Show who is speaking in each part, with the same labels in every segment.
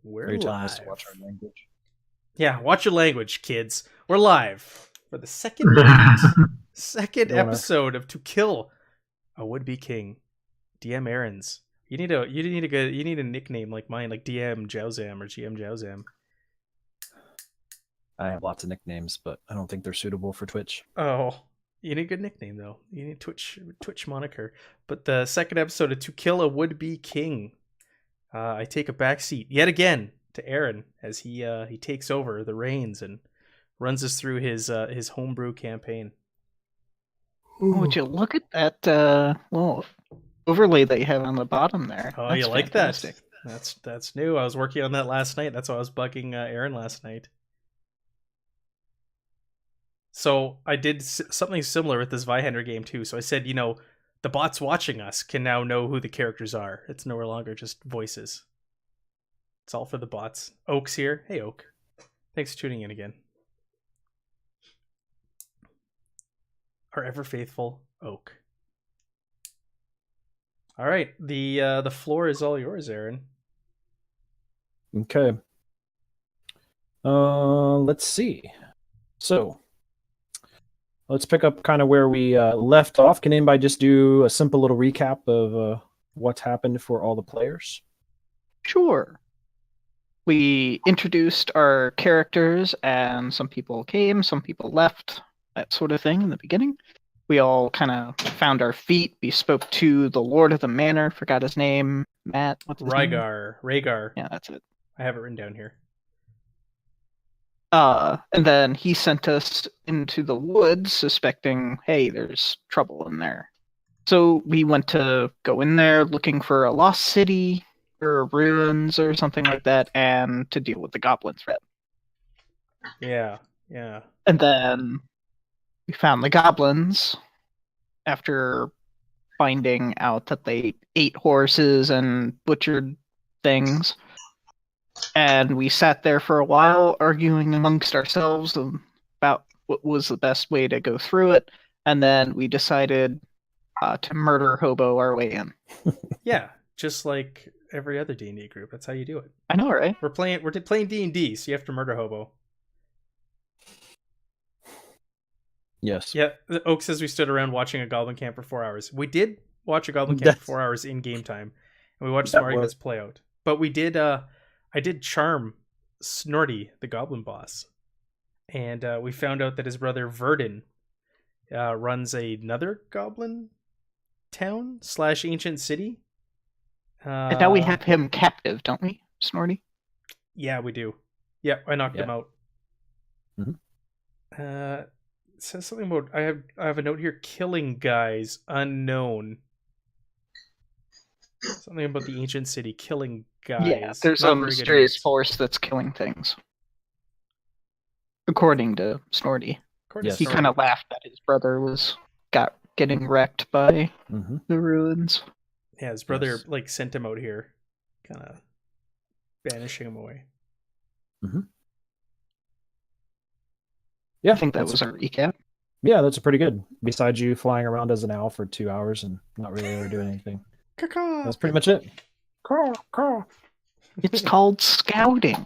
Speaker 1: We're
Speaker 2: Are you telling us to
Speaker 1: live.
Speaker 2: watch our language?
Speaker 1: Yeah, watch your language, kids. We're live for the second
Speaker 2: You wanna-
Speaker 1: episode of To Kill a Would-Be King. DM Aaron's. You need a nickname like mine, like DM Jowzam or GM Jowzam.
Speaker 2: I have lots of nicknames, but I don't think they're suitable for Twitch.
Speaker 1: Oh, you need a good nickname though. You need Twitch moniker. But the second episode of To Kill a Would-Be King. I take a backseat yet again to Aaron as he takes over the reins and runs us through his homebrew campaign.
Speaker 3: Oh, would you look at that little overlay that you have on the bottom there?
Speaker 1: Oh,
Speaker 3: That's
Speaker 1: you like
Speaker 3: fantastic.
Speaker 1: that? That's new. I was working on that last night. That's why I was bugging Aaron last night. So I did something similar with this Vihander game too. So I said, the bots watching us can now know who the characters are. It's no longer just voices. It's all for the bots. Oak's here. Hey, Oak. Thanks for tuning in again. Our ever faithful Oak. All right, the floor is all yours, Aaron.
Speaker 2: Okay. Let's see. So, let's pick up kind of where we left off. Can anybody just do a simple little recap of what's happened for all the players?
Speaker 3: Sure. We introduced our characters, and some people came, some people left, that sort of thing in the beginning. We all kind of found our feet. We spoke to the Lord of the Manor. Forgot his name. Matt. What's his name?
Speaker 1: Rhaegar.
Speaker 3: Yeah, that's it.
Speaker 1: I have it written down here.
Speaker 3: And then he sent us into the woods, suspecting, hey, there's trouble in there. So we went to go in there looking for a lost city or ruins or something like that, and to deal with the goblin threat.
Speaker 1: Yeah.
Speaker 3: And then we found the goblins after finding out that they ate horses and butchered things. And we sat there for a while arguing amongst ourselves about what was the best way to go through it. And then we decided to murder hobo our way in.
Speaker 1: Yeah, just like every other D&D group. That's how you do it.
Speaker 3: I know, right?
Speaker 1: We're playing D&D, so you have to murder hobo.
Speaker 2: Yes.
Speaker 1: Yeah, Oak says we stood around watching a goblin camp for 4 hours. We did watch a goblin camp for 4 hours in game time, and we watched some arguments play out. But we did. I did charm Snorty, the goblin boss, and we found out that his brother Verdun runs another goblin town / ancient city.
Speaker 3: And now we have him captive, don't we, Snorty?
Speaker 1: Yeah, we do. Yeah, I knocked him out.
Speaker 2: Mm-hmm.
Speaker 1: It says something about I have a note here: killing guys unknown. Something about the ancient city killing guys.
Speaker 3: Yeah, there's a mysterious force that's killing things. According to Snorty. He kind of laughed that his brother was getting wrecked by the ruins.
Speaker 1: Yeah, his brother sent him out here, kind of banishing him away.
Speaker 2: Mm-hmm. Yeah,
Speaker 3: I think that was our recap.
Speaker 2: Yeah, that's pretty good. Besides you flying around as an owl for 2 hours and not really ever doing anything. That's pretty much it.
Speaker 3: It's called scouting.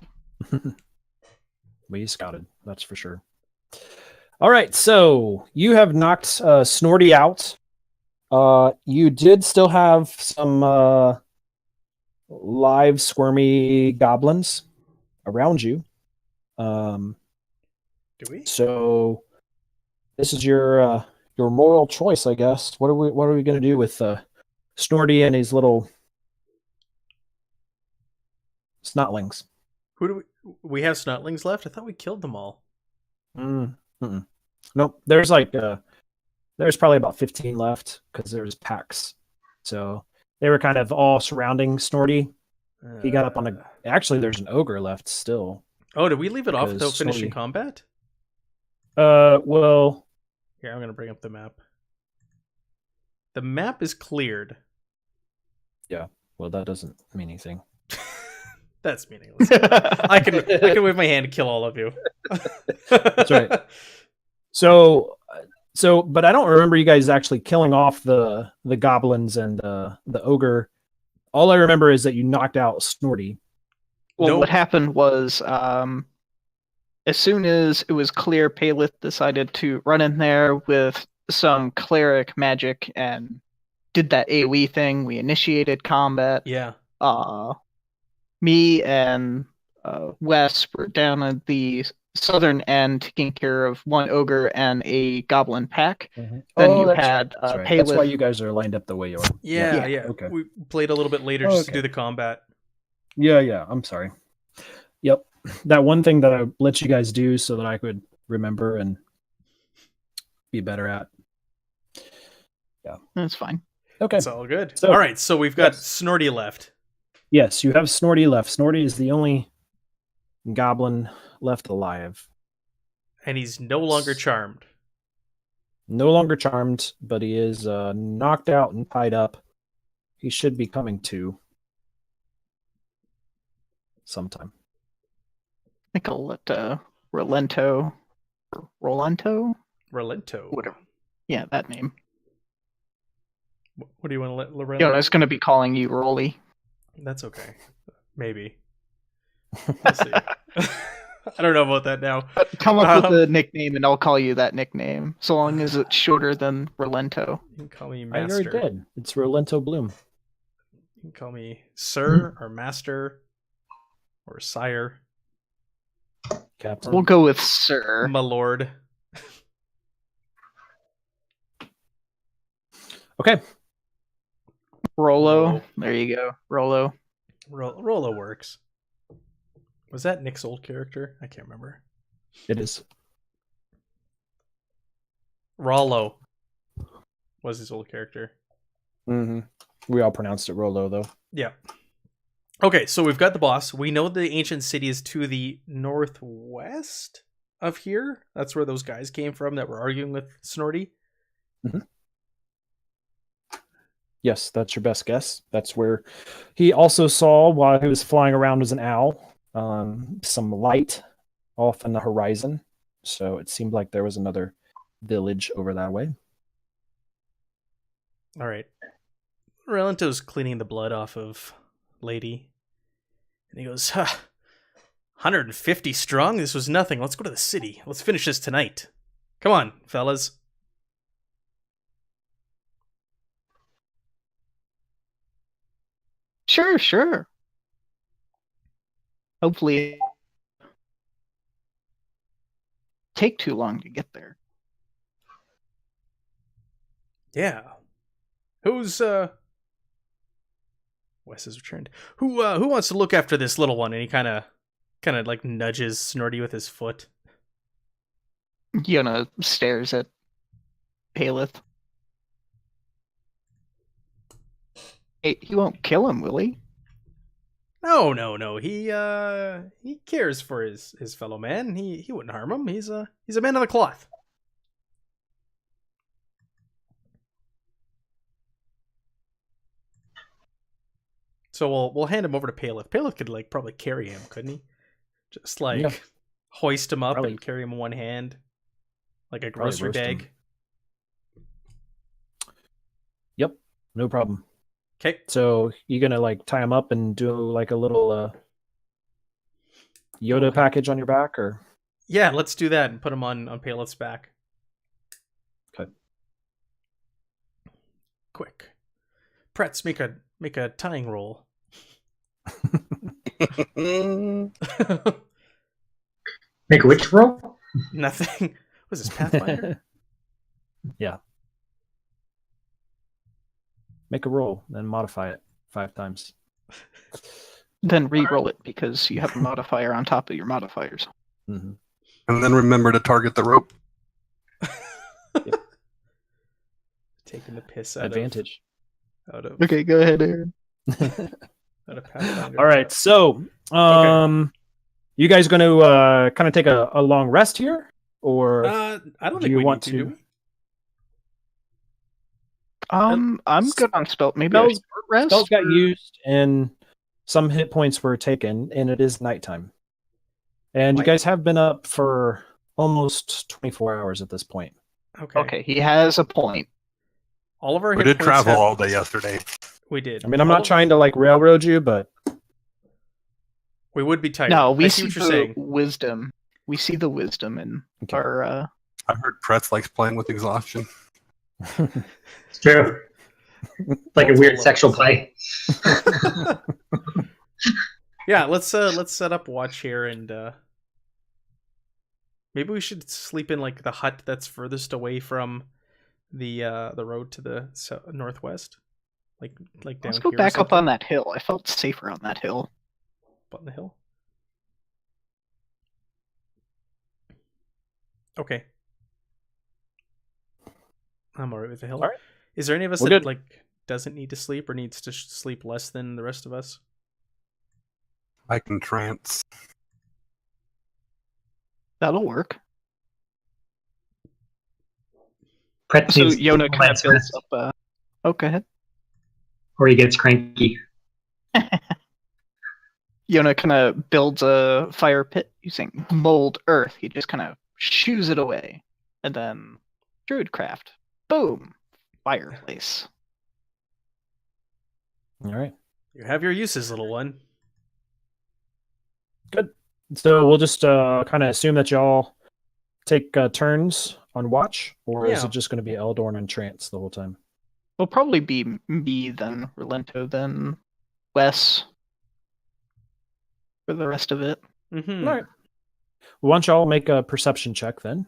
Speaker 2: We scouted, that's for sure. All right, so you have knocked Snorty out. You did still have some live squirmy goblins around you.
Speaker 1: Do we?
Speaker 2: So this is your moral choice, I guess. What are we going to do with Snorty and his little snotlings?
Speaker 1: Who do we have snotlings left? I thought we killed them all.
Speaker 2: Nope. There's there's probably about 15 left because there's packs. So they were kind of all surrounding Snorty. He got up on actually there's an ogre left still.
Speaker 1: Oh, did we leave it off without finishing combat?
Speaker 2: Well,
Speaker 1: here, I'm going to bring up the map. The map is cleared.
Speaker 2: Yeah. Well, that doesn't mean anything.
Speaker 1: That's meaningless. I can wave my hand and kill all of you.
Speaker 2: That's right. So, but I don't remember you guys actually killing off the goblins and the ogre. All I remember is that you knocked out Snorty.
Speaker 3: Well,
Speaker 1: No.
Speaker 3: what happened was, as soon as it was clear, Paleth decided to run in there with some cleric magic and did that AoE thing. We initiated combat.
Speaker 1: Yeah.
Speaker 3: Me and Wes were down at the southern end taking care of one ogre and a goblin pack.
Speaker 2: Mm-hmm.
Speaker 3: Then
Speaker 2: Oh,
Speaker 3: you
Speaker 2: that's
Speaker 3: had
Speaker 2: right. That's right.
Speaker 3: Paleth.
Speaker 2: That's why you guys are lined up the way you are.
Speaker 1: Yeah.
Speaker 2: Okay.
Speaker 1: We played a little bit later just to do the combat.
Speaker 2: Yeah. I'm sorry. Yep. That one thing that I let you guys do so that I could remember and be better at. Yeah.
Speaker 3: That's fine.
Speaker 2: Okay.
Speaker 1: It's all good.
Speaker 2: So,
Speaker 1: all right, so we've got Snorty left.
Speaker 2: Yes, you have Snorty left. Snorty is the only goblin left alive.
Speaker 1: And he's no longer charmed.
Speaker 2: No longer charmed, but he is knocked out and tied up. He should be coming to sometime.
Speaker 3: I think I'll let Rolento.
Speaker 1: Whatever.
Speaker 3: Yeah, that name.
Speaker 1: What do you want to let Lorento?
Speaker 3: Yeah, I was going to be calling you Rolly.
Speaker 1: That's okay. Maybe. We'll see. I don't know about that now.
Speaker 3: Come up with a nickname and I'll call you that nickname, so long as it's shorter than Rolento.
Speaker 1: You can call me
Speaker 2: I
Speaker 1: Master.
Speaker 2: already did. It's Rolento Bloom.
Speaker 1: You can call me Sir or Master or Sire.
Speaker 2: Captain.
Speaker 3: We'll go with Sir.
Speaker 1: My Lord.
Speaker 2: Okay.
Speaker 3: Rollo. There you go. Rollo.
Speaker 1: Rollo works. Was that Nick's old character? I can't remember.
Speaker 2: It is.
Speaker 1: Rollo was his old character.
Speaker 2: Mm-hmm. We all pronounced it Rollo, though.
Speaker 1: Yeah. Okay, so we've got the boss. We know the ancient city is to the northwest of here. That's where those guys came from that were arguing with Snorty.
Speaker 2: Mm-hmm. Yes, that's your best guess. That's where he also saw, while he was flying around as an owl, some light off in the horizon. So it seemed like there was another village over that way.
Speaker 1: All right. Relento's cleaning the blood off of Lady. And he goes, 150 strong? This was nothing. Let's go to the city. Let's finish this tonight. Come on, fellas.
Speaker 3: Sure. Hopefully take too long to get there.
Speaker 1: Yeah. Who's Wes has returned. Who wants to look after this little one? And he kind of like nudges Snorty with his foot.
Speaker 3: Yona stares at Paleth. Hey, he won't kill him, will he?
Speaker 1: No. He cares for his fellow man. He wouldn't harm him. He's a man of the cloth. So we'll hand him over to Paleth. Paleth could like probably carry him, couldn't he? Just like hoist him up and carry him in one hand, like a grocery bag.
Speaker 2: Yep, no problem.
Speaker 1: Okay.
Speaker 2: So you gonna like tie him up and do like a little Yoda package on your back, or?
Speaker 1: Yeah, let's do that and put him on Paleth's back.
Speaker 2: Okay.
Speaker 1: Quick, Pretz, make a tying roll.
Speaker 4: Make which roll?
Speaker 1: Nothing. Was this Pathfinder?
Speaker 2: Yeah. Make a roll, then modify it 5 times.
Speaker 3: Then re-roll it because you have a modifier on top of your modifiers.
Speaker 2: Mm-hmm.
Speaker 5: And then remember to target the rope.
Speaker 2: Yep.
Speaker 1: Taking the piss out
Speaker 2: Advantage.
Speaker 1: of
Speaker 3: Okay, go ahead, Aaron.
Speaker 1: out of Pathfinder.
Speaker 2: All right, so you guys going to kind of take a long rest here, or
Speaker 1: I don't
Speaker 2: do
Speaker 1: think
Speaker 2: you
Speaker 1: we
Speaker 2: want
Speaker 1: need to.
Speaker 2: to?
Speaker 1: Do we?
Speaker 3: I'm good on spell. Maybe
Speaker 2: Spells-
Speaker 3: a short rest.
Speaker 2: spells got used and some hit points were taken, and it is nighttime. And you guys have been up for almost 24 hours at this point.
Speaker 3: Okay, he has a point.
Speaker 1: All of our
Speaker 5: We
Speaker 1: hit
Speaker 5: did
Speaker 1: points
Speaker 5: travel
Speaker 1: have-
Speaker 5: all day yesterday.
Speaker 1: We did.
Speaker 2: I mean, I'm not trying to like railroad you, but
Speaker 1: All of our hit points have been restored.
Speaker 2: you guys have been up for almost 24 hours at this point. Okay.
Speaker 1: All of our hit points have been restored.
Speaker 2: So
Speaker 1: We would be tired.
Speaker 3: No, we
Speaker 1: I
Speaker 3: see
Speaker 1: what you're
Speaker 3: the
Speaker 1: saying.
Speaker 3: wisdom. We see the wisdom in our.
Speaker 5: I heard Pretz likes playing with exhaustion.
Speaker 4: It's true. Like a weird sexual play.
Speaker 1: Yeah, let's set up watch here, and maybe we should sleep in like the hut that's furthest away from the road to the northwest, like down
Speaker 3: Let's go
Speaker 1: here
Speaker 3: back up on that hill. I felt safer on that hill.
Speaker 1: Up on the hill. Okay. I'm alright with the hill.
Speaker 2: All right.
Speaker 1: Is there any of us
Speaker 2: We're
Speaker 1: that
Speaker 2: good.
Speaker 1: like doesn't need to sleep or needs to sleep less than the rest of us?
Speaker 5: I can trance.
Speaker 3: That'll work.
Speaker 4: Pretz
Speaker 3: So
Speaker 4: needs
Speaker 3: Yona kind of
Speaker 4: less
Speaker 3: builds
Speaker 4: rest,
Speaker 3: up. Oh, go ahead.
Speaker 4: or he gets cranky.
Speaker 3: Yona kind of builds a fire pit using mold earth. He just kind of shoos it away, and then druidcraft. Boom, fireplace.
Speaker 2: All right.
Speaker 1: You have your uses, little one.
Speaker 2: Good. So we'll just kind of assume that y'all take turns on watch, or is
Speaker 1: Yeah.
Speaker 2: it just going to be Eldorn and Trance the whole time?
Speaker 3: Will probably be me, then Relento, then Wes for the rest of it.
Speaker 1: Mm-hmm.
Speaker 2: All right. Why don't y'all make a perception check then?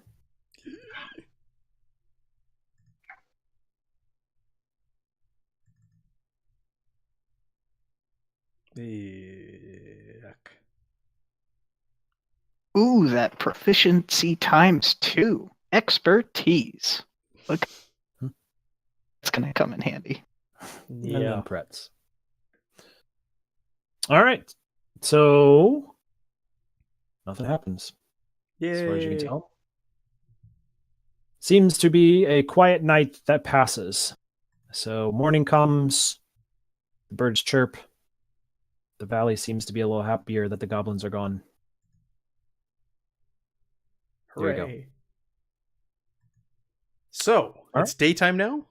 Speaker 1: Yuck.
Speaker 3: Ooh, that proficiency ×2. Expertise. Look, it's gonna come in handy.
Speaker 2: And
Speaker 1: Yeah.
Speaker 2: then Pretz. All right. So nothing happens as far as you can
Speaker 1: Yay.
Speaker 2: tell. Seems to be a quiet night that passes. So morning comes, the birds chirp. The valley seems to be a little happier that the goblins are gone. There you go.
Speaker 1: Hooray. So,
Speaker 2: All
Speaker 1: it's daytime now?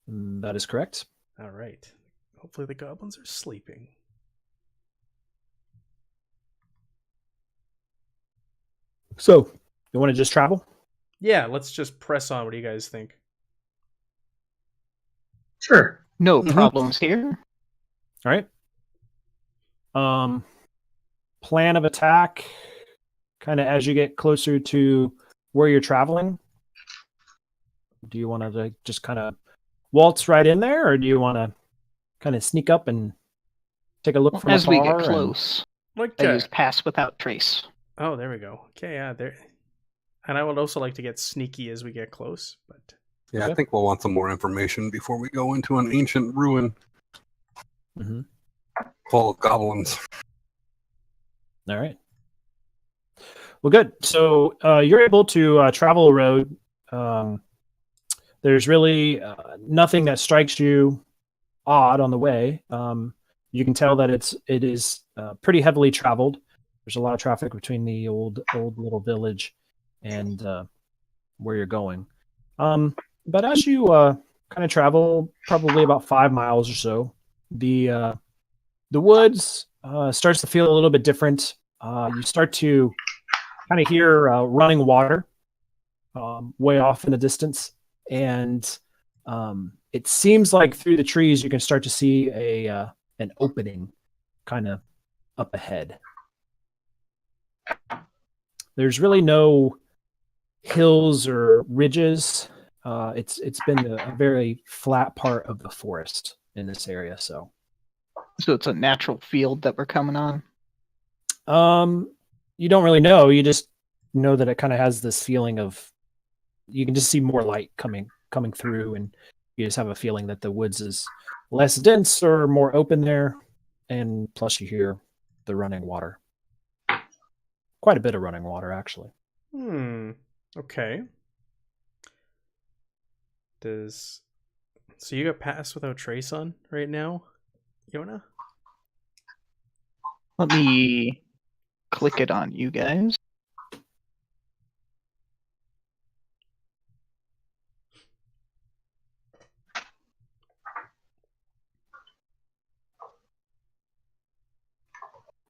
Speaker 2: That is correct.
Speaker 1: All right. Hopefully the goblins are sleeping.
Speaker 2: So you want to just travel?
Speaker 1: Yeah, let's just press on. What do you guys think?
Speaker 4: Sure.
Speaker 3: No
Speaker 2: Mhm.
Speaker 3: problems here.
Speaker 2: All right. Plan of attack, kind of as you get closer to where you're traveling. Do you want to like, just kind of waltz right in there, or do you want to kind of sneak up and take a look from
Speaker 3: As we
Speaker 2: afar
Speaker 3: get
Speaker 2: and-
Speaker 3: close,
Speaker 1: Like,
Speaker 3: I used pass without trace.
Speaker 1: oh, there we go. Okay, yeah, there. And I would also like to get sneaky as we get close, but
Speaker 5: Yeah,
Speaker 2: Okay.
Speaker 5: I think we'll want some more information before we go into an ancient ruin
Speaker 2: Mhm.
Speaker 5: full of goblins.
Speaker 2: All right. Well, good. So you're able to travel a road. There's really nothing that strikes you odd on the way. You can tell that it is pretty heavily traveled. There's a lot of traffic between the old little village and where you're going. But as you kind of travel, probably about 5 miles or so, the woods starts to feel a little bit different. You start to kind of hear running water way off in the distance, and it seems like through the trees you can start to see an opening kind of up ahead. There's really no hills or ridges. It's been a very flat part of the forest in this area. So
Speaker 3: it's a natural field that we're coming on.
Speaker 2: you don't really know. You just know that it kind of has this feeling of you can just see more light coming through, and you just have a feeling that the woods is less dense or more open there, and plus you hear the running water. Quite a bit of running water, actually.
Speaker 1: Okay. So you got pass without trace on right now, Yona?
Speaker 3: Let me click it on you guys.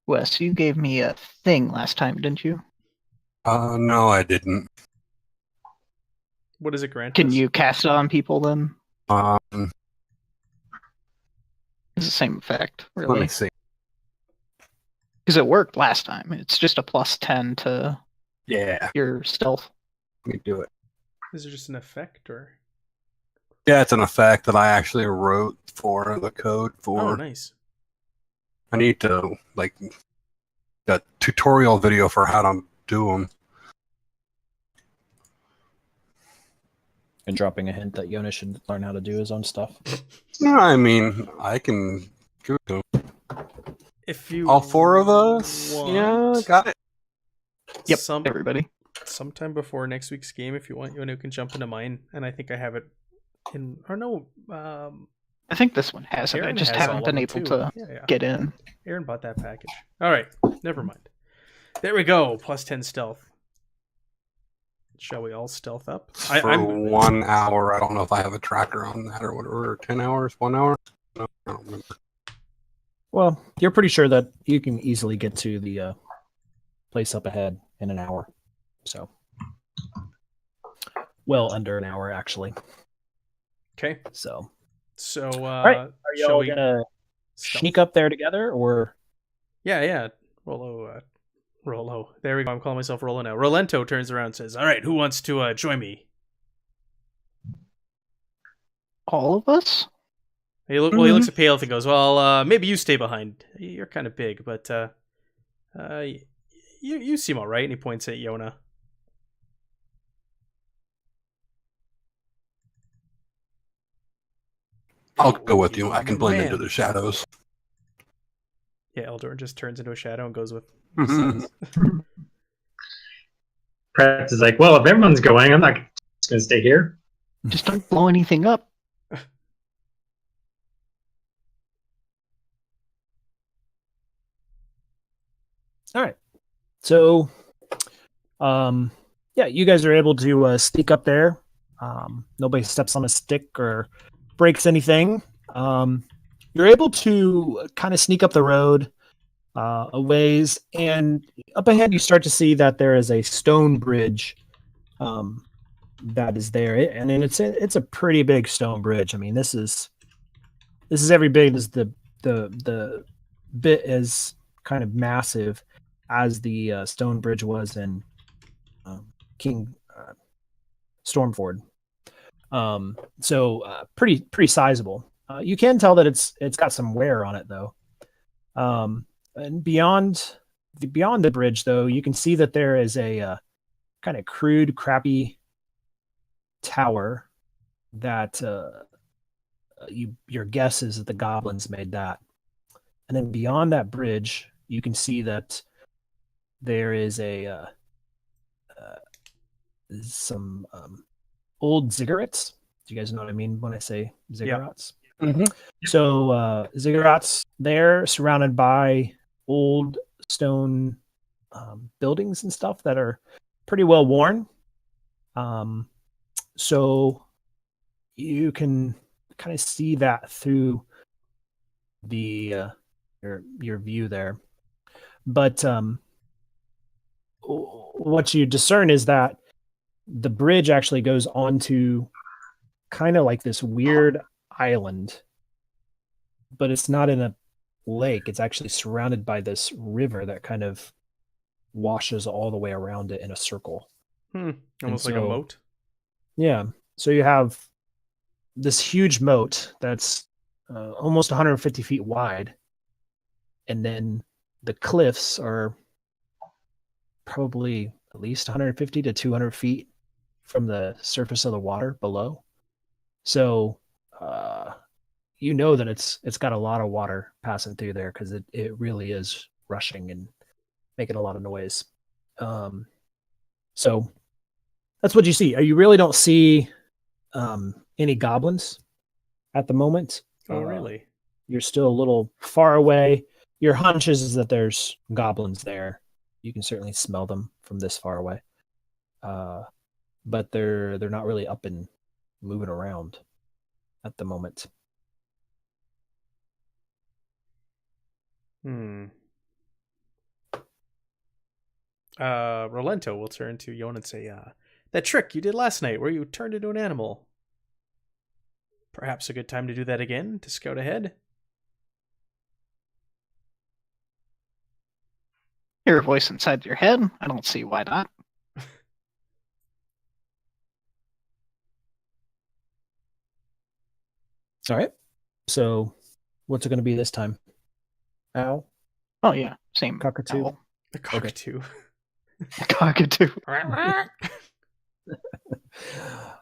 Speaker 3: Wes, you gave me a thing last time, didn't you?
Speaker 5: No, I didn't.
Speaker 1: What does it grant
Speaker 3: Can
Speaker 1: us?
Speaker 3: you cast it on people then?
Speaker 5: Um,
Speaker 3: It's the same effect,
Speaker 5: let me
Speaker 3: really.
Speaker 5: see.
Speaker 3: Because it worked last time. It's just a +10 to
Speaker 5: Yeah,
Speaker 3: your stealth.
Speaker 5: let me do it.
Speaker 1: Is it just an effect or?
Speaker 5: Yeah, it's an effect that I actually wrote for the code for.
Speaker 1: Oh, nice.
Speaker 5: I need to like a tutorial video for how to do them.
Speaker 2: And dropping a hint that Yona should learn how to do his own stuff.
Speaker 5: No, I mean I can give it to him.
Speaker 1: If you
Speaker 5: All four of us. Yeah,
Speaker 1: want,
Speaker 5: got it.
Speaker 3: Yep,
Speaker 1: Some
Speaker 3: everybody.
Speaker 1: sometime before next week's game, if you want, you can jump into mine, and I think I have it in. Or no,
Speaker 3: I think this one has it. I
Speaker 1: Aaron
Speaker 3: just
Speaker 1: has all
Speaker 3: haven't
Speaker 1: of
Speaker 3: been
Speaker 1: them,
Speaker 3: able
Speaker 1: too.
Speaker 3: to
Speaker 1: Yeah.
Speaker 3: get in.
Speaker 1: Aaron bought that package. All right, never mind. There we go. +10 stealth. Shall we all stealth up?
Speaker 5: For
Speaker 1: I'm
Speaker 5: 1 hour. I don't know if I have a tracker on that or whatever. Or 10 hours, 1 hour. No, I don't remember.
Speaker 2: Well, you're pretty sure that you can easily get to the place up ahead in an hour. So, well under an hour actually.
Speaker 1: okay.
Speaker 2: So,
Speaker 1: So,
Speaker 2: all right, are
Speaker 1: shall
Speaker 2: y'all
Speaker 1: we
Speaker 2: gonna
Speaker 1: stealth?
Speaker 2: sneak up there together, or
Speaker 1: Yeah. Rollo. There we go. I'm calling myself Rollo now. Rolento turns around and says, "All right, who wants to join me?"
Speaker 3: All of us?
Speaker 1: He looks at Pale and goes, "Well, maybe you stay behind. You're kind of big, but you seem all right." And he points at Yona.
Speaker 5: I'll go with you. I can
Speaker 1: Oh,
Speaker 5: blend
Speaker 1: man.
Speaker 5: into the shadows.
Speaker 1: Yeah, Eldoran just turns into a shadow and goes with.
Speaker 4: Pretz is like, well, if everyone's going, I'm not just going to stay here.
Speaker 3: Just don't blow anything up.
Speaker 2: all right. So, yeah, you guys are able to sneak up there. Nobody steps on a stick or breaks anything. You're able to kind of sneak up the road a ways, and up ahead you start to see that there is a stone bridge that is there, and it's a pretty big stone bridge. I mean, this is every big as the bit as kind of massive as the stone bridge was in King Stormford. So pretty sizable. You can tell that it's got some wear on it though. And beyond the bridge though, you can see that there is a kind of crude, crappy tower that your guess is that the goblins made that. And then beyond that bridge, you can see that there is some old ziggurats. Do you guys know what I mean when I say ziggurats?
Speaker 1: Yeah.
Speaker 5: Mm-hmm.
Speaker 2: So ziggurats, they're surrounded by old stone buildings and stuff that are pretty well worn. So you can kind of see that through the your view there. But what you discern is that the bridge actually goes onto kind of like this weird island, but it's not in a lake. It's actually surrounded by this river that kind of washes all the way around it in a circle.
Speaker 1: Almost like a moat.
Speaker 2: Yeah. So you have this huge moat that's almost 150 feet wide. And then the cliffs are probably at least 150 to 200 feet from the surface of the water below. So you know that it's got a lot of water passing through there because it really is rushing and making a lot of noise. So that's what you see. You really don't see any goblins at the moment.
Speaker 1: Oh, really?
Speaker 2: You're still a little far away. Your hunch is that there's goblins there. You can certainly smell them from this far away. But they're not really up and moving around at the moment.
Speaker 1: Rolento will turn to Yon and say, that trick you did last night where you turned into an animal. Perhaps a good time to do that again to scout ahead?
Speaker 3: Hear a voice inside your head. I don't see why not.
Speaker 2: All right. So, what's it going to be this time? Owl?
Speaker 3: Oh yeah, same
Speaker 2: Cockatoo?
Speaker 3: owl.
Speaker 1: The cockatoo.
Speaker 3: Cockatoo.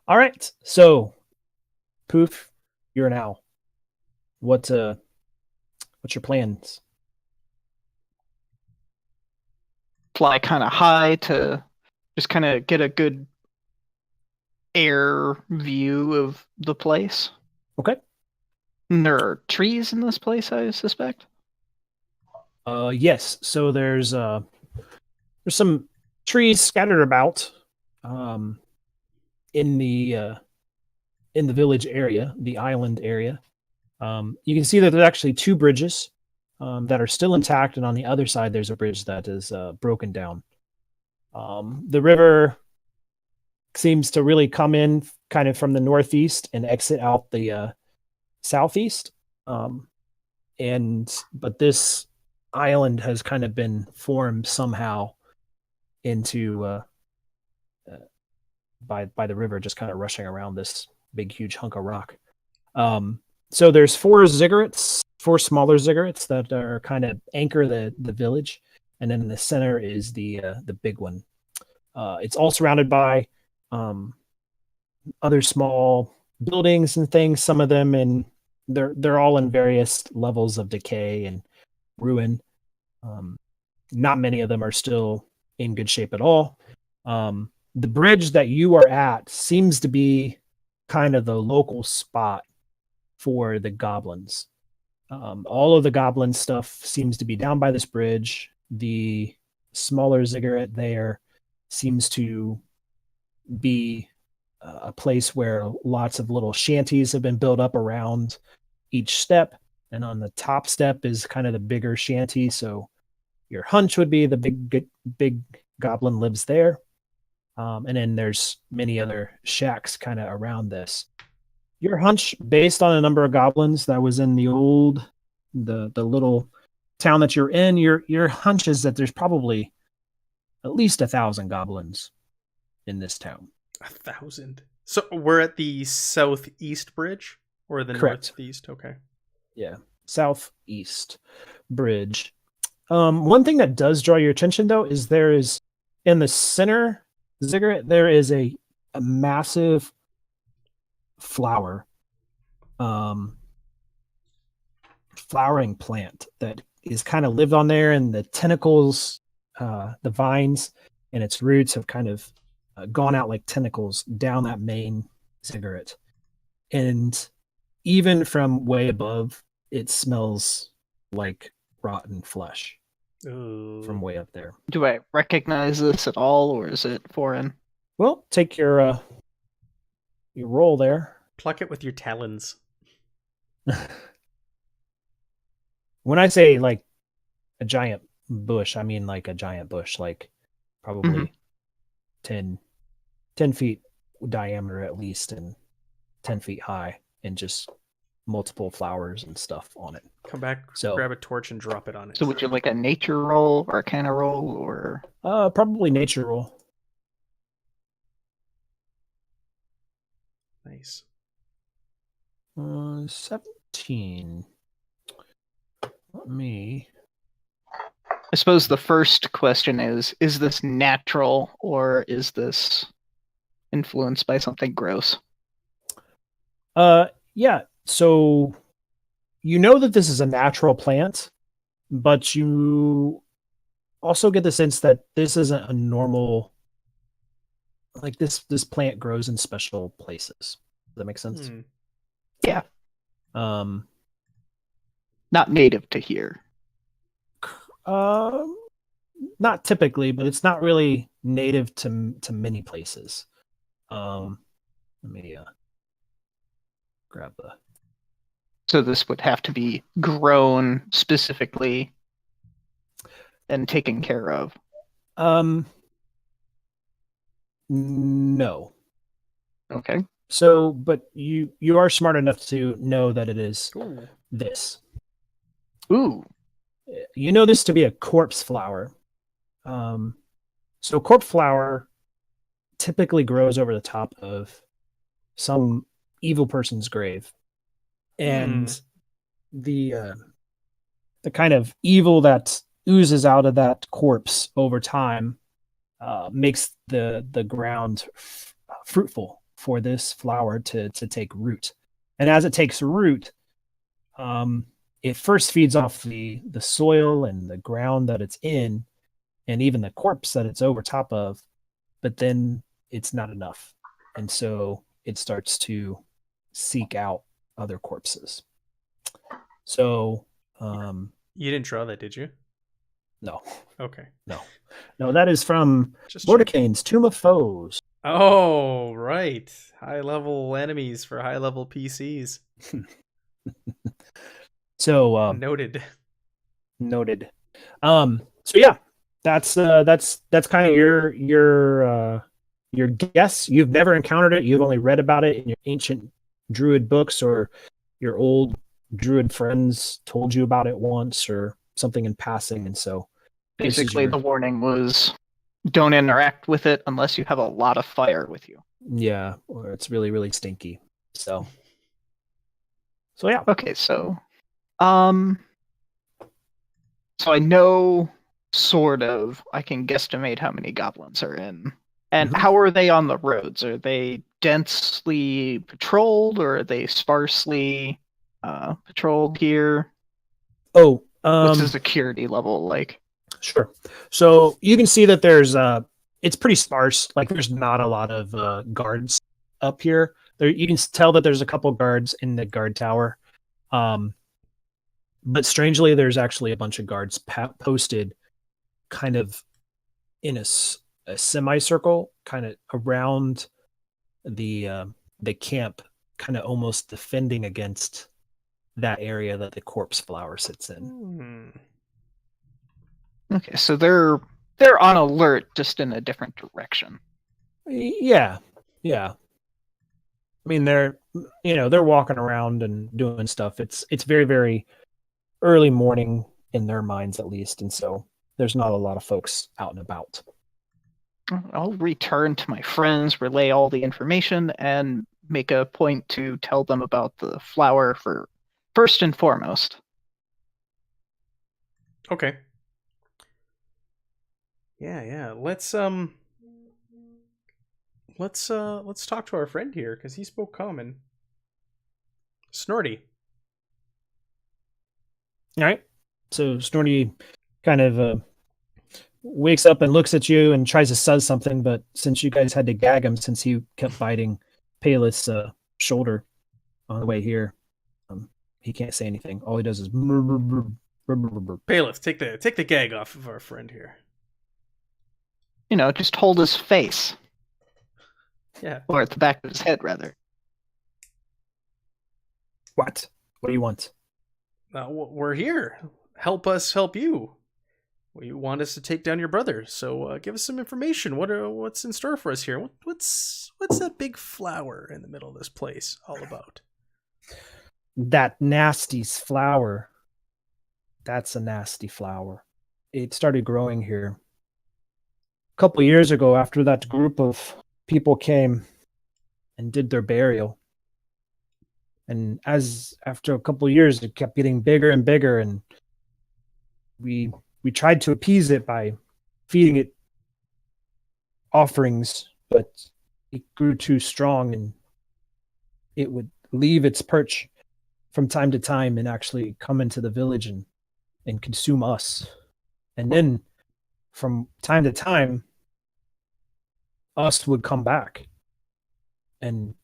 Speaker 2: All right. So, Poof, you're an owl. What's your plans?
Speaker 3: Fly kind of high to just kind of get a good air view of the place.
Speaker 2: Okay.
Speaker 3: And there are trees in this place, I suspect.
Speaker 2: Yes. So there's some trees scattered about in the village area, the island area. You can see that there's actually two bridges that are still intact, and on the other side there's a bridge that is broken down. The river seems to really come in kind of from the northeast and exit out the southeast. But this island has kind of been formed somehow into by the river just kind of rushing around this big huge hunk of rock. So there's four smaller ziggurats that are kind of anchor the village, and then in the center is the big one. It's all surrounded by other small buildings and things. Some of them they're all in various levels of decay and ruin. Not many of them are still in good shape at all. The bridge that you are at seems to be kind of the local spot for the goblins. All of the goblin stuff seems to be down by this bridge. The smaller ziggurat there seems to be a place where lots of little shanties have been built up around each step. And on the top step is kind of the bigger shanty. So your hunch would be the big goblin lives there. And then there's many other shacks kind of around this. Your hunch, based on a number of goblins that was in the little town that you're in, your hunch is that there's probably at least 1,000 goblins in this town.
Speaker 1: 1,000. So we're at the southeast bridge or the
Speaker 2: Correct.
Speaker 1: northeast? Okay.
Speaker 2: Yeah, southeast bridge. One thing that does draw your attention though is there is in the center ziggurat there is a massive flowering plant that is kind of lived on there, and the tentacles, the vines and its roots have kind of gone out like tentacles down that main ziggurat. And even from way above, it smells like rotten flesh.
Speaker 1: Ooh.
Speaker 2: From way up there.
Speaker 3: Do I recognize this at all, or is it foreign?
Speaker 2: Well, take your roll there.
Speaker 1: Pluck it with your talons.
Speaker 2: When I say like a giant bush, I mean like a giant bush, like probably 10 feet diameter at least, and 10 feet high, and just multiple flowers and stuff on it.
Speaker 1: Come back,
Speaker 2: So
Speaker 1: grab a torch and drop it on it.
Speaker 3: So would you like a nature roll or a kind of roll, or
Speaker 2: probably nature roll.
Speaker 1: Nice.
Speaker 2: 17. Let me.
Speaker 3: I suppose the first question is this natural or is this influenced by something gross?
Speaker 2: Yeah. So you know that this is a natural plant, but you also get the sense that this isn't a normal, like this plant grows in special places. Does that make sense?
Speaker 3: Yeah.
Speaker 2: Not
Speaker 3: native to here.
Speaker 2: Not typically, but it's not really native to many places. Let me grab the.
Speaker 3: So this would have to be grown specifically and taken care of.
Speaker 2: No.
Speaker 3: Okay.
Speaker 2: So, but you are smart enough to know that it is this.
Speaker 3: Ooh.
Speaker 2: You know this to be a corpse flower. So corpse flower typically grows over the top of some evil person's grave, and the kind of evil that oozes out of that corpse over time makes the ground fruitful for this flower to take root. And as it takes root, it first feeds off the soil and the ground that it's in, and even the corpse that it's over top of, but then it's not enough. And so it starts to seek out other corpses. So
Speaker 1: you didn't draw that, did you?
Speaker 2: No.
Speaker 1: Okay.
Speaker 2: No, that is from
Speaker 1: Just
Speaker 2: Mordecain's Tomb of Foes.
Speaker 1: Oh, right. High level enemies for high level PCs.
Speaker 2: So
Speaker 1: noted.
Speaker 2: So yeah, that's kind of your guess. You've never encountered it. You've only read about it in your ancient druid books, or your old druid friends told you about it once or something in passing. And so
Speaker 3: basically the warning was don't interact with it unless you have a lot of fire with you.
Speaker 2: Yeah, or it's really, really stinky. So yeah.
Speaker 3: Okay, so I know sort of I can guesstimate how many goblins are in. And how are they on the roads? Are they densely patrolled, or are they sparsely patrolled here?
Speaker 2: Oh,
Speaker 3: what's the security level like?
Speaker 2: Sure. So you can see that there's it's pretty sparse. Like there's not a lot of guards up here. There you can tell that there's a couple guards in the guard tower. But strangely, there's actually a bunch of guards posted kind of in a semicircle, kind of around the camp, kind of almost defending against that area that the corpse flower sits in.
Speaker 3: Okay, so they're on alert, just in a different direction.
Speaker 2: Yeah. I mean, they're walking around and doing stuff. It's very, very early morning in their minds, at least, and so there's not a lot of folks out and about.
Speaker 3: I'll return to my friends, relay all the information, and make a point to tell them about the flower for first and foremost.
Speaker 1: Okay. Yeah. Let's talk to our friend here, because he spoke common. Snorty.
Speaker 2: All right. So Snorty kind of wakes up and looks at you and tries to say something, but since you guys had to gag him since he kept biting Payleth's shoulder on the way here, he can't say anything. All he does is
Speaker 1: Payleth, take the gag off of our friend here.
Speaker 3: Just hold his face.
Speaker 1: Yeah.
Speaker 3: Or at the back of his head, rather.
Speaker 2: What do you want?
Speaker 1: We're here. Help us help you. You want us to take down your brother, so give us some information. What's in store for us here? What's that big flower in the middle of this place all about?
Speaker 2: That nasty flower. That's a nasty flower. It started growing here a couple of years ago after that group of people came and did their burial. And after a couple of years, it kept getting bigger and bigger, and we tried to appease it by feeding it offerings, but it grew too strong, and it would leave its perch from time to time and actually come into the village and consume us. And then from time to time, us would come back and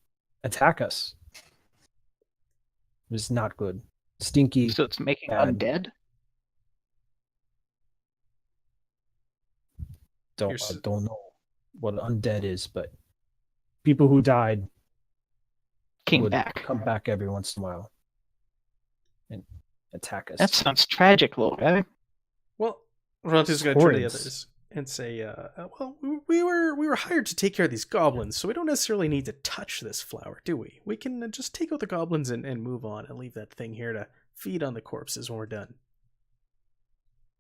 Speaker 2: attack us. It was not good. Stinky.
Speaker 3: So it's making undead?
Speaker 2: I don't know what undead is, but people who died
Speaker 3: come
Speaker 2: back every once in a while and attack us.
Speaker 3: That sounds tragic, little guy.
Speaker 1: Well, Rontu's going to turn to the others. and say, well, we were hired to take care of these goblins, so we don't necessarily need to touch this flower, do we? We can just take out the goblins and move on and leave that thing here to feed on the corpses when we're done.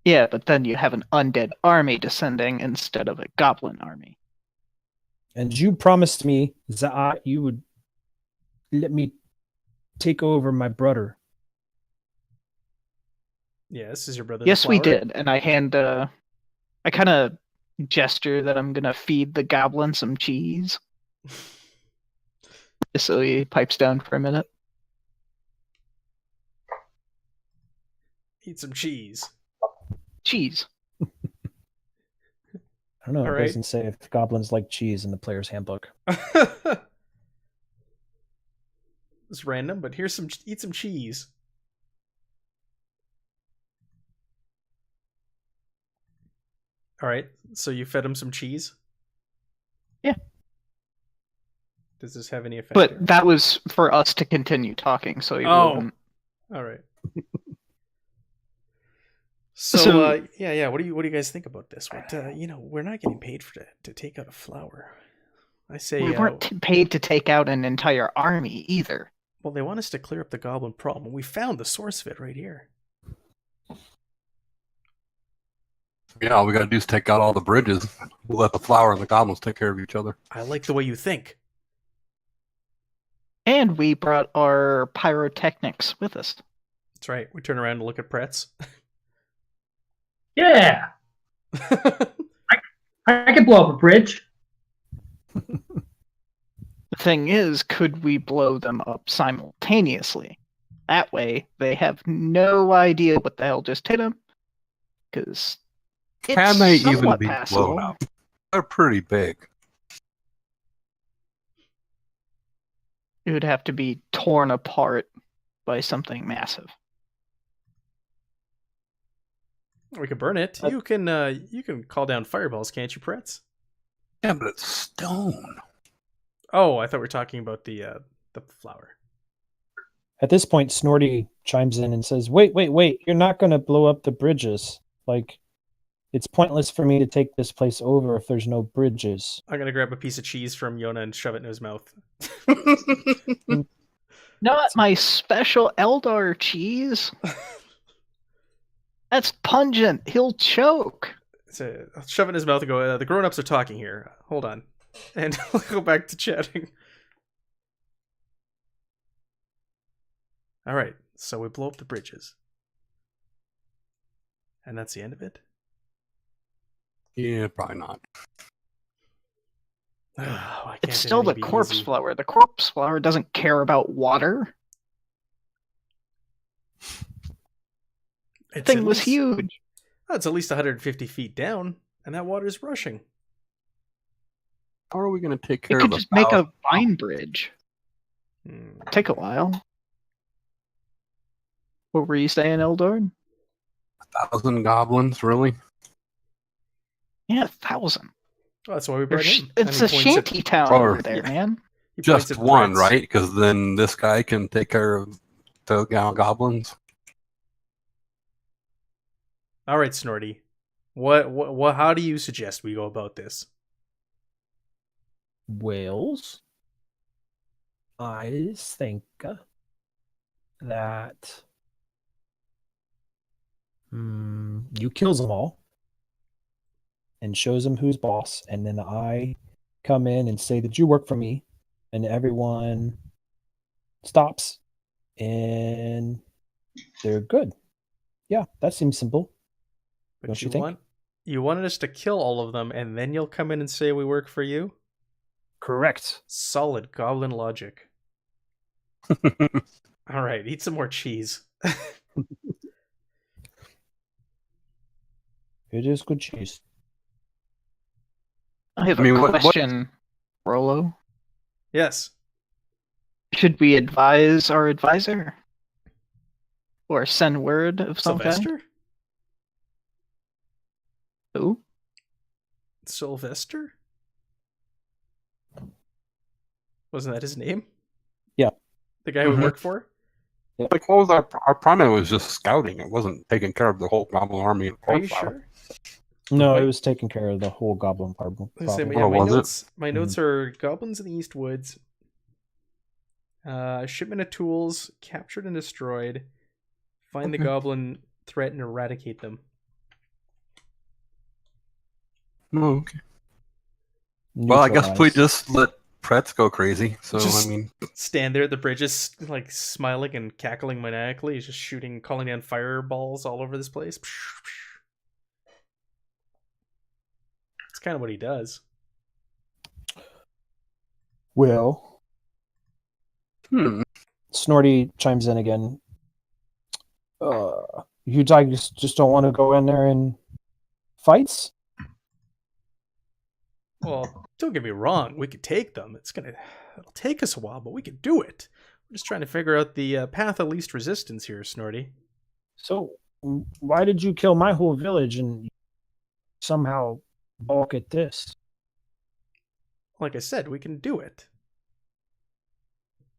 Speaker 3: Yeah, but then you have an undead army descending instead of a goblin army.
Speaker 2: And you promised me that you would let me take over my brother.
Speaker 1: Yeah, this is your brother.
Speaker 3: Yes, we did. And I kind of gesture that I'm going to feed the goblin some cheese. So he pipes down for a minute.
Speaker 1: Eat some cheese.
Speaker 3: Cheese.
Speaker 2: I don't know.
Speaker 1: All
Speaker 2: It
Speaker 1: right.
Speaker 2: doesn't say if goblins like cheese in the player's handbook.
Speaker 1: It's random, but here's eat some cheese. All right, so you fed him some cheese?
Speaker 3: Yeah.
Speaker 1: Does this have any effect?
Speaker 3: But
Speaker 1: here?
Speaker 3: that was for us to continue talking, so he wouldn't.
Speaker 1: All right. So yeah. What do you guys think about this? What we're not getting paid to take out a flower. I say
Speaker 3: We weren't paid to take out an entire army either.
Speaker 1: Well, they want us to clear up the goblin problem. We found the source of it right here.
Speaker 5: Yeah, all we gotta do is take out all the bridges. We'll let the flower and the goblins take care of each other.
Speaker 1: I like the way you think.
Speaker 3: And we brought our pyrotechnics with us.
Speaker 1: That's right. We turn around and look at Pretz.
Speaker 4: Yeah, I could blow up a bridge.
Speaker 3: The thing is, could we blow them up simultaneously? That way, they have no idea what the hell just hit them. Because
Speaker 5: Can they even
Speaker 3: somewhat
Speaker 5: be
Speaker 3: passable.
Speaker 5: blown up? They're pretty big.
Speaker 3: It would have to be torn apart by something massive.
Speaker 1: We could burn it. You can call down fireballs, can't you, Pretz?
Speaker 5: Yeah, but it's stone.
Speaker 1: Oh, I thought we were talking about the flower.
Speaker 2: At this point, Snorty chimes in and says, wait, you're not going to blow up the bridges. Like, it's pointless for me to take this place over if there's no bridges.
Speaker 1: I'm going to grab a piece of cheese from Yona and shove it in his mouth.
Speaker 3: Not my special Eldar cheese. That's pungent. He'll choke.
Speaker 1: So I'll shove it in his mouth and go, the grown-ups are talking here. Hold on. And we'll go back to chatting. All right, so we blow up the bridges. And that's the end of it?
Speaker 5: Yeah, probably not.
Speaker 1: Why can't
Speaker 3: It's still the
Speaker 1: anything be
Speaker 3: corpse
Speaker 1: easy?
Speaker 3: flower. The corpse flower doesn't care about water. The
Speaker 1: It's
Speaker 3: thing
Speaker 1: at
Speaker 3: was
Speaker 1: least-
Speaker 3: huge.
Speaker 1: Oh, it's at least 150 feet down, and that water's rushing.
Speaker 5: How are we going to take
Speaker 3: You
Speaker 5: care
Speaker 3: could
Speaker 5: of the
Speaker 3: just make
Speaker 5: flower?
Speaker 3: a vine bridge. Take a while. What were you saying, Eldor?
Speaker 5: 1,000 goblins, really?
Speaker 3: Yeah, 1,000.
Speaker 1: Oh, that's why we brought him.
Speaker 3: It's a shanty town
Speaker 5: Or-
Speaker 3: over there, man.
Speaker 1: He points
Speaker 5: Just
Speaker 1: at
Speaker 5: one,
Speaker 1: Pretz.
Speaker 5: right? Because then this guy can take care of the goblins.
Speaker 1: All right, Snorty. What? How do you suggest we go about this?
Speaker 2: Wales, I think that you kills them all and shows them who's boss, and then I come in and say that you work for me, and everyone stops, and they're good. Yeah, that seems simple.
Speaker 1: But
Speaker 2: Don't you think?
Speaker 1: You wanted us to kill all of them, and then you'll come in and say we work for you?
Speaker 2: Correct.
Speaker 1: Solid goblin logic. All right, eat some more cheese.
Speaker 2: It is good cheese.
Speaker 3: I have
Speaker 5: I mean,
Speaker 3: a
Speaker 5: what-
Speaker 3: question, Rolo.
Speaker 1: Yes.
Speaker 3: Should we advise our advisor? Or send word of some kind?
Speaker 1: Sylvester?
Speaker 3: Who?
Speaker 1: Sylvester? Wasn't that his name?
Speaker 2: Yeah.
Speaker 1: The guy we work for?
Speaker 5: Like, what was our primary was just scouting. It wasn't taking care of the whole goblin army. And
Speaker 1: Are you
Speaker 5: corpse flower.
Speaker 1: sure?
Speaker 2: No,
Speaker 5: Wait.
Speaker 2: it was taking care of the whole goblin problem.
Speaker 1: Yeah,
Speaker 5: Oh,
Speaker 1: my
Speaker 5: was it?
Speaker 1: notes are goblins in the East Woods. Shipment of tools captured and destroyed. Find the goblin threat and eradicate them.
Speaker 5: Oh, okay. Well, I guess we
Speaker 2: Neutralize.
Speaker 5: just let Pretz go crazy. So
Speaker 1: Just-
Speaker 5: I mean,
Speaker 1: Stand there at the bridges, like smiling and cackling maniacally. He's just shooting, calling down fireballs all over this place. It's kind of what he does.
Speaker 2: Well,
Speaker 5: hmm.
Speaker 2: Snorty chimes in again. You guys just don't want to go in there and fights?
Speaker 1: Well, don't get me wrong. We could take them. It'll take us a while, but we could do it. We're just trying to figure out the path of least resistance here, Snorty.
Speaker 2: So, why did you kill my whole village and somehow balk at this?
Speaker 1: Like I said, we can do it.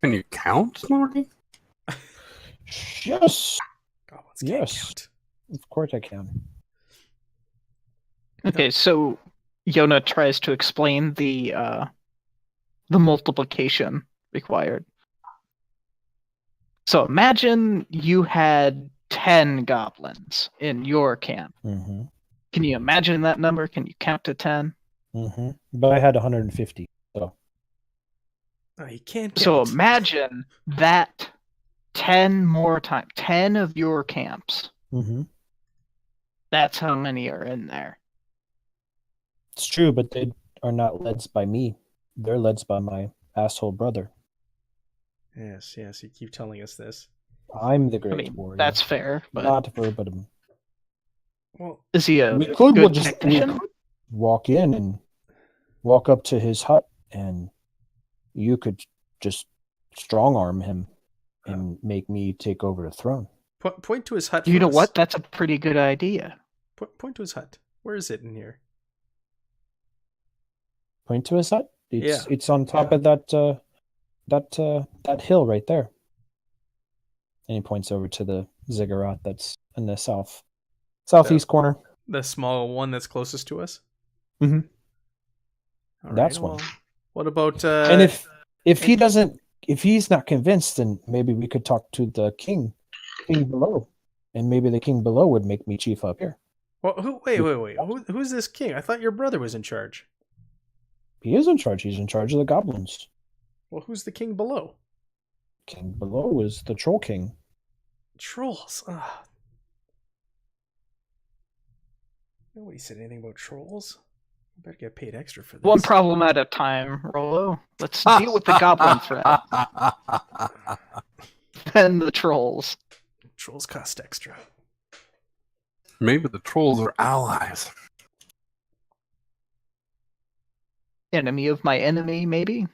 Speaker 5: Can you count, Snorty?
Speaker 2: Yes,
Speaker 1: Goblins can't
Speaker 2: Yes.
Speaker 1: count.
Speaker 2: of course I can.
Speaker 3: Okay, so Yona tries to explain the multiplication required. So imagine you had 10 goblins in your camp.
Speaker 2: Mm-hmm.
Speaker 3: Can you imagine that number? Can you count to 10?
Speaker 2: Mm-hmm. But I had 150. So
Speaker 1: Oh, you can't count.
Speaker 3: So imagine that 10 more times. 10 of your camps.
Speaker 2: mm-hmm.
Speaker 3: That's how many are in there.
Speaker 2: It's true, but they are not led by me. They're led by my asshole brother.
Speaker 1: Yes, you keep telling us this.
Speaker 2: I'm the
Speaker 3: I
Speaker 2: great
Speaker 3: mean,
Speaker 2: warrior.
Speaker 3: that's fair, but
Speaker 2: not verbatim.
Speaker 1: Well,
Speaker 3: is he a
Speaker 2: We could
Speaker 3: good
Speaker 2: just
Speaker 3: technician?
Speaker 2: walk in and walk up to his hut, and you could just strong arm him and make me take over the throne.
Speaker 1: point to his hut.
Speaker 3: You
Speaker 1: for
Speaker 3: know
Speaker 1: us.
Speaker 3: what? That's a pretty good idea.
Speaker 1: Point to his hut. Where is it in here?
Speaker 2: Point to his hut. It's
Speaker 1: Yeah.
Speaker 2: it's on top of that hill right there. And he points over to the ziggurat that's in the southeast corner.
Speaker 1: The small one that's closest to us.
Speaker 2: Mhm.
Speaker 1: All
Speaker 2: That's
Speaker 1: right,
Speaker 2: one.
Speaker 1: well, what about?
Speaker 2: And if he's not convinced, then maybe we could talk to the king below, and maybe the king below would make me chief up here.
Speaker 1: well, wait. Who's this king? I thought your brother was in charge.
Speaker 2: He is in charge. He's in charge of the goblins.
Speaker 1: Well, who's the king below?
Speaker 2: King below is the troll king.
Speaker 1: Trolls. Nobody said anything about trolls. You better get paid extra for this.
Speaker 3: One problem at a time, Rolo. Let's deal with the goblin threat, then the trolls.
Speaker 1: Trolls cost extra.
Speaker 5: Maybe the trolls are allies.
Speaker 3: Enemy of my enemy, maybe?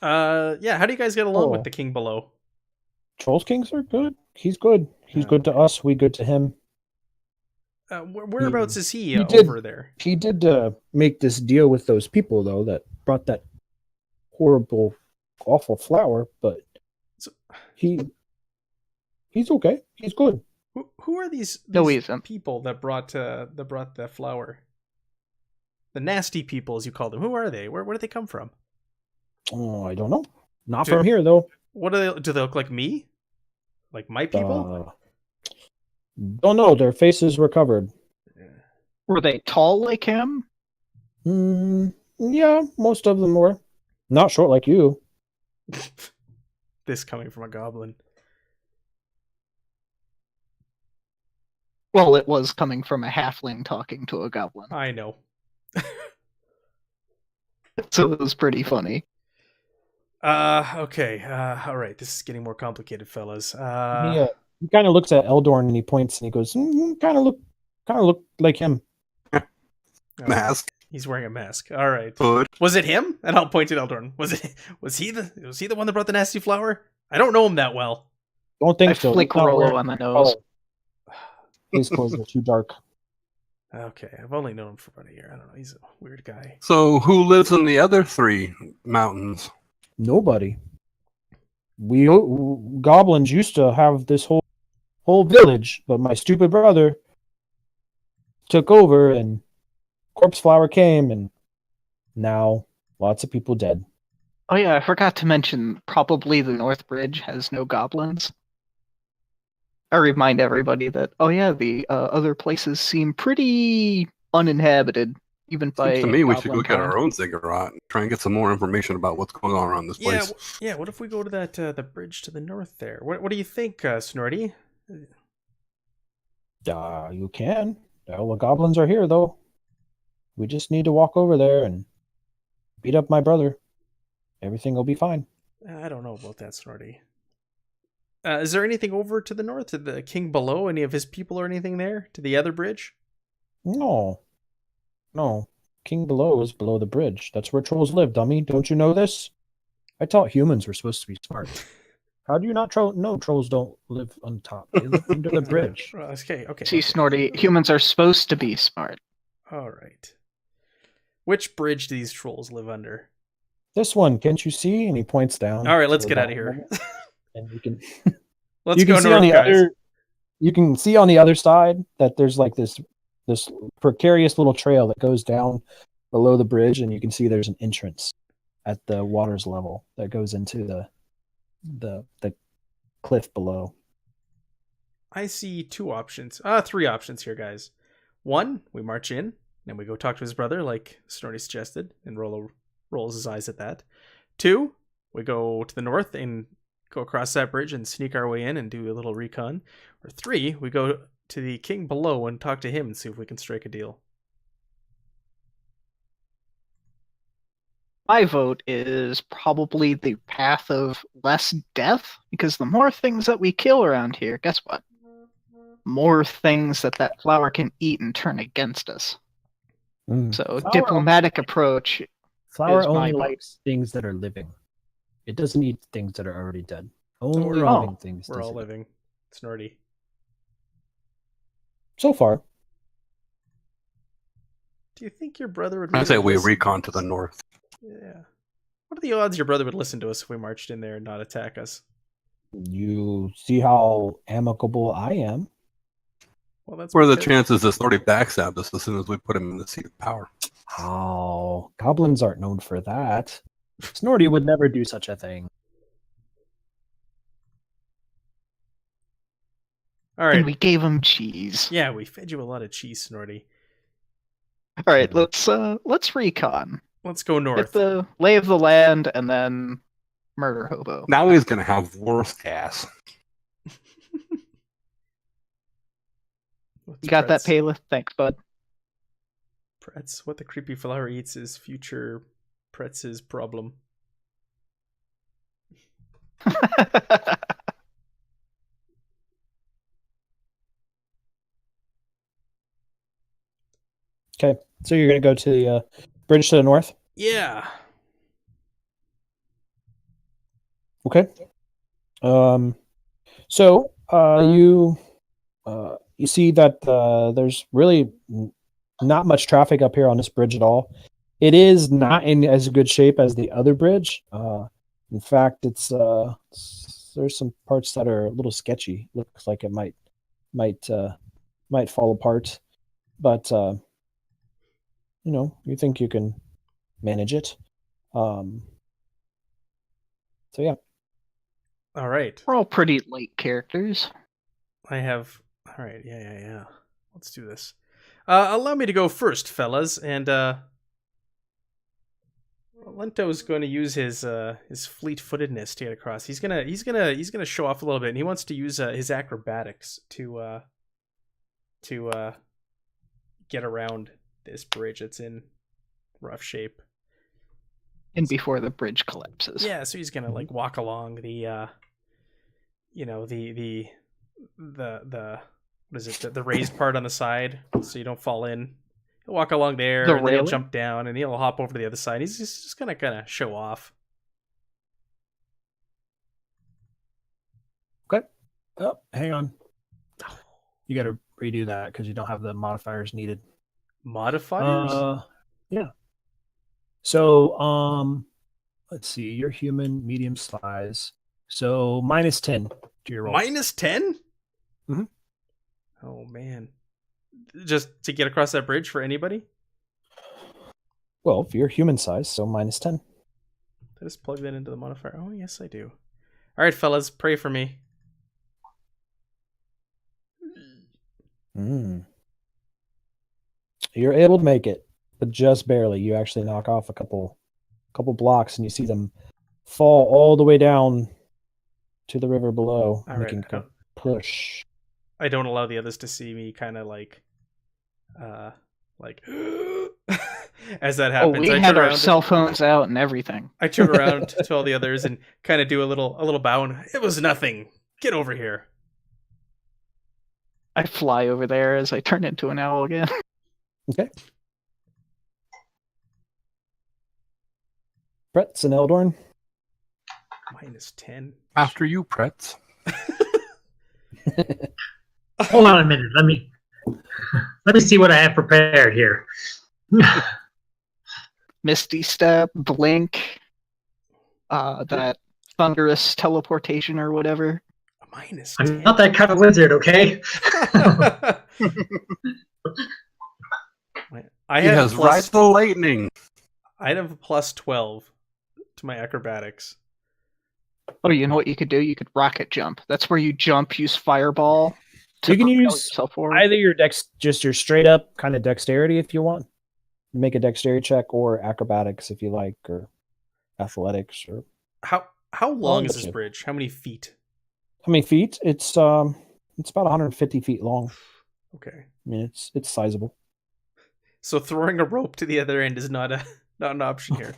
Speaker 1: Yeah. How do you guys get along with
Speaker 2: Oh.
Speaker 1: the king below?
Speaker 2: Trolls kings are good. He's good. He's good to us. We good to him.
Speaker 1: Whereabouts is he
Speaker 2: he did-
Speaker 1: over there?
Speaker 2: He did make this deal with those people though that brought that horrible, awful flower, but
Speaker 1: So-
Speaker 2: he's okay. He's good.
Speaker 1: Who are these
Speaker 3: No, he isn't.
Speaker 1: people that brought the flower? The nasty people, as you call them. Who are they? Where did they come from?
Speaker 2: Oh, I don't know. Not
Speaker 1: Dude.
Speaker 2: from here though.
Speaker 1: What do they look like? Me? Like my people?
Speaker 2: Don't know. Their faces were covered.
Speaker 3: Were they tall like him?
Speaker 2: Yeah, most of them were. Not short like you.
Speaker 1: This coming from a goblin.
Speaker 3: Well, it was coming from a halfling talking to a goblin,
Speaker 1: I know.
Speaker 3: so it was pretty funny.
Speaker 1: Okay. All right. This is getting more complicated, fellas.
Speaker 2: He kind of looks at Eldorn and he points and he goes, kind of look like him.
Speaker 1: oh,
Speaker 5: Mask,
Speaker 1: He's wearing a mask. All right.
Speaker 5: hood.
Speaker 1: Was it him? And I'll point at Eldorn. Was he the one that brought the nasty flower? I don't know him that well.
Speaker 2: Don't think
Speaker 3: I
Speaker 2: so.
Speaker 3: flick
Speaker 2: He's not
Speaker 3: Rolo
Speaker 2: wearing
Speaker 3: on the
Speaker 2: color.
Speaker 3: nose.
Speaker 2: His clothes are too dark.
Speaker 1: Okay, I've only known him for about a year. I don't know. He's a weird guy.
Speaker 5: So who lives in the other 3 mountains?
Speaker 2: Nobody. We goblins used to have this whole village, but my stupid brother took over, and corpse flower came, and now lots of people dead.
Speaker 3: Oh yeah, I forgot to mention, probably the North Bridge has no goblins. I remind everybody that, oh yeah, the other places seem pretty uninhabited, even
Speaker 5: Seems
Speaker 3: by
Speaker 5: to me we should
Speaker 3: goblin
Speaker 5: go get
Speaker 3: kind.
Speaker 5: our own ziggurat and try and get some more information about what's going on around this place.
Speaker 1: Yeah. What if we go to that the bridge to the north there? What do you think, Snorty?
Speaker 2: You can. All the goblins are here, though. We just need to walk over there and beat up my brother. Everything will be fine.
Speaker 1: I don't know about that, Snorty. Is there anything over to the north? To the king below? Any of his people or anything there? To the other bridge?
Speaker 2: No. King below is below the bridge. That's where trolls live, dummy. Don't you know this? I thought humans were supposed to be smart. How do you not know trolls don't live on top? They live under the bridge.
Speaker 1: Okay.
Speaker 3: See, Snorty, humans are supposed to be smart.
Speaker 1: All right. Which bridge do these trolls live under?
Speaker 2: This one, can't you see? And he points down.
Speaker 1: All right, let's get out of here.
Speaker 2: And you can
Speaker 1: Let's
Speaker 2: you
Speaker 1: go
Speaker 2: can see
Speaker 1: north,
Speaker 2: on the
Speaker 1: guys.
Speaker 2: you can see on the other side that there's like this precarious little trail that goes down below the bridge, and you can see there's an entrance at the water's level that goes into the cliff below.
Speaker 1: I see three options here, guys. One, we march in and we go talk to his brother, like Snorty suggested, and rolls his eyes at that. Two, we go to the north and go across that bridge and sneak our way in and do a little recon. Or three, we go to the king below and talk to him and see if we can strike a deal.
Speaker 3: My vote is probably the path of less death, because the more things that we kill around here, guess what? More things that flower can eat and turn against us. So diplomatic approach.
Speaker 2: Flower
Speaker 3: is my
Speaker 2: only
Speaker 3: vote.
Speaker 2: likes things that are living. It doesn't eat things that are already dead. Only
Speaker 1: we're all-
Speaker 2: living things.
Speaker 1: We're
Speaker 2: does
Speaker 1: all
Speaker 2: it eat.
Speaker 1: living. Snorty.
Speaker 2: So far.
Speaker 1: Do you think your brother would
Speaker 5: I say we
Speaker 1: listen?
Speaker 5: recon to the north.
Speaker 1: Yeah. What are the odds your brother would listen to us if we marched in there and not attack us?
Speaker 2: You see how amicable I am.
Speaker 1: Well, that's
Speaker 5: What are the
Speaker 1: because-
Speaker 5: chances that Snorty backstabbed us as soon as we put him in the seat of power?
Speaker 2: Oh, goblins aren't known for that. Snorty would never do such a thing.
Speaker 1: All
Speaker 3: And
Speaker 1: right.
Speaker 3: we gave him cheese.
Speaker 1: Yeah, we fed you a lot of cheese, Snorty.
Speaker 3: All right, let's recon.
Speaker 1: Let's go
Speaker 3: Get
Speaker 1: north.
Speaker 3: the lay of the land, and then murder hobo.
Speaker 5: Now he's going to have worse gas.
Speaker 1: What's
Speaker 3: You got that,
Speaker 1: Pretz?
Speaker 3: Paleth? Thanks, bud.
Speaker 1: Pretz. What the creepy flower eats is future Pretz's problem.
Speaker 2: Okay, so you're going to go to the bridge to the north?
Speaker 1: Yeah.
Speaker 2: Okay. So you see that there's really not much traffic up here on this bridge at all. It is not in as good shape as the other bridge. In fact, there's some parts that are a little sketchy. Looks like it might fall apart, but you think you can manage it. So yeah.
Speaker 1: All right.
Speaker 3: We're all pretty late characters.
Speaker 1: All right. Yeah. Let's do this. Allow me to go first, fellas, and Lento's going to use his fleet-footedness to get across. He's gonna show off a little bit, and he wants to use his acrobatics to get around this bridge that's in rough shape.
Speaker 3: And before the bridge collapses.
Speaker 1: Yeah, so he's gonna like walk along the what is it, the raised part on the side, so you don't fall in. He'll walk along there,
Speaker 3: The
Speaker 1: and then he'll
Speaker 3: railing?
Speaker 1: jump down, and he'll hop over to the other side. He's just gonna kind of show off.
Speaker 2: Okay. Oh, hang on. You got to redo that because you don't have the modifiers needed.
Speaker 1: Modifiers?
Speaker 2: Yeah. So, let's see. You're human, medium size. So -10 to your roll.
Speaker 1: -10?
Speaker 2: Mhm.
Speaker 1: Oh man, just to get across that bridge for anybody?
Speaker 2: Well, if you're human size, so -10.
Speaker 1: I just plug that into the modifier. Oh, yes, I do. All right, fellas, pray for me.
Speaker 2: You're able to make it, but just barely. You actually knock off a couple blocks, and you see them fall all the way down to the river below.
Speaker 1: All
Speaker 2: making
Speaker 1: right.
Speaker 2: a push.
Speaker 1: I don't allow the others to see me kind of like as that happens.
Speaker 3: We
Speaker 1: I
Speaker 3: had
Speaker 1: turn
Speaker 3: our
Speaker 1: around
Speaker 3: cell phones out and everything.
Speaker 1: I turn around to all the others and kind of do a little bow and it was nothing. Get over here.
Speaker 3: I fly over there as I turn into an owl again.
Speaker 2: Okay. Pretz and Eldorn.
Speaker 1: -10.
Speaker 5: After you, Pretz.
Speaker 4: Hold on a minute. Let me see what I have prepared here.
Speaker 3: Misty Step, Blink, that thunderous teleportation or whatever.
Speaker 1: -10.
Speaker 4: I'm not that kind of wizard, okay?
Speaker 1: I
Speaker 5: He
Speaker 1: have
Speaker 5: has ride the lightning.
Speaker 1: I have a +12 to my acrobatics.
Speaker 3: Oh, you know what you could do? You could rocket jump. That's where you jump, use fireball.
Speaker 2: You can
Speaker 3: propel
Speaker 2: use
Speaker 3: yourself forward.
Speaker 2: either just your straight up kind of dexterity if you want. Make a dexterity check, or acrobatics if you like, or athletics, or
Speaker 1: How long is
Speaker 2: that's
Speaker 1: this
Speaker 2: it.
Speaker 1: bridge? How many feet?
Speaker 2: how many feet? It's about 150 feet long.
Speaker 1: Okay.
Speaker 2: I mean, it's sizable.
Speaker 1: So throwing a rope to the other end is not an option here.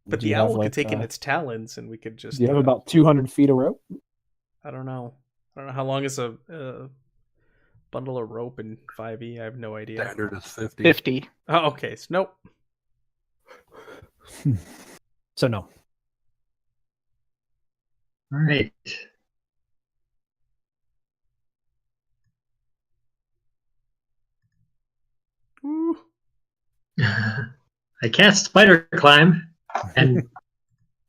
Speaker 1: But
Speaker 2: Do
Speaker 1: the
Speaker 2: you have,
Speaker 1: owl
Speaker 2: like,
Speaker 1: could take in its talons, and we could just.
Speaker 2: Do you have about 200 feet of rope?
Speaker 1: I don't know. How long is a bundle of rope in 5e. I have no idea.
Speaker 5: Standard is 50.
Speaker 3: 50.
Speaker 1: Oh, okay. So, nope.
Speaker 2: So no.
Speaker 4: All right.
Speaker 1: Ooh.
Speaker 4: I cast spider climb,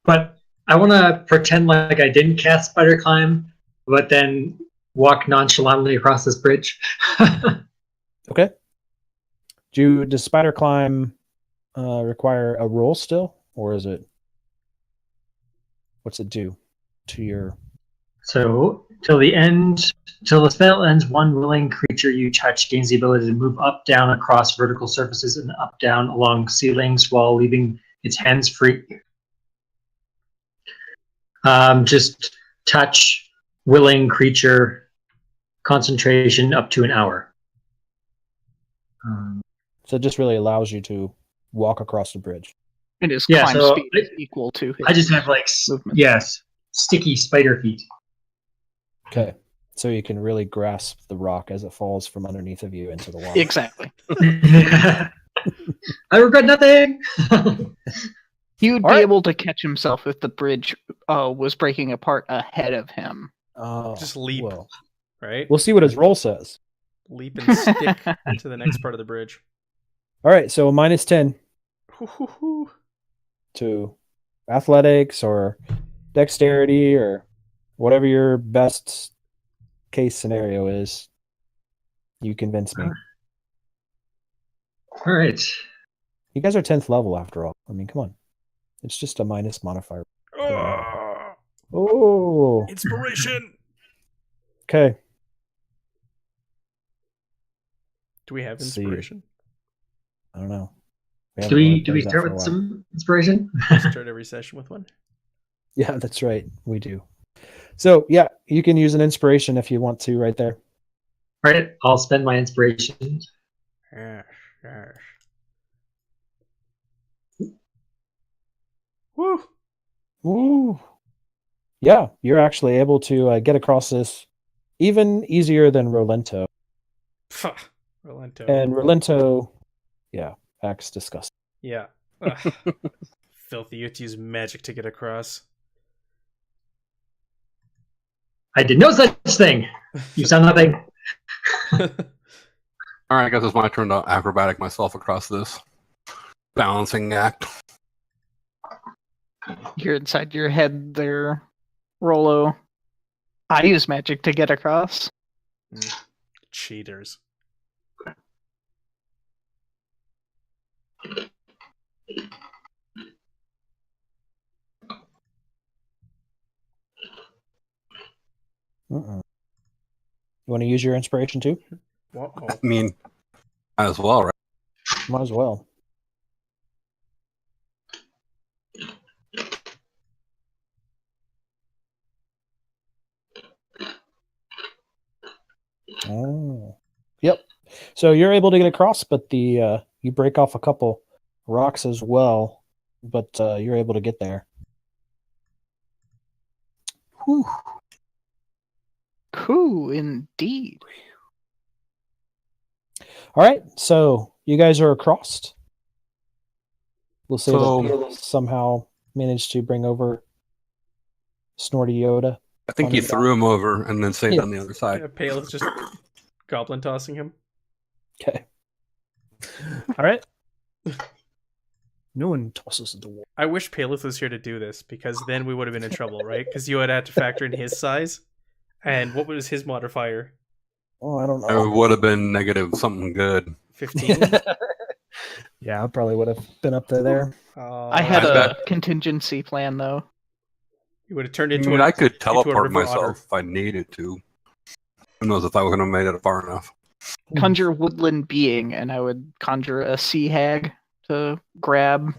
Speaker 4: but I want to pretend like I didn't cast spider climb, but then walk nonchalantly across this bridge.
Speaker 2: Okay. Does spider climb require a roll still, or is it? What's it do to your?
Speaker 4: So till the spell ends, one willing creature you touch gains the ability to move up, down, across vertical surfaces, and up, down along ceilings while leaving its hands free. Just touch willing creature concentration up to an hour.
Speaker 2: So it just really allows you to walk across the bridge.
Speaker 3: And his
Speaker 4: Yeah,
Speaker 3: climb
Speaker 4: so
Speaker 3: speed is equal to his
Speaker 4: I just have like
Speaker 3: movement.
Speaker 4: sticky spider feet.
Speaker 2: Okay. So you can really grasp the rock as it falls from underneath of you into the water.
Speaker 3: Exactly.
Speaker 4: I regret nothing.
Speaker 3: He would
Speaker 2: All
Speaker 3: be
Speaker 2: right.
Speaker 3: able to catch himself if the bridge was breaking apart ahead of him.
Speaker 2: Oh,
Speaker 1: Just leap.
Speaker 2: well.
Speaker 1: Right?
Speaker 2: We'll see what his roll says.
Speaker 1: Leap and stick to the next part of the bridge.
Speaker 2: All right. So -10
Speaker 1: Hoo-hoo-hoo.
Speaker 2: to athletics or dexterity or whatever your best case scenario is. You convince me.
Speaker 4: All right.
Speaker 2: You guys are 10th level after all. I mean, come on. It's just a minus modifier.
Speaker 1: Ah,
Speaker 2: Oh,
Speaker 1: inspiration.
Speaker 2: okay.
Speaker 1: Do we have
Speaker 2: Let's see.
Speaker 1: inspiration?
Speaker 2: I don't know.
Speaker 4: Do we
Speaker 2: haven't
Speaker 4: start
Speaker 2: played that
Speaker 4: with
Speaker 2: for a while.
Speaker 4: some inspiration?
Speaker 1: Start every session with one.
Speaker 2: Yeah, that's right. We do. So, yeah, you can use an inspiration if you want to right there.
Speaker 4: All right, I'll spend my inspiration.
Speaker 1: Yes, yes. Woo.
Speaker 2: Ooh. Yeah, you're actually able to get across this even easier than Rolento.
Speaker 1: Rolento.
Speaker 2: And Rolento, yeah, acts disgusting.
Speaker 1: Yeah. Ugh. Filthy. You have to use magic to get across.
Speaker 4: I did no such thing. You saw nothing.
Speaker 5: All right, I guess it's my turn to acrobatic myself across this balancing act.
Speaker 3: You're inside your head there, Rolo. I use magic to get across.
Speaker 1: Cheaters.
Speaker 2: You want to use your inspiration too?
Speaker 5: I mean, might as well, right?
Speaker 2: Might as well. Oh, yep. So you're able to get across, but the you break off a couple rocks as well, but you're able to get there. Whew.
Speaker 3: Cool, indeed.
Speaker 2: All right, so you guys are across. We'll say
Speaker 5: So-
Speaker 2: that Peerless somehow managed to bring over Snorty Yoda.
Speaker 5: I think he threw him over and then saved on the other side.
Speaker 1: Pale is just goblin tossing him.
Speaker 2: Okay. All right. No one tosses the wall.
Speaker 1: I wish Paleth was here to do this, because then we would have been in trouble, right? Because you had to factor in his size. And what was his modifier?
Speaker 2: Oh, I don't
Speaker 5: It
Speaker 2: know.
Speaker 5: would have been negative something good.
Speaker 1: 15?
Speaker 2: Yeah, I probably would have been up there.
Speaker 3: I had
Speaker 5: I
Speaker 3: a
Speaker 5: bet.
Speaker 3: contingency plan, though.
Speaker 1: You would have turned
Speaker 5: I
Speaker 1: into
Speaker 5: mean,
Speaker 1: a,
Speaker 5: I could
Speaker 1: into a
Speaker 5: teleport
Speaker 1: river
Speaker 5: myself
Speaker 1: otter.
Speaker 5: if I needed to. Who knows if I was going to have made it far enough.
Speaker 3: Conjure woodland being, and I would conjure a sea hag to grab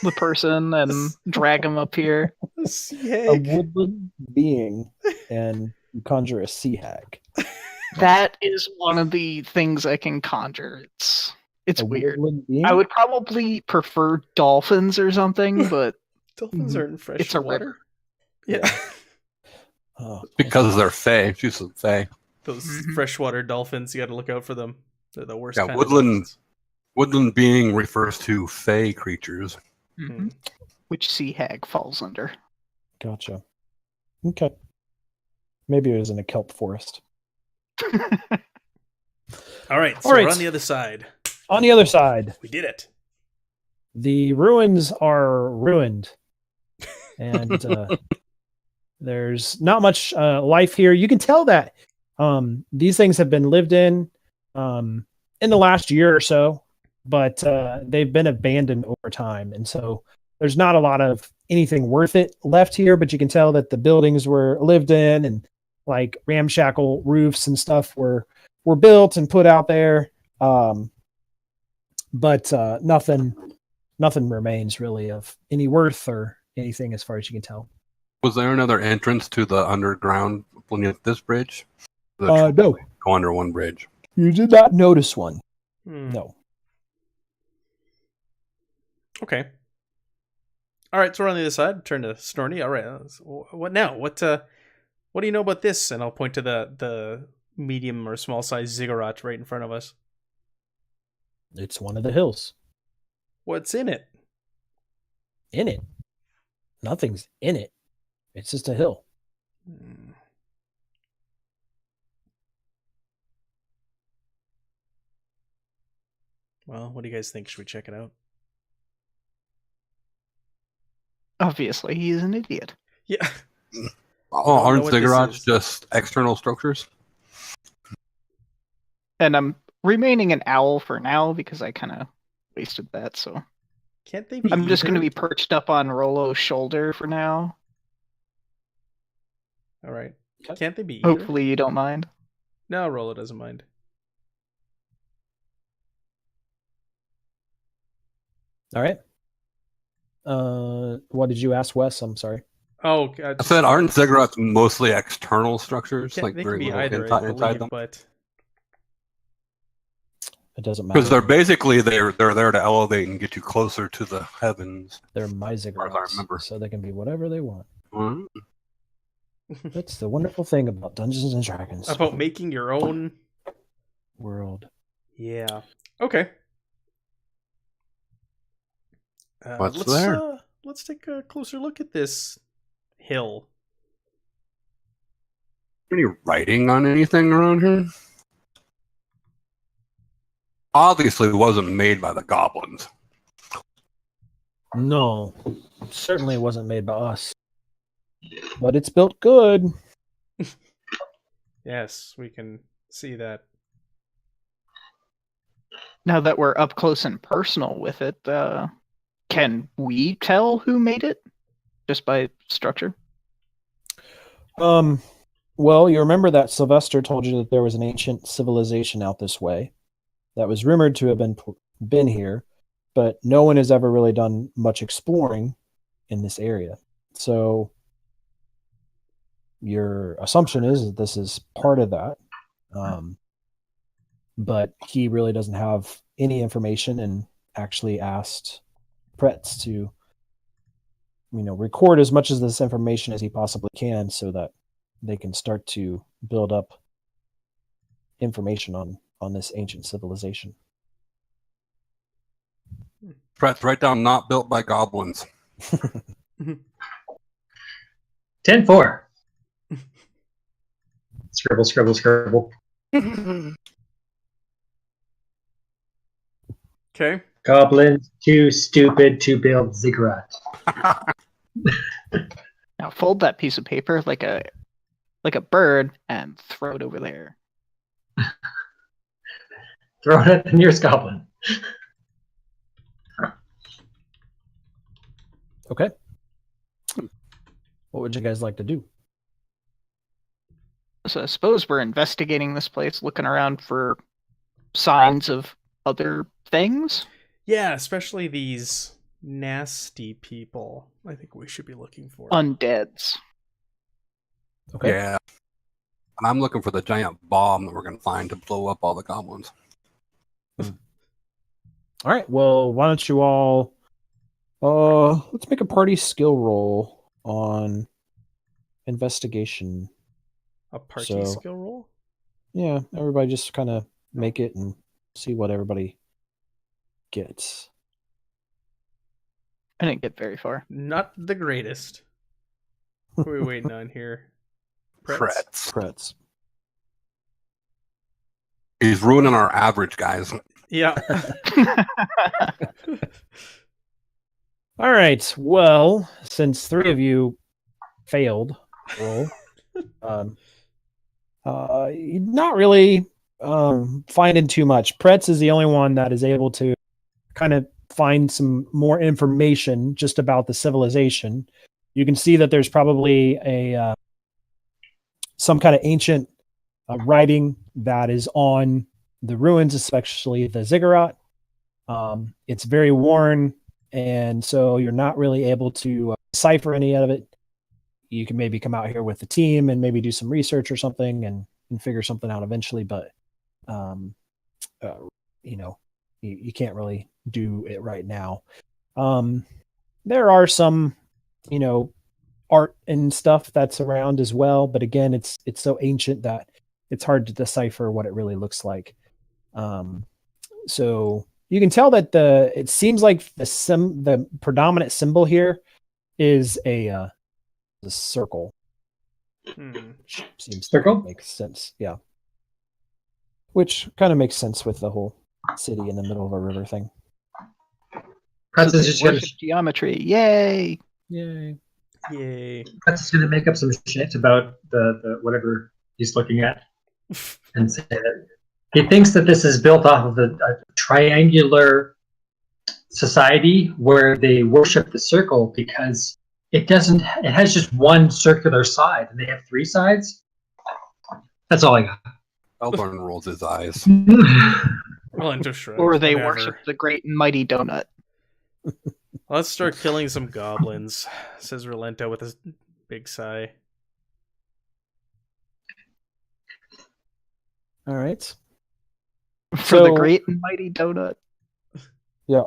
Speaker 3: the person and drag him up here.
Speaker 1: A sea
Speaker 2: A
Speaker 1: hag.
Speaker 2: woodland being and you conjure a sea hag.
Speaker 3: That is one of the things I can conjure. It's
Speaker 2: A
Speaker 3: weird.
Speaker 2: woodland being?
Speaker 3: I would probably prefer dolphins or something, but
Speaker 1: Dolphins are in fresh
Speaker 3: It's a
Speaker 1: water.
Speaker 3: river.
Speaker 1: Yeah.
Speaker 2: Oh,
Speaker 5: Because they're fey. She's a fey.
Speaker 1: Those
Speaker 3: Mhm.
Speaker 1: freshwater dolphins, you got to look out for them. They're the worst
Speaker 5: Yeah,
Speaker 1: kind
Speaker 5: woodland-
Speaker 1: of dolphins.
Speaker 5: Woodland being refers to fey creatures.
Speaker 1: Hmm.
Speaker 3: which sea hag falls under?
Speaker 2: gotcha. Okay. Maybe it was in a kelp forest.
Speaker 1: All right, so
Speaker 2: All right.
Speaker 1: we're on the other side.
Speaker 2: On the other side,
Speaker 1: We did it.
Speaker 2: the ruins are ruined. And there's not much life here. You can tell that these things have been lived in the last year or so, but they've been abandoned over time. And so there's not a lot of anything worth it left here, but you can tell that the buildings were lived in and like ramshackle roofs and stuff were built and put out there. But nothing remains really of any worth or anything as far as you can tell.
Speaker 5: Was there another entrance to the underground when you hit this bridge?
Speaker 2: No,
Speaker 5: Go under one bridge.
Speaker 2: you did not notice one.
Speaker 1: Hmm.
Speaker 2: No.
Speaker 1: Okay. All right, so we're on the other side. Turn to Snorty. All right. What now? What do you know about this? And I'll point to the medium or small size ziggurat right in front of us.
Speaker 2: It's one of the hills.
Speaker 1: What's in it?
Speaker 2: In it. Nothing's in it. It's just a hill.
Speaker 1: Hmm. Well, what do you guys think? Should we check it out?
Speaker 3: Obviously, he's an idiot.
Speaker 1: Yeah.
Speaker 5: Oh,
Speaker 1: know
Speaker 5: aren't
Speaker 1: what this
Speaker 5: ziggurats
Speaker 1: is.
Speaker 5: just external structures?
Speaker 3: And I'm remaining an owl for now because I kind of wasted that. So
Speaker 1: Can't they be?
Speaker 3: I'm just going to
Speaker 1: either?
Speaker 3: be perched up on Rolo's shoulder for now.
Speaker 1: All right.
Speaker 2: Okay.
Speaker 1: Can't they be? Either?
Speaker 3: Hopefully, you don't mind.
Speaker 1: No, Rolo doesn't mind.
Speaker 2: All right. What did you ask, Wes? I'm sorry.
Speaker 1: Oh,
Speaker 5: I said, aren't ziggurats mostly external structures? Like
Speaker 1: they
Speaker 5: very
Speaker 1: can be
Speaker 5: little
Speaker 1: either,
Speaker 5: inside,
Speaker 1: I
Speaker 5: inside
Speaker 1: believe,
Speaker 5: them?
Speaker 1: but
Speaker 2: It doesn't matter.
Speaker 5: Because they're basically they're there to elevate and get you closer to the heavens.
Speaker 2: They're my
Speaker 5: far as I
Speaker 2: ziggurats,
Speaker 5: remember.
Speaker 2: so they can be whatever they want.
Speaker 5: Mhm.
Speaker 2: That's the wonderful thing about Dungeons and Dragons.
Speaker 1: about making your own.
Speaker 2: world.
Speaker 1: Yeah. Okay.
Speaker 5: What's there?
Speaker 1: Let's take a closer look at this hill.
Speaker 5: Any writing on anything around here? Obviously, it wasn't made by the goblins.
Speaker 2: No, certainly wasn't made by us. But it's built good.
Speaker 1: Yes, we can see that.
Speaker 3: Now that we're up close and personal with it, can we tell who made it just by structure?
Speaker 2: Well, you remember that Sylvester told you that there was an ancient civilization out this way that was rumored to have been here, but no one has ever really done much exploring in this area. So your assumption is that this is part of that. But he really doesn't have any information and actually asked Pretz to, record as much of this information as he possibly can so that they can start to build up information on this ancient civilization.
Speaker 5: Pretz, write down not built by goblins.
Speaker 4: 10-4. Scribble, scribble, scribble.
Speaker 1: Okay.
Speaker 4: Goblins too stupid to build ziggurat.
Speaker 3: Now fold that piece of paper like a bird and throw it over there.
Speaker 4: Throw it at the nearest goblin.
Speaker 2: Okay. What would you guys like to do?
Speaker 3: So I suppose we're investigating this place, looking around for signs of other things.
Speaker 1: Yeah, especially these nasty people. I think we should be looking for
Speaker 3: Undeads.
Speaker 2: Okay.
Speaker 5: Yeah. And I'm looking for the giant bomb that we're going to find to blow up all the goblins.
Speaker 2: All right. Well, why don't you all let's make a party skill roll on investigation.
Speaker 1: a party
Speaker 2: So-
Speaker 1: skill roll.
Speaker 2: Yeah, everybody just kind of make it and see what everybody gets.
Speaker 3: I didn't get very far.
Speaker 1: Not the greatest. What are we waiting on here?
Speaker 5: Pretz.
Speaker 2: Pretz.
Speaker 5: He's ruining our average, guys.
Speaker 1: Yeah.
Speaker 2: All right. Well, since 3 of you failed roll, not really finding too much. Pretz is the only one that is able to kind of find some more information just about the civilization. You can see that there's probably a some kind of ancient writing that is on the ruins, especially the ziggurat. It's very worn, and so you're not really able to decipher any of it. You can maybe come out here with the team and maybe do some research or something and figure something out eventually, but you can't really do it right now. There are some, art and stuff that's around as well, but again, it's so ancient that it's hard to decipher what it really looks like. So you can tell that it seems like the predominant symbol here is a circle. Which seems
Speaker 4: Circle?
Speaker 2: to make sense. Yeah. Which kind of makes sense with the whole city in the middle of a river thing.
Speaker 4: Pretz
Speaker 3: So
Speaker 4: is
Speaker 3: they
Speaker 4: just gonna,
Speaker 3: worship geometry. Yay!
Speaker 2: Yay.
Speaker 1: Yay.
Speaker 4: Pretz is gonna make up some shit about the whatever he's looking at and say that he thinks that this is built off of a triangular society where they worship the circle because it has just one circular side and they have 3 sides. That's all I got.
Speaker 5: Eldorn rolls his eyes.
Speaker 1: Relento shrugs.
Speaker 3: Or they
Speaker 1: whatever.
Speaker 3: worship the great and mighty donut.
Speaker 1: Let's start killing some goblins, says Relento with a big sigh.
Speaker 2: All right.
Speaker 3: For the
Speaker 2: So-
Speaker 3: great and mighty donut.
Speaker 2: Yeah.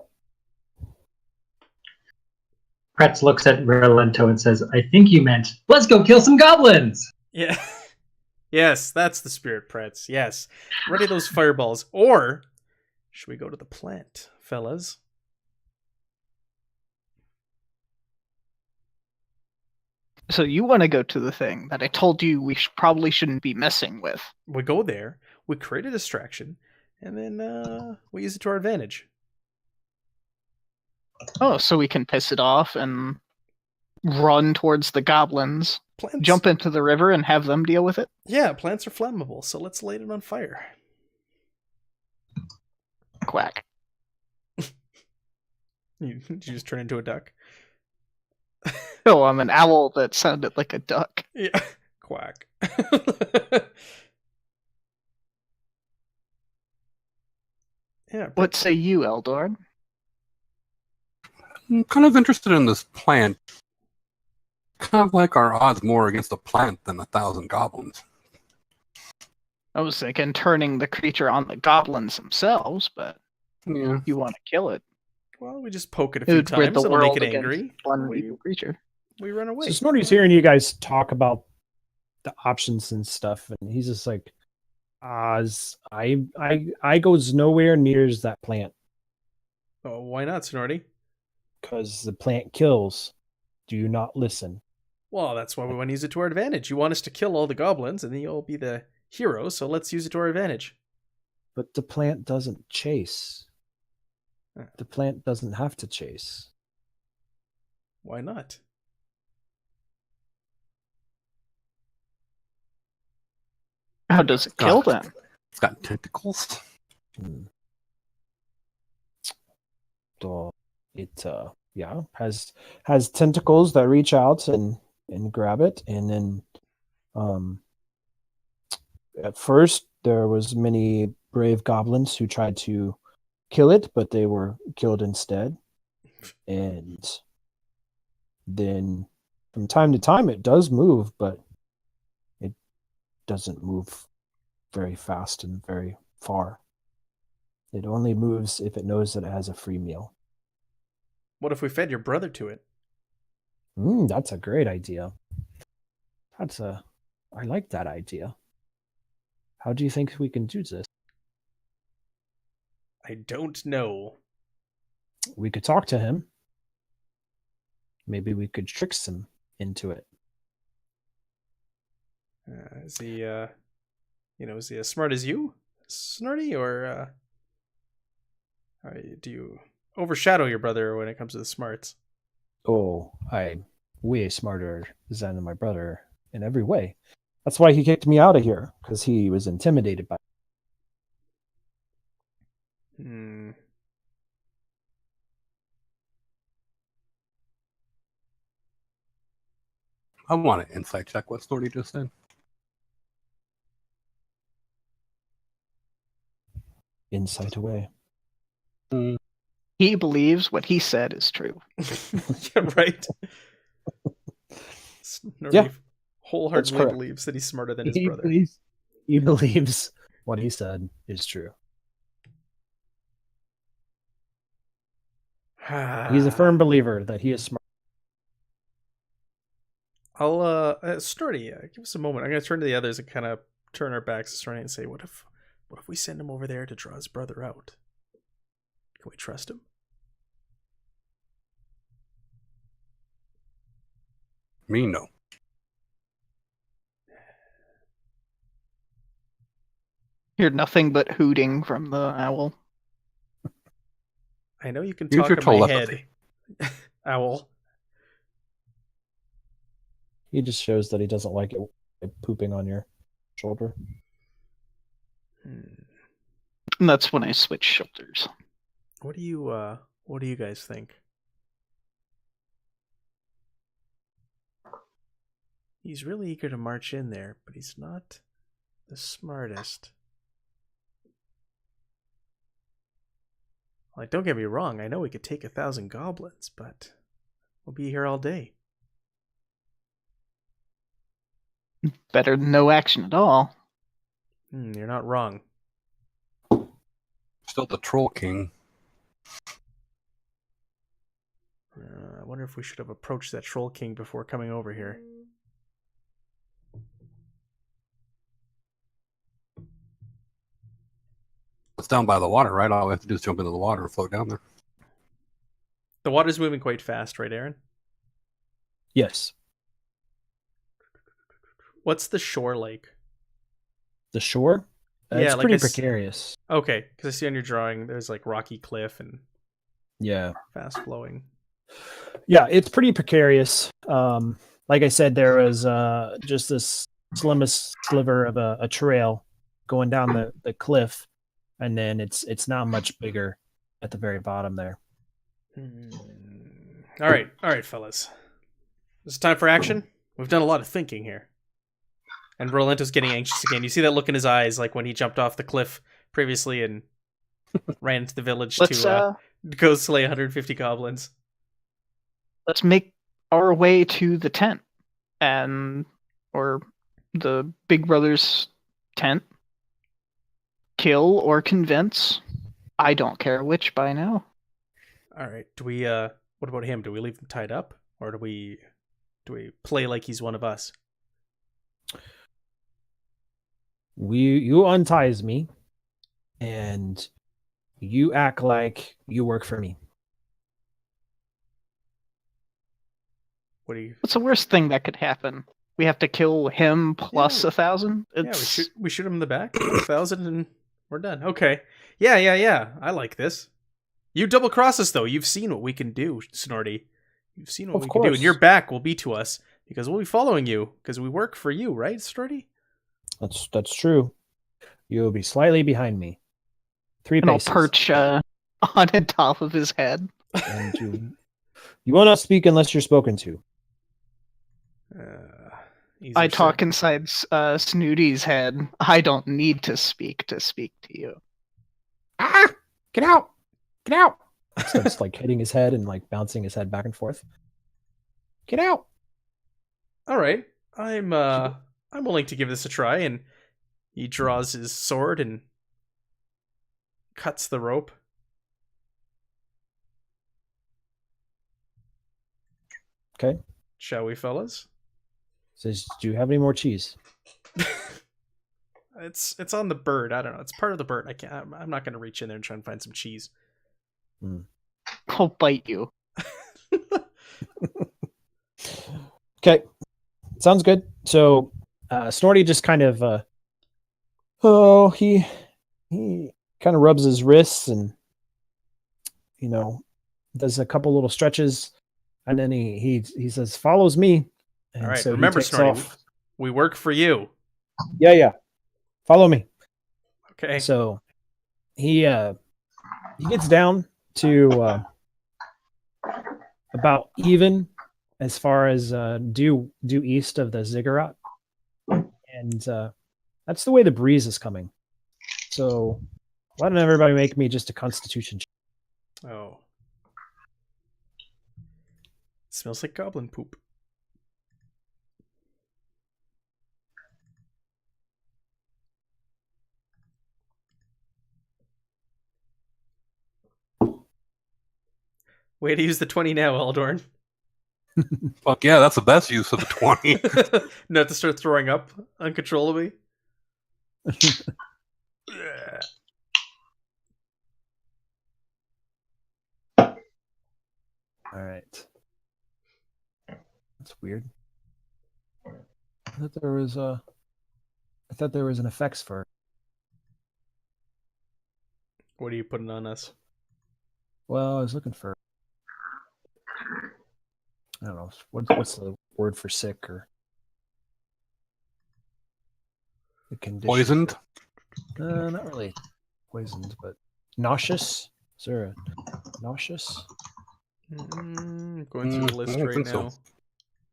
Speaker 4: Pretz looks at Relento and says, I think you meant, let's go kill some goblins!
Speaker 1: Yeah. Yes, that's the spirit, Pretz. Yes. Ready those fireballs. Or should we go to the plant, fellas?
Speaker 3: So you want to go to the thing that I told you we probably shouldn't be messing with.
Speaker 1: We go there, we create a distraction, and then we use it to our advantage.
Speaker 3: Oh, so we can piss it off and run towards the goblins,
Speaker 1: Plants,
Speaker 3: jump into the river and have them deal with it?
Speaker 1: Yeah, plants are flammable, so let's light it on fire.
Speaker 3: quack.
Speaker 1: You just turn into a duck.
Speaker 3: Oh, I'm an owl that sounded like a duck.
Speaker 1: Yeah, quack. Yeah.
Speaker 3: What say you, Eldor?
Speaker 5: I'm kind of interested in this plant. Kind of like our odds more against a plant than 1,000 goblins.
Speaker 3: I was thinking turning the creature on the goblins themselves, but
Speaker 5: Yeah.
Speaker 3: you want to kill it.
Speaker 1: Well, we just poke it a
Speaker 3: It
Speaker 1: few
Speaker 3: would rid
Speaker 1: times.
Speaker 3: the
Speaker 1: It'll make
Speaker 3: world
Speaker 1: it
Speaker 3: against
Speaker 1: angry.
Speaker 3: one evil creature.
Speaker 1: We run away.
Speaker 2: So Snorty's hearing you guys talk about the options and stuff, and he's just like, I goes nowhere near that plant
Speaker 1: Oh, why not, Snorty?
Speaker 2: because the plant kills. Do you not listen?
Speaker 1: Well, that's why we want to use it to our advantage. You want us to kill all the goblins, and then you'll be the hero, so let's use it to our advantage.
Speaker 2: But the plant doesn't chase. The plant doesn't have to chase.
Speaker 1: Why not?
Speaker 3: How does it kill them?
Speaker 5: It's got tentacles.
Speaker 2: So it has tentacles that reach out and grab it, and then at first there was many brave goblins who tried to kill it, but they were killed instead. And then from time to time it does move, but it doesn't move very fast and very far. It only moves if it knows that it has a free meal.
Speaker 1: What if we fed your brother to it?
Speaker 2: That's a great idea. I like that idea. How do you think we can do this?
Speaker 1: I don't know.
Speaker 2: We could talk to him. Maybe we could trick him into it.
Speaker 1: Is he, is he as smart as you, Snorty, or do you overshadow your brother when it comes to the smarts?
Speaker 2: Oh, I'm way smarter than my brother in every way. That's why he kicked me out of here, because he was intimidated by
Speaker 1: Hmm.
Speaker 5: I want to insight check what Snorty just said.
Speaker 2: insight away.
Speaker 3: He believes what he said is true.
Speaker 1: Yeah, right. Snorty
Speaker 2: Yeah,
Speaker 1: wholeheartedly
Speaker 2: correct.
Speaker 1: believes that he's smarter than his brother.
Speaker 2: He believes what he said is true. He's a firm believer that he is smart.
Speaker 1: I'll Snorty, give us a moment. I'm gonna turn to the others and kind of turn our backs to Snorty and say, what if we send him over there to draw his brother out? Can we trust him?
Speaker 5: Me, no.
Speaker 3: Hear nothing but hooting from the owl.
Speaker 1: I know you can
Speaker 5: Use
Speaker 1: talk
Speaker 5: your
Speaker 1: in my head,
Speaker 5: telepathy.
Speaker 1: Owl.
Speaker 2: He just shows that he doesn't like it pooping on your shoulder.
Speaker 1: Hmm.
Speaker 3: And that's when I switch shoulders.
Speaker 1: What do you guys think? He's really eager to march in there, but he's not the smartest. Like, don't get me wrong, I know we could take 1,000 goblins, but we'll be here all day.
Speaker 3: Better than no action at all.
Speaker 1: You're not wrong.
Speaker 5: Still the Troll King.
Speaker 1: I wonder if we should have approached that Troll King before coming over here.
Speaker 5: It's down by the water, right? All we have to do is jump into the water and float down there.
Speaker 1: The water's moving quite fast, right, Aaron?
Speaker 2: Yes.
Speaker 1: What's the shore like?
Speaker 2: The shore?
Speaker 1: Yeah,
Speaker 2: It's
Speaker 1: like
Speaker 2: pretty
Speaker 1: I s-
Speaker 2: precarious.
Speaker 1: Okay, because I see on your drawing there's like rocky cliff and
Speaker 2: Yeah.
Speaker 1: fast flowing.
Speaker 2: Yeah, it's pretty precarious. Like I said, there was just this slimmest sliver of a trail going down the cliff. and then it's not much bigger at the very bottom there.
Speaker 1: All right, fellas. Is it time for action? We've done a lot of thinking here. And Rolento's getting anxious again. You see that look in his eyes, like when he jumped off the cliff previously and ran into the village to go slay 150 goblins.
Speaker 3: Let's make our way to the tent, or the Big Brother's tent. Kill or convince. I don't care which by now.
Speaker 1: All right. Do we? What about him? Do we leave him tied up, or do we play like he's one of us?
Speaker 2: You unties me, and you act like you work for me.
Speaker 1: What do you?
Speaker 3: What's the worst thing that could happen? We have to kill him plus 1,000.
Speaker 1: Yeah, we shoot him in the back, 1,000, and we're done. Okay. Yeah. I like this. You double cross us though. You've seen what we can do, Snorty. You've seen what we can do, and your back will be to us because we'll be following you because we work for you, right, Snorty?
Speaker 2: That's true. You'll be slightly behind me. 3
Speaker 3: and
Speaker 2: paces.
Speaker 3: I'll perch on the top of his head.
Speaker 2: And you will not speak unless you're spoken to.
Speaker 3: I talk inside Snooty's head. I don't need to speak to you.
Speaker 2: Ah! Get out! Get out! Starts like hitting his head and like bouncing his head back and forth. Get out!
Speaker 1: All right, I'm willing to give this a try. And he draws his sword and cuts the rope.
Speaker 2: Okay.
Speaker 1: Shall we, fellas?
Speaker 2: Says, do you have any more cheese?
Speaker 1: It's on the bird. I don't know. It's part of the bird. I'm not going to reach in there and try and find some cheese.
Speaker 3: I'll bite you.
Speaker 2: Okay. Sounds good. So Snorty just kind of he kind of rubs his wrists and does a couple little stretches, and then he says, follows me. And
Speaker 1: all right,
Speaker 2: so
Speaker 1: remember, Snorty, we work for you.
Speaker 2: Yeah. Follow me.
Speaker 1: Okay.
Speaker 2: So he gets down to about even as far as due east of the ziggurat, and that's the way the breeze is coming. So why don't everybody make me just a Constitution check?
Speaker 1: Oh, it smells like goblin poop. Way to use the 20 now, Aldorn.
Speaker 5: Fuck yeah, that's the best use of the 20.
Speaker 1: Not to start throwing up uncontrollably.
Speaker 2: All right. That's weird. I thought there was an effects for it.
Speaker 1: What are you putting on us?
Speaker 2: Well, I was looking for, I don't know, what's the word for sick or the condition?
Speaker 5: Poisoned?
Speaker 2: Not really poisoned, but nauseous. Is there a nauseous?
Speaker 1: Going through the list right now.
Speaker 5: So.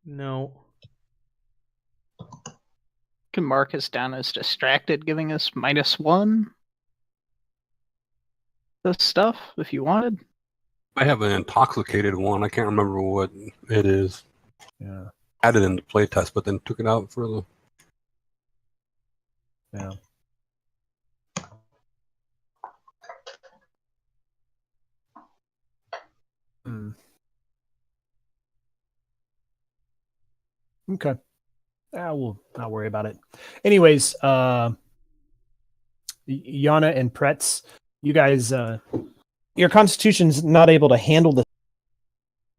Speaker 1: No.
Speaker 3: Can mark us down as distracted, giving us -1. The stuff, if you wanted.
Speaker 5: I have an intoxicated one. I can't remember what it is.
Speaker 2: Yeah.
Speaker 5: Added in the playtest, but then took it out for the.
Speaker 2: Yeah. Okay. We'll not worry about it. Anyways, Yana and Pretz, you guys, your constitution's not able to handle this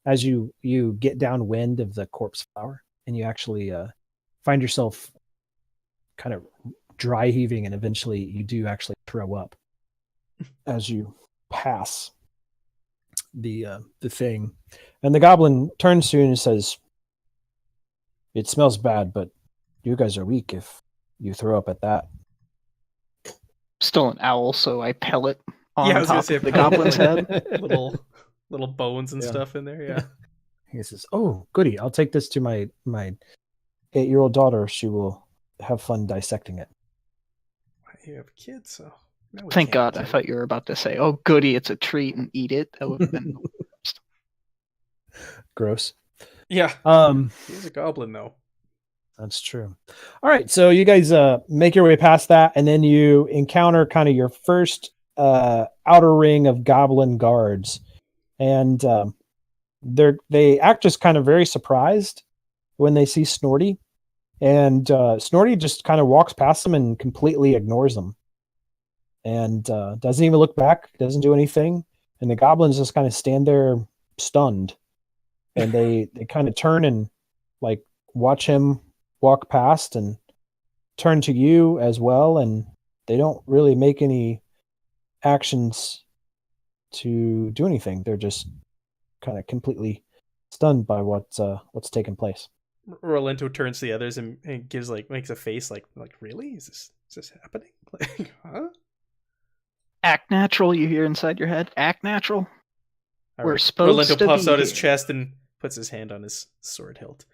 Speaker 2: as you get downwind of the corpse flower, and you actually find yourself kind of dry heaving, and eventually you do actually throw up as you pass the thing. And the goblin turns to you and says, "It smells bad, but you guys are weak if you throw up at that."
Speaker 3: still an owl, so I pellet on
Speaker 1: Yeah, I was gonna
Speaker 3: top
Speaker 1: say
Speaker 3: of the
Speaker 1: pellet,
Speaker 3: goblin's
Speaker 1: like-
Speaker 3: head.
Speaker 1: little bones and
Speaker 2: Yeah.
Speaker 1: stuff in there. Yeah.
Speaker 2: He says, "Oh, goody! I'll take this to my 8-year-old daughter. She will have fun dissecting it."
Speaker 1: You have kids, so no, we
Speaker 3: Thank
Speaker 1: can't
Speaker 3: God, I
Speaker 1: do it.
Speaker 3: thought you were about to say, "Oh, goody, it's a treat and eat it." That would have been.
Speaker 2: Gross.
Speaker 1: Yeah,
Speaker 2: Um,
Speaker 1: he's a goblin though.
Speaker 2: That's true. All right, so you guys make your way past that, and then you encounter kind of your first outer ring of Goblin Guards, and they act just kind of very surprised when they see Snorty, and Snorty just kind of walks past them and completely ignores them, and doesn't even look back, doesn't do anything, and the goblins just kind of stand there stunned, and they kind of turn and like watch him walk past and turn to you as well, and they don't really make any actions to do anything. They're just kind of completely stunned by what's taken place.
Speaker 1: Rolento turns to the others and gives makes a face like really is this happening? Like, huh?
Speaker 3: Act natural, you hear inside your head. Act natural.
Speaker 1: All
Speaker 3: We're
Speaker 1: right.
Speaker 3: supposed
Speaker 1: Rolento
Speaker 3: to
Speaker 1: puffs
Speaker 3: be
Speaker 1: out his
Speaker 3: here.
Speaker 1: chest and puts his hand on his sword hilt.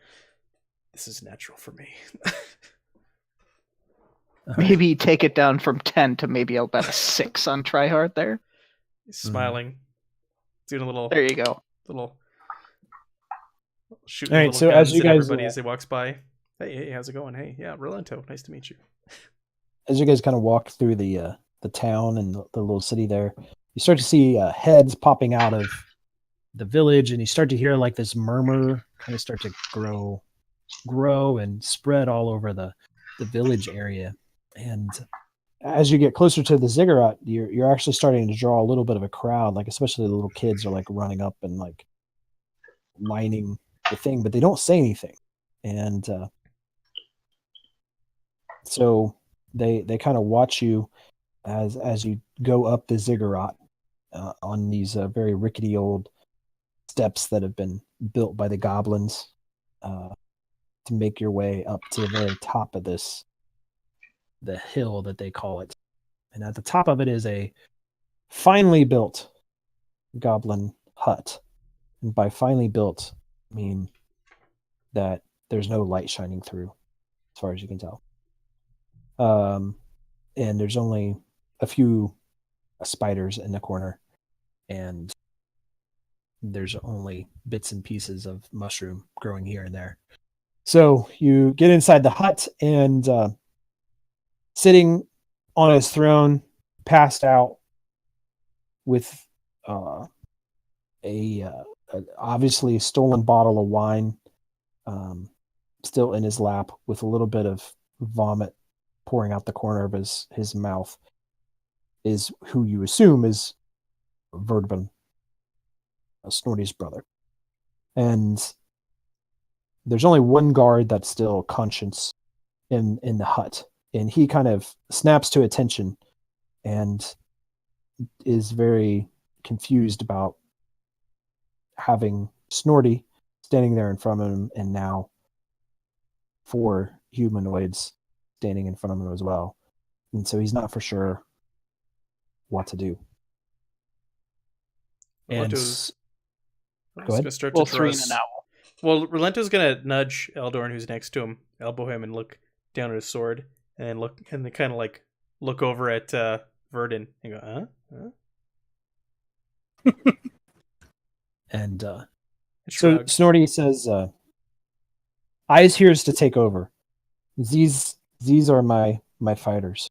Speaker 1: This is natural for me.
Speaker 3: Maybe take it down from 10 to maybe about a 6 on try hard there.
Speaker 1: He's smiling, doing a little
Speaker 3: There you go.
Speaker 1: shooting
Speaker 2: All right,
Speaker 1: little
Speaker 2: so
Speaker 1: guns
Speaker 2: as you
Speaker 1: at
Speaker 2: guys,
Speaker 1: everybody as he walks by. Hey, how's it going? Hey, yeah, Rolento, nice to meet you.
Speaker 2: As you guys kind of walk through the town and the little city there, you start to see heads popping out of the village, and you start to hear like this murmur kind of start to grow and spread all over the village area. And as you get closer to the ziggurat, you're actually starting to draw a little bit of a crowd, like especially the little kids are like running up and like lining the thing, but they don't say anything. And so they kind of watch you as you go up the ziggurat on these very rickety old steps that have been built by the goblins to make your way up to the very top of the hill that they call it. And at the top of it is a finely built goblin hut. And by finely built, I mean that there's no light shining through, as far as you can tell. And there's only a few spiders in the corner, and there's only bits and pieces of mushroom growing here and there. So you get inside the hut, and sitting on his throne, passed out, with a obviously stolen bottle of wine still in his lap, with a little bit of vomit pouring out the corner of his mouth, is who you assume is Verdban, Snorty's brother. And there's only one guard that's still conscious in the hut, and he kind of snaps to attention and is very confused about having Snorty standing there in front of him, and now 4 humanoids standing in front of him as well. And so he's not for sure what to do. And
Speaker 1: Rolento's
Speaker 2: go ahead.
Speaker 1: gonna start
Speaker 3: Well,
Speaker 1: to
Speaker 3: 3
Speaker 1: draw
Speaker 3: and an owl.
Speaker 1: Well, Rolento's gonna nudge Eldorn, who's next to him, elbow him, and look down at his sword, and then kind of like look over at Verdon and go, huh?
Speaker 2: And
Speaker 1: And
Speaker 2: so
Speaker 1: shrug.
Speaker 2: Snorty says, "Eyes here's to take over. These are my fighters.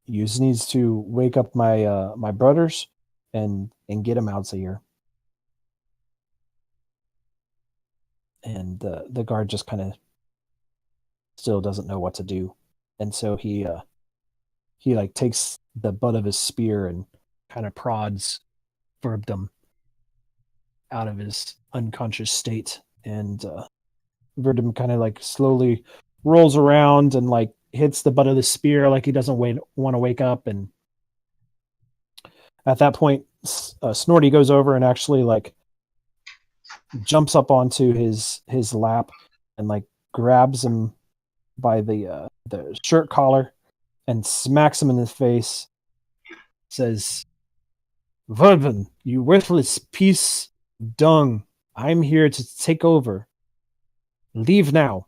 Speaker 2: You needs to wake up my my brothers and get them out of here." And the guard just kind of still doesn't know what to do, and so he like takes the butt of his spear and kind of prods Verbdom out of his unconscious state, and Verdum kind of like slowly rolls around and like hits the butt of the spear like he doesn't want to wake up. And at that point, Snorty goes over and actually like jumps up onto his lap and like grabs him by the shirt collar and smacks him in the face. Says, Verben, you worthless piece of dung. I'm here to take over. Leave now,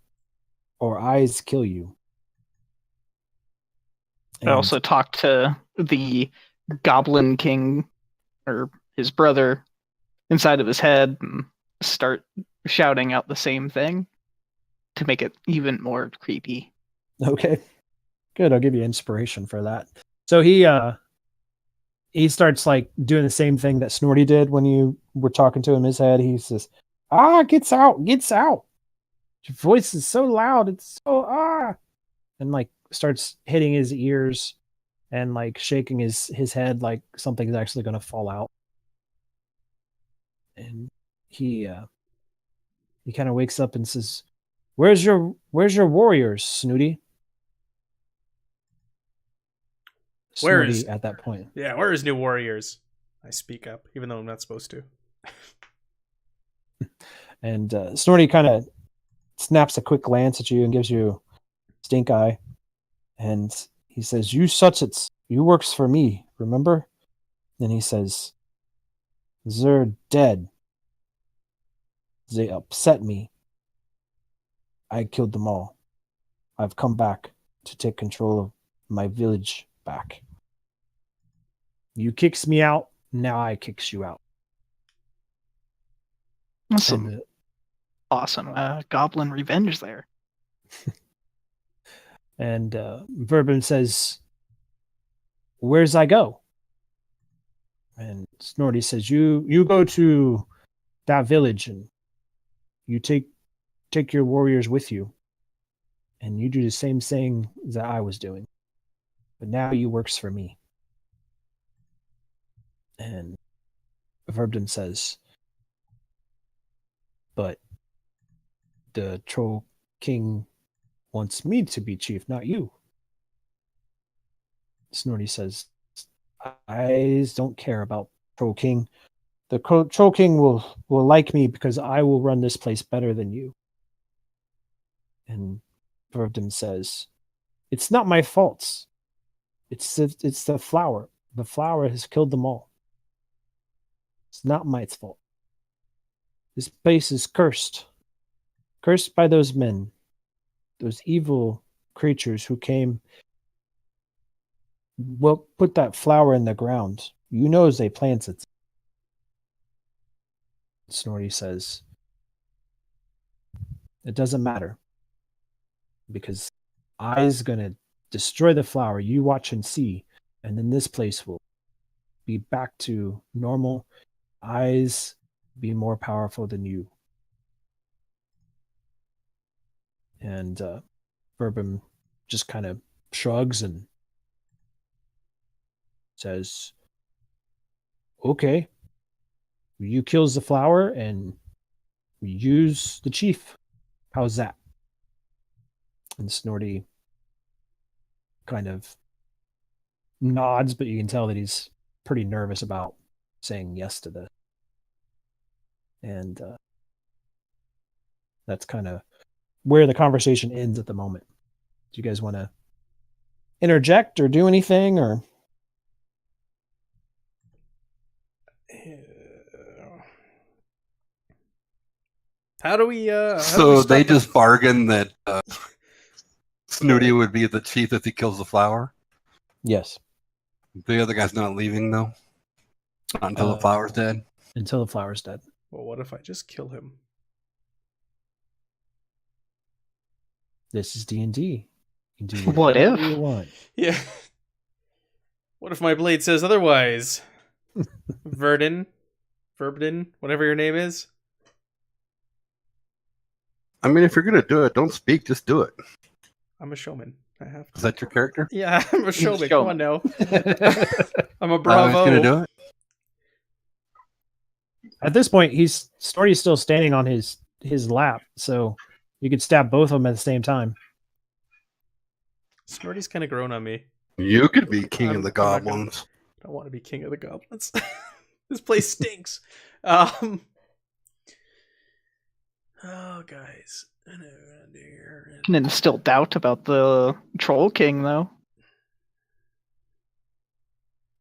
Speaker 2: or eyes kill you.
Speaker 3: I also talked to the Goblin King, or his brother, inside of his head and start shouting out the same thing to make it even more creepy.
Speaker 2: Okay. Good, I'll give you inspiration for that. So he starts like doing the same thing that Snorty did when you were talking to him in his head. He says, gets out. Your voice is so loud, it's so and like starts hitting his ears and like shaking his head like something's actually gonna fall out. And he kind of wakes up and says, Where's your warriors, Snooty? Snooty at that point.
Speaker 1: Yeah, where is new warriors? I speak up, even though I'm not supposed to.
Speaker 2: And Snorty kind of snaps a quick glance at you and gives you stink eye. And he says, You such-its, you works for me, remember? Then he says, They're dead. They upset me. I killed them all. I've come back to take control of my village back. You kicks me out, now I kicks you out.
Speaker 3: That's some awesome goblin revenge there.
Speaker 2: And Verben says, Where's I go? And Snorty says, You go to that village and you take your warriors with you. And you do the same thing that I was doing. But now you works for me. And Verbden says, But the Troll King wants me to be chief, not you. Snorty says, I don't care about Troll King. The Troll King will like me because I will run this place better than you. And Verbden says, It's not my fault. It's the flower. The flower has killed them all. It's not my fault. This place is cursed. Cursed by those men. Those evil creatures who came. Well, put that flower in the ground. You knows they planted it. Snorty says, It doesn't matter. Because I's gonna destroy the flower. You watch and see. And then this place will be back to normal. I's be more powerful than you. And Verbum just kind of shrugs and says, Okay. You kills the flower and we use the chief. How's that? And Snorty kind of nods, but you can tell that he's pretty nervous about saying yes to this. And that's kind of where the conversation ends at the moment. Do you guys want to interject or do anything, or?
Speaker 1: How do we
Speaker 5: so they just bargain that Snooty would be the chief if he kills the flower?
Speaker 2: Yes.
Speaker 5: The other guy's not leaving, though? Not until the flower's dead?
Speaker 2: Until the flower's dead.
Speaker 1: Well, what if I just kill him?
Speaker 2: This is D&D. You do
Speaker 3: what if?
Speaker 2: You want.
Speaker 1: Yeah. What if my blade says otherwise? Verbden, whatever your name is. I
Speaker 5: mean, if you're going to do it, don't speak, just do it.
Speaker 1: I'm a showman. I have to.
Speaker 5: Is that your character?
Speaker 1: Yeah, I'm a showman. Come on now. I'm a bravo.
Speaker 5: Going to do it?
Speaker 2: At this point, Snorty's still standing on his lap, so you could stab both of them at the same time.
Speaker 1: Snorty's kind of grown on me.
Speaker 5: You could be king of the goblins.
Speaker 1: I don't want to be king of the goblins. This place stinks. Oh, guys.
Speaker 3: Can instill doubt about the Troll King, though.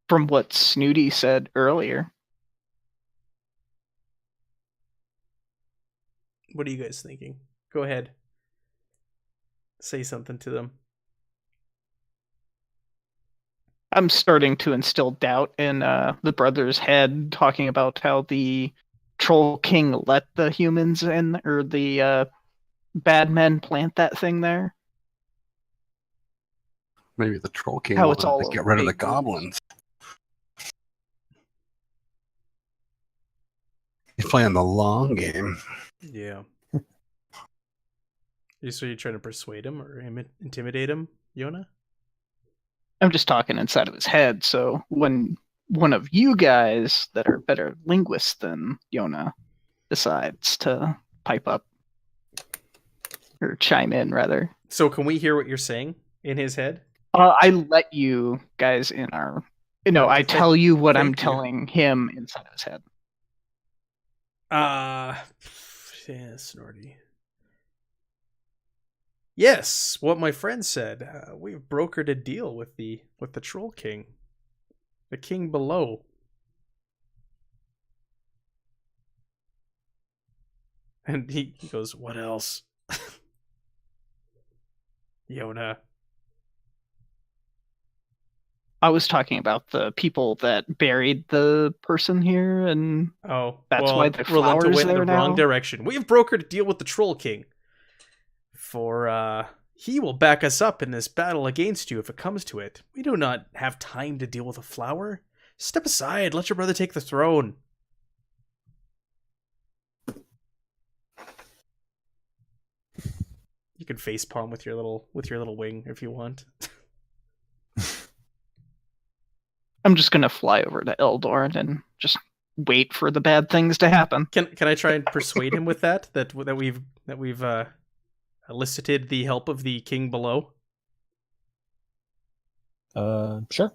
Speaker 3: from what Snooty said earlier.
Speaker 1: What are you guys thinking? Go ahead. Say something to them.
Speaker 3: I'm starting to instill doubt in the brother's head, talking about how the Troll King let the humans in, or the bad men plant that thing there.
Speaker 5: Maybe the Troll King
Speaker 3: How
Speaker 5: wanted
Speaker 3: it's all
Speaker 5: to get rid of the
Speaker 3: big
Speaker 5: goblins. He's playing the long game.
Speaker 1: Yeah. So you're trying to persuade him or intimidate him, Yona?
Speaker 3: I'm just talking inside of his head, so when one of you guys that are better linguists than Yona decides to pipe up, or chime in, rather.
Speaker 1: So can we hear what you're saying in his head?
Speaker 3: I let you guys in our... No, I tell you what I'm telling him inside of his head.
Speaker 1: Yeah, Snorty. Yes, what my friend said. We've brokered a deal with the Troll King, the king below. And he goes, "What else?" Yona.
Speaker 3: I was talking about the people that buried the person here, and that's why the flowers
Speaker 1: went
Speaker 3: there
Speaker 1: in the
Speaker 3: now.
Speaker 1: wrong direction. We have brokered a deal with the Troll King. For he will back us up in this battle against you if it comes to it. We do not have time to deal with a flower. Step aside, let your brother take the throne. You can facepalm with your little wing if you want.
Speaker 3: I'm just gonna fly over to Eldorn and just wait for the bad things to happen.
Speaker 1: Can I try and persuade him with that we've elicited the help of the king below?
Speaker 2: Sure.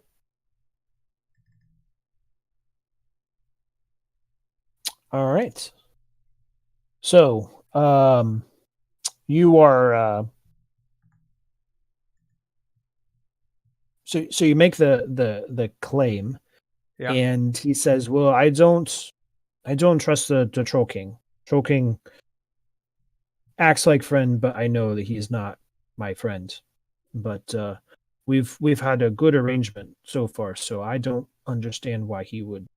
Speaker 2: All right. So, you are so you make the claim,
Speaker 1: Yeah.
Speaker 2: and he says, "Well, I don't trust the Troll King. Troll King acts like friend, but I know that he's not my friend. But we've had a good arrangement so far, so I don't understand why he would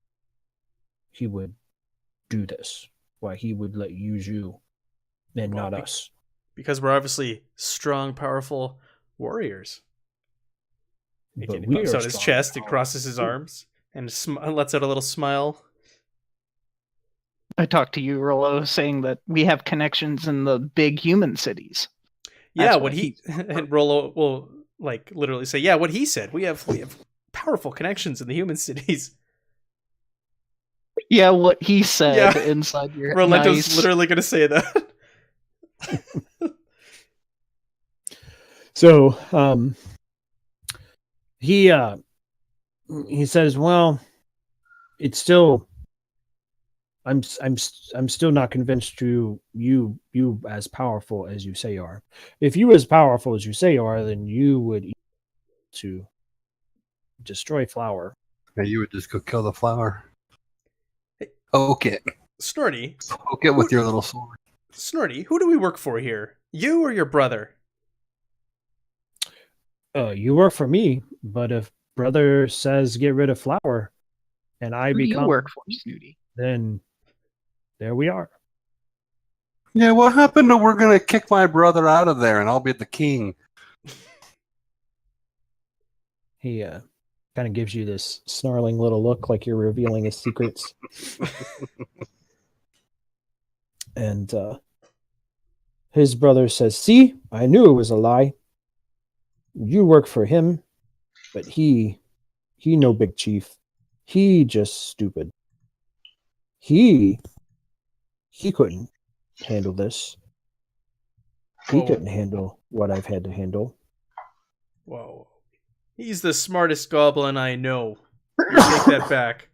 Speaker 2: do this. Why he would let you use you and not us.
Speaker 1: Because we're obviously strong, powerful warriors." He
Speaker 2: But
Speaker 1: puffs out his chest and crosses his arms and lets out a little smile.
Speaker 3: I talked to you, Rollo, saying that we have connections in the big human cities.
Speaker 1: Yeah, what he and Rollo will like literally say, "Yeah, what he said. We have powerful connections in the human cities."
Speaker 3: Yeah, what he said inside your head.
Speaker 1: Rolento's literally going to say that.
Speaker 2: So, he says, "Well, it's still I'm still not convinced you as powerful as you say you are. If you as powerful as you say you are, then you would to destroy Flower."
Speaker 5: Yeah, you would just go kill the flower. Okay.
Speaker 1: Snorty.
Speaker 5: Okay, with your little sword.
Speaker 1: Snorty, who do we work for here? You or your brother?
Speaker 2: You work for me, but if brother says get rid of Flower, and I
Speaker 3: Who
Speaker 2: become
Speaker 3: do you work for, Snooty?
Speaker 2: then there we are.
Speaker 5: Yeah, what happened to we're going to kick my brother out of there and I'll be the king?
Speaker 2: He kind of gives you this snarling little look like you're revealing his secrets. And his brother says, "See, I knew it was a lie. You work for him, but he no big chief. He just stupid. He couldn't handle this. He couldn't handle what I've had to handle."
Speaker 1: Whoa. He's the smartest goblin I know. You take that back.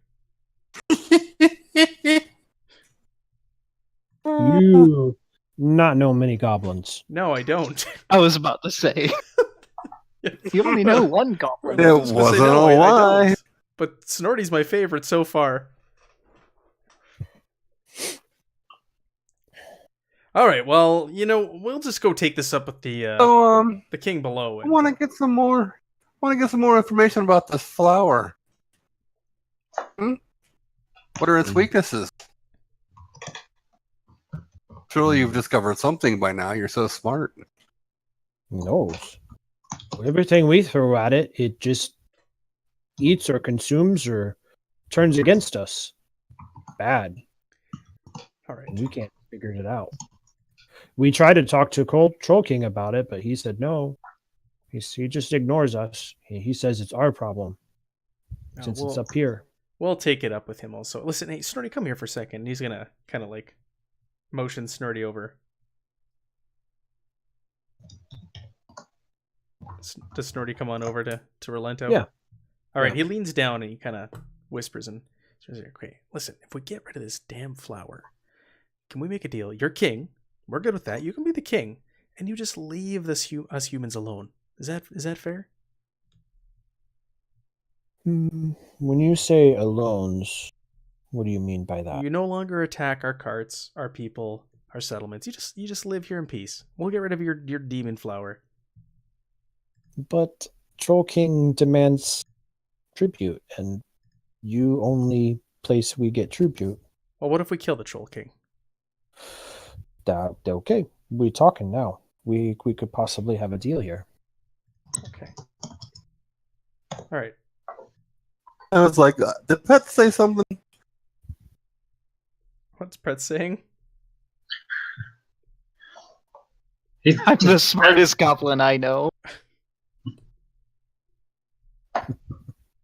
Speaker 2: You not know many goblins.
Speaker 1: No, I don't.
Speaker 3: I was about to say. You only know one goblin.
Speaker 5: It wasn't a lie.
Speaker 1: but Snorty's my favorite so far. All right, well, we'll just go take this up with the king below.
Speaker 5: I want to get some more. Information about this flower. What are its weaknesses? Surely you've discovered something by now. You're so smart.
Speaker 2: Who knows? Everything we throw at it, it just eats or consumes or turns against us. Bad.
Speaker 1: All right.
Speaker 2: We can't figure it out. We tried to talk to Troll King about it, but he said no. He just ignores us. He says it's our problem since it's up here.
Speaker 1: We'll take it up with him also. Listen, hey, Snorty, come here for a second. He's going to kind of like motion Snorty over. Does Snorty come on over to Relento?
Speaker 2: Yeah.
Speaker 1: All right, He leans down and he kind of whispers and says, okay, listen, if we get rid of this damn flower, can we make a deal? You're king. We're good with that. You can be the king, and you just leave us humans alone. Is that fair?
Speaker 2: When you say alones, what do you mean by that?
Speaker 1: You no longer attack our carts, our people, our settlements. You just live here in peace. We'll get rid of your demon flower.
Speaker 2: But Troll King demands tribute, and you only place we get tribute.
Speaker 1: Well, what if we kill the Troll King?
Speaker 2: Okay, we're talking now. We could possibly have a deal here.
Speaker 1: Okay. All right.
Speaker 5: I was like, did Pet say something?
Speaker 1: What's Pet saying?
Speaker 3: I'm the smartest goblin I know.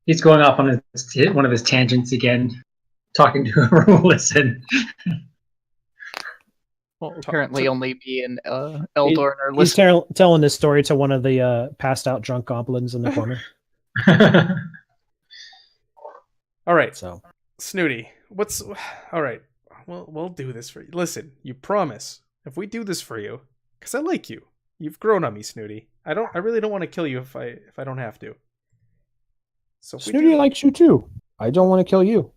Speaker 4: He's going off on one of his tangents again, talking to whoever will listen.
Speaker 3: Well, apparently only me and Eldorn are
Speaker 2: He's
Speaker 3: listening.
Speaker 2: telling this story to one of the passed out drunk goblins in the corner.
Speaker 1: All right.
Speaker 2: So,
Speaker 1: Snooty, all right. We'll do this for you. Listen, you promise if we do this for you, because I like you. You've grown on me, Snooty. I really don't want to kill you if I don't have to. So
Speaker 2: Snooty likes you too. I don't want to kill you.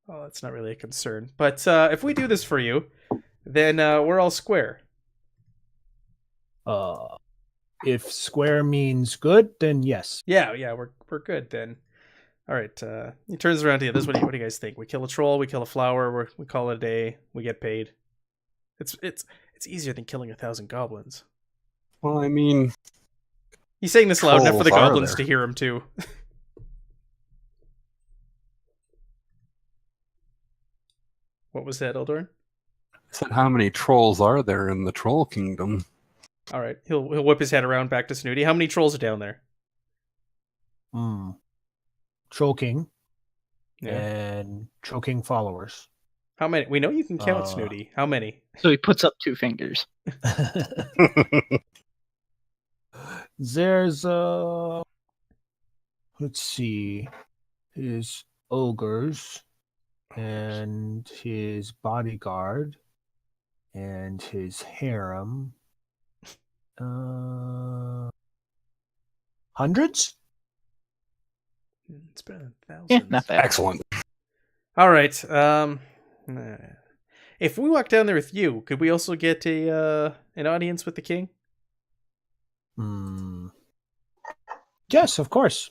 Speaker 1: Well, that's not really a concern. But if we do this for you, then we're all square.
Speaker 2: If square means good, then yes.
Speaker 1: Yeah, we're good then. All right. He turns around to you. What do you guys think? We kill a troll, we kill a flower, we call it a day, we get paid. It's easier than killing 1,000 goblins.
Speaker 5: Well, I mean,
Speaker 1: he's saying this loud enough for the
Speaker 5: trolls are
Speaker 1: goblins
Speaker 5: there.
Speaker 1: to hear him too. What was that, Eldorn?
Speaker 5: I said, how many trolls are there in the Troll Kingdom?
Speaker 1: All right, he'll whip his head around back to Snooty. How many trolls are down there?
Speaker 2: Troll King
Speaker 1: Yeah.
Speaker 2: and Troll King followers.
Speaker 1: How many? We know you can count, Snooty. How many?
Speaker 3: So he puts up 2 fingers.
Speaker 2: There's let's see, his ogres and his bodyguard and his harem. Hundreds?
Speaker 1: It's been 1,000.
Speaker 3: Yeah, not bad.
Speaker 5: Excellent.
Speaker 1: All right. If we walk down there with you, could we also get an audience with the king?
Speaker 2: Yes, of course.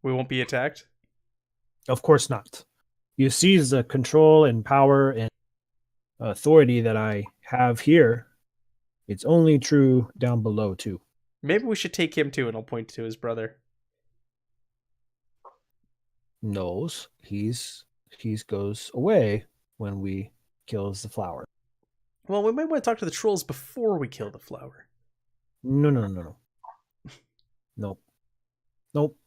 Speaker 1: We won't be attacked?
Speaker 2: Of course not. You seize the control and power and authority that I have here. It's only true down below, too.
Speaker 1: Maybe we should take him too, and I'll point to his brother.
Speaker 2: Knows he goes away when we kills the flower.
Speaker 1: Well, we might want to talk to the trolls before we kill the flower.
Speaker 2: No. Nope.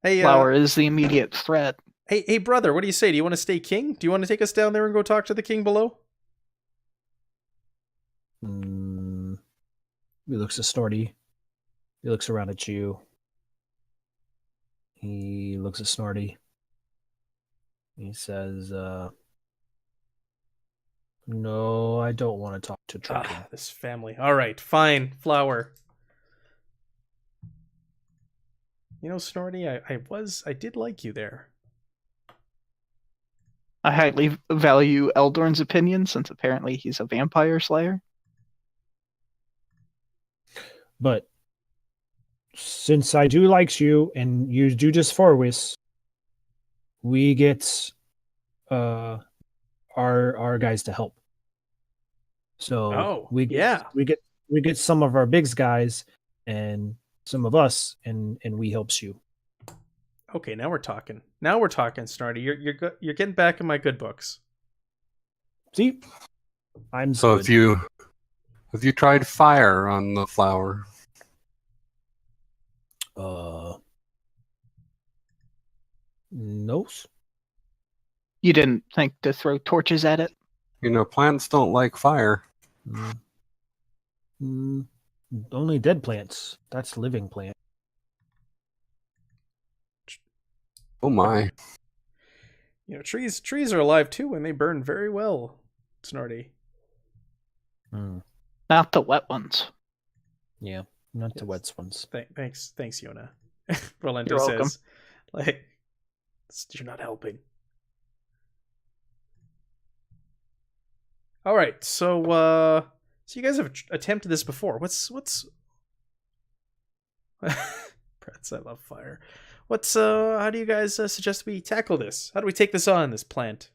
Speaker 1: Hey,
Speaker 3: Flower is the immediate threat.
Speaker 1: Hey, brother, what do you say? Do you want to stay king? Do you want to take us down there and go talk to the king below?
Speaker 2: He looks at Snorty. He looks around at you. He looks at Snorty. He says, no, I don't want to talk to Troll King.
Speaker 1: This family. All right, fine, flower. Snorty, I did like you there.
Speaker 3: I highly value Eldorn's opinion since apparently he's a vampire slayer.
Speaker 2: But since I do likes you and you do this for us, we get our guys to help. So we get some of our bigs guys and some of us, and we helps you.
Speaker 1: Okay, now we're talking. Now we're talking, Snarty. You're getting back in my good books.
Speaker 2: See, I'm
Speaker 5: So
Speaker 2: good.
Speaker 5: have you tried fire on the flower?
Speaker 2: No.
Speaker 3: You didn't think to throw torches at it?
Speaker 5: Plants don't like fire.
Speaker 2: Only dead plants. That's living plant.
Speaker 5: Oh my.
Speaker 1: Trees are alive too, and they burn very well, Snarty.
Speaker 3: Not the wet ones.
Speaker 2: Yeah, not the wet ones.
Speaker 1: Thanks, Yona. Rolando
Speaker 3: You're welcome.
Speaker 1: says, you're not helping. All right, so you guys have attempted this before. What's Pretz, I love fire. How do you guys suggest we tackle this? How do we take this on, this plant?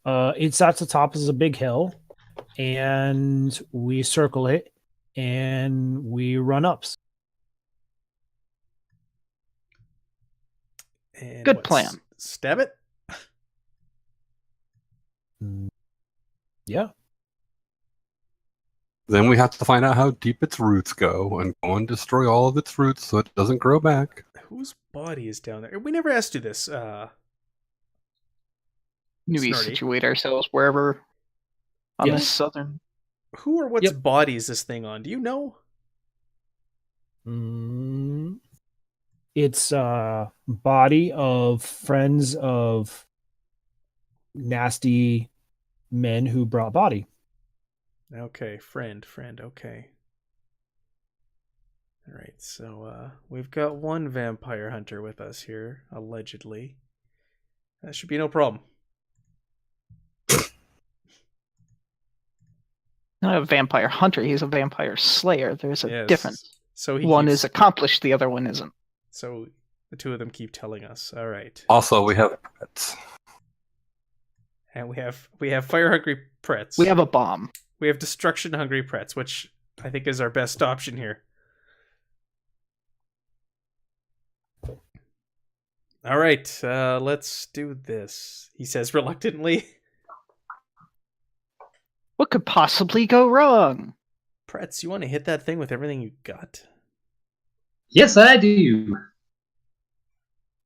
Speaker 2: It's at the top of a big hill, and we circle it, and we run ups.
Speaker 1: And
Speaker 3: Good plan.
Speaker 1: Stab it?
Speaker 2: Yeah.
Speaker 5: Then we have to find out how deep its roots go and go and destroy all of its roots so it doesn't grow back.
Speaker 1: Whose body is down there? We never asked you this.
Speaker 3: We situate ourselves wherever on this southern.
Speaker 1: Who or what's body is this thing on? Do you know?
Speaker 2: It's body of friends of nasty men who brought body.
Speaker 1: Okay, friend, okay. Alright, so we've got one vampire hunter with us here, allegedly. That should be no problem.
Speaker 3: Not a vampire hunter, he's a vampire slayer. There's a difference.
Speaker 1: So
Speaker 3: one is accomplished, the other one isn't.
Speaker 1: So the two of them keep telling us. Alright.
Speaker 5: Also, we have pets.
Speaker 1: And we have fire hungry Pretz.
Speaker 3: We have a bomb.
Speaker 1: We have destruction hungry Pretz, which I think is our best option here. All right, let's do this, he says reluctantly.
Speaker 3: What could possibly go wrong?
Speaker 1: Pretz, you want to hit that thing with everything you got?
Speaker 4: Yes, I do.
Speaker 3: Do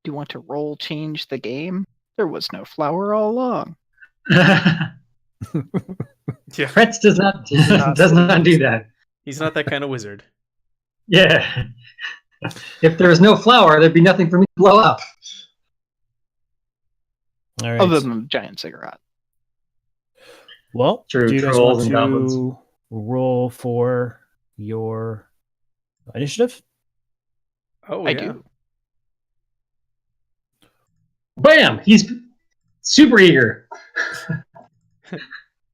Speaker 3: you want to roll change the game? There was no flower all along.
Speaker 1: Yeah.
Speaker 4: Pretz does not do that.
Speaker 1: He's not that kind of wizard.
Speaker 4: Yeah. If there was no flower, there'd be nothing for me to blow up.
Speaker 2: All right.
Speaker 3: Other than a giant cigarette.
Speaker 2: Well,
Speaker 4: True,
Speaker 2: do you guys
Speaker 4: trolls
Speaker 2: want
Speaker 4: and
Speaker 2: to
Speaker 4: goblins.
Speaker 2: roll for your initiative?
Speaker 1: Oh,
Speaker 3: I do.
Speaker 4: Bam! He's super eager.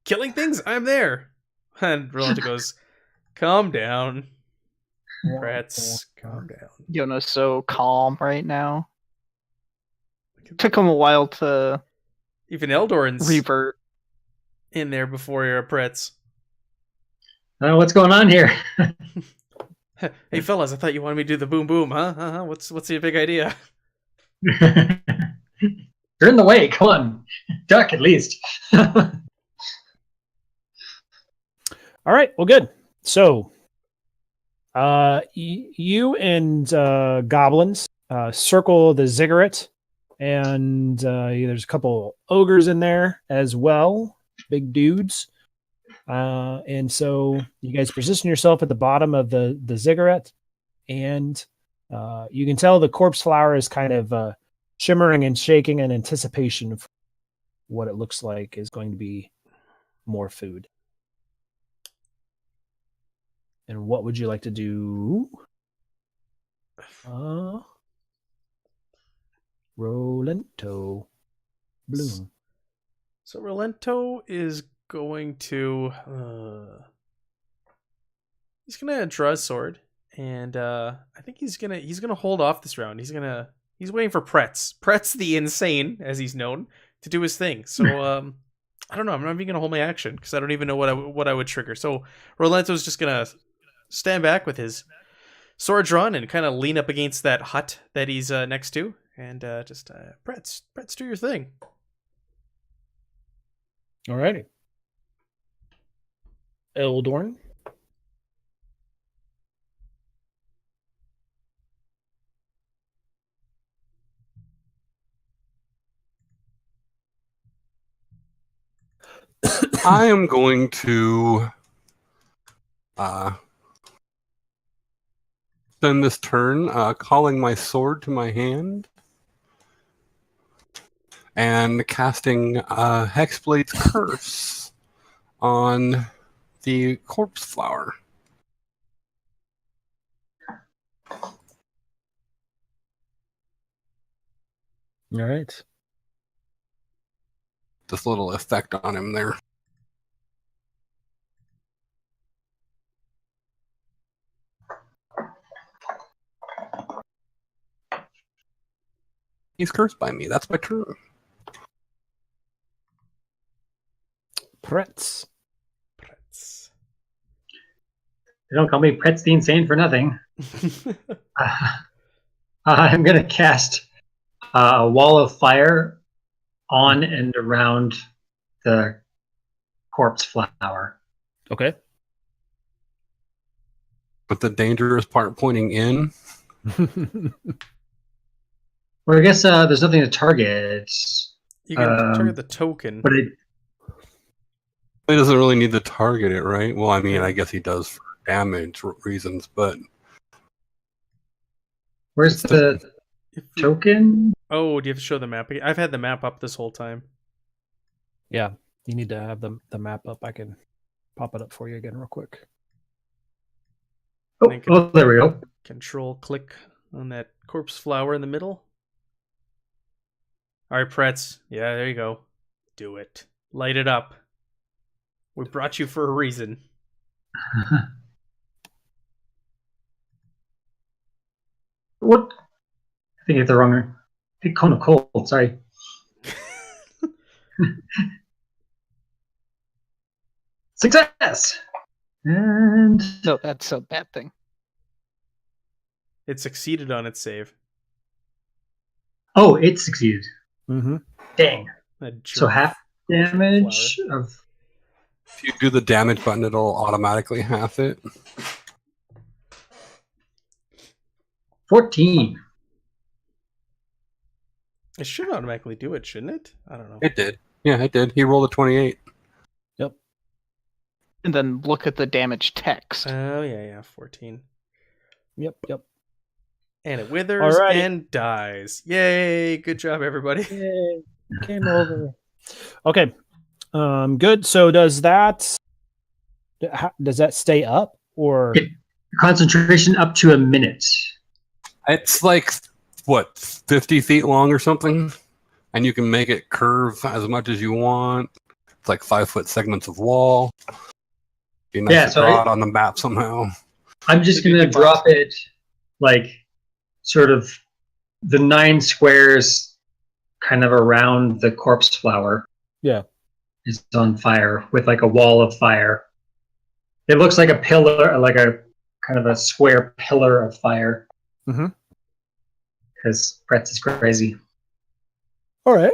Speaker 1: Killing things? I'm there. And Rolanda goes, calm down. Pretz, calm down.
Speaker 3: Yona's so calm right now. Took him a while to
Speaker 1: even Eldorn's
Speaker 3: revert
Speaker 1: in there before you're a Pretz.
Speaker 4: What's going on here?
Speaker 1: Hey fellas, I thought you wanted me to do the boom boom, huh? What's the big idea?
Speaker 4: You're in the way. Come on, duck at least.
Speaker 2: All right. Well, good. So, you and goblins circle the ziggurat, and there's a couple ogres in there as well, big dudes. And so you guys position yourself at the bottom of the ziggurat, and you can tell the corpse flower is kind of shimmering and shaking in anticipation of what it looks like is going to be more food. And what would you like to do? Rolento Bloom.
Speaker 1: So Rolento is going to he's gonna draw his sword, and I think he's gonna hold off this round. He's waiting for Pretz the Insane, as he's known, to do his thing. So I don't know. I'm not even gonna hold my action because I don't even know what I would trigger. So Rolento's just gonna stand back with his sword drawn and kind of lean up against that hut that he's next to, and just Pretz, do your thing.
Speaker 2: Alrighty. Eldorn.
Speaker 5: I am going to spend this turn calling my sword to my hand and casting Hexblade's Curse on the corpse flower.
Speaker 2: All right.
Speaker 5: This little effect on him there. He's cursed by me. That's my turn.
Speaker 2: Pretz.
Speaker 4: They don't call me Pretz the Insane for nothing. I'm going to cast a wall of fire on and around the corpse flower.
Speaker 2: Okay.
Speaker 5: With the dangerous part pointing in.
Speaker 4: Well, I guess there's nothing to target.
Speaker 1: You can target the token.
Speaker 4: But
Speaker 5: he doesn't really need to target it, right? Well, I mean, I guess he does for damage reasons, but...
Speaker 4: Where's the token?
Speaker 1: Oh, do you have to show the map? I've had the map up this whole time.
Speaker 2: Yeah, you need to have the map up. I can pop it up for you again real quick.
Speaker 4: Oh, there we go.
Speaker 1: Control click on that corpse flower in the middle. All right, Pretz. Yeah, there you go. Do it. Light it up. We brought you for a reason.
Speaker 4: What? I think I hit the wrong one. I hit Cone of Cold, sorry. Success! And...
Speaker 3: So that's a bad thing.
Speaker 1: It succeeded on its save.
Speaker 4: Oh, it succeeded.
Speaker 2: Mm-hmm.
Speaker 4: Dang. So half damage
Speaker 1: flower.
Speaker 4: of...
Speaker 5: If you do the damage button, it'll automatically half it.
Speaker 4: 14.
Speaker 1: It should automatically do it, shouldn't it? I don't know.
Speaker 5: It did. Yeah, it did. He rolled a 28.
Speaker 2: Yep.
Speaker 3: And then look at the damage text.
Speaker 1: Oh, yeah, 14.
Speaker 2: Yep.
Speaker 1: And it withers
Speaker 2: Alrighty.
Speaker 1: and dies. Yay! Good job, everybody.
Speaker 2: Yay. Game over. Okay. Good. So does that stay up or
Speaker 4: Concentration up to a minute.
Speaker 5: It's like, what, 50 feet long or something? And you can make it curve as much as you want. It's like 5-foot segments of wall. Be nice to draw it on the map somehow.
Speaker 4: I'm just going to drop it like sort of the 9 squares kind of around the corpse flower.
Speaker 2: Yeah.
Speaker 4: Is on fire with like a wall of fire. It looks like a pillar, like a kind of a square pillar of fire.
Speaker 2: Mm-hmm.
Speaker 4: Because Pretz is crazy.
Speaker 2: All right.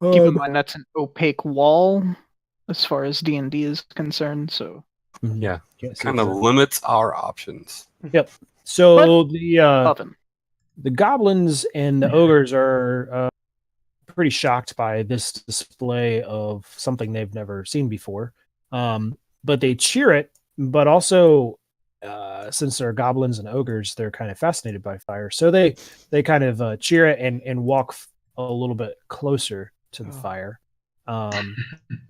Speaker 3: Keep in mind that's an opaque wall as far as D&D is concerned, so
Speaker 5: Yeah, kind of limits our options.
Speaker 2: Yep. So
Speaker 3: the
Speaker 2: goblins and the ogres are pretty shocked by this display of something they've never seen before. But they cheer it, but also since they're goblins and ogres, they're kind of fascinated by fire. So they kind of cheer it and walk a little bit closer to the fire.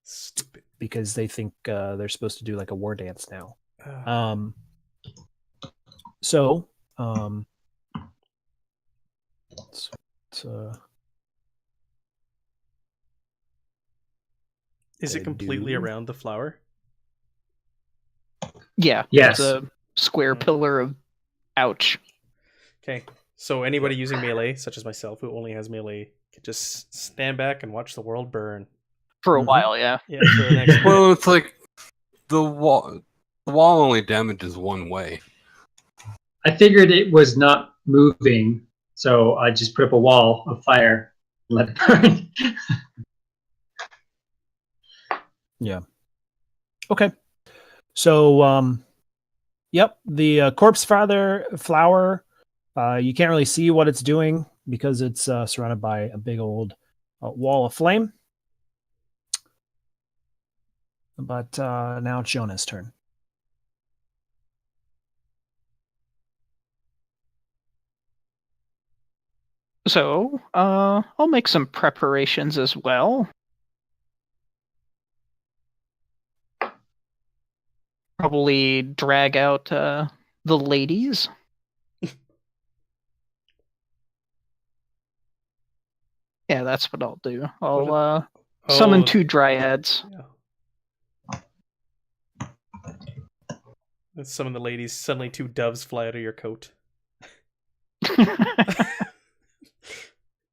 Speaker 1: Stupid.
Speaker 2: Because they think they're supposed to do like a war dance now.
Speaker 1: Is it completely around the flower?
Speaker 3: Yeah.
Speaker 4: Yes.
Speaker 3: It's a square pillar of ouch.
Speaker 1: Okay. So anybody using melee, such as myself, who only has melee, can just stand back and watch the world burn.
Speaker 3: For a while, yeah.
Speaker 1: Yeah, for the next
Speaker 5: Well, it's like the wall. The wall only damages one way.
Speaker 4: I figured it was not moving, so I just put up a wall of fire and let it burn.
Speaker 2: Yeah. Okay. So, yep, the corpse flower. You can't really see what it's doing because it's surrounded by a big old wall of flame. But now it's Jonah's turn.
Speaker 3: So, I'll make some preparations as well. Probably drag out the ladies. Yeah, that's what I'll do. I'll summon 2 dryads.
Speaker 1: Yeah. And some of the ladies, suddenly 2 doves fly out of your coat.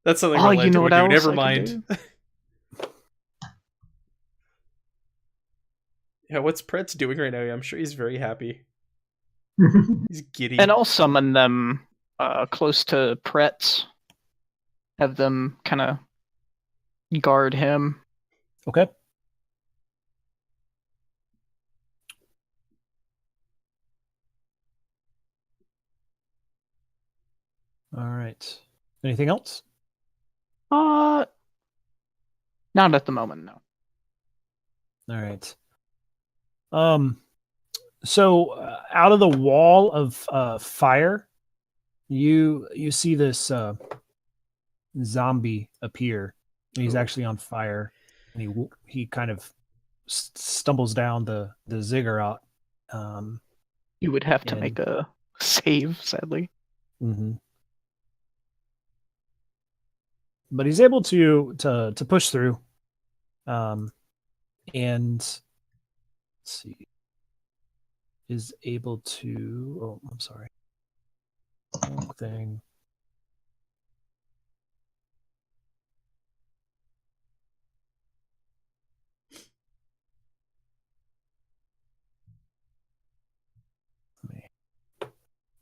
Speaker 1: That's something
Speaker 3: you know
Speaker 1: would
Speaker 3: what
Speaker 1: do.
Speaker 3: else
Speaker 1: Never
Speaker 3: I
Speaker 1: mind. Yeah, what's Pretz doing right now? I'm sure he's very happy. He's giddy.
Speaker 3: And I'll summon them close to Pretz. Have them kind of guard him.
Speaker 2: Okay. All right. Anything else?
Speaker 3: Not at the moment, no.
Speaker 2: All right. So out of the wall of fire, you see this zombie appear. And he's actually on fire, and he kind of stumbles down the ziggurat.
Speaker 3: You would have to make a save, sadly.
Speaker 2: Mm-hmm. But he's able to push through, and let's see, is able to. Oh, I'm sorry. Wrong thing.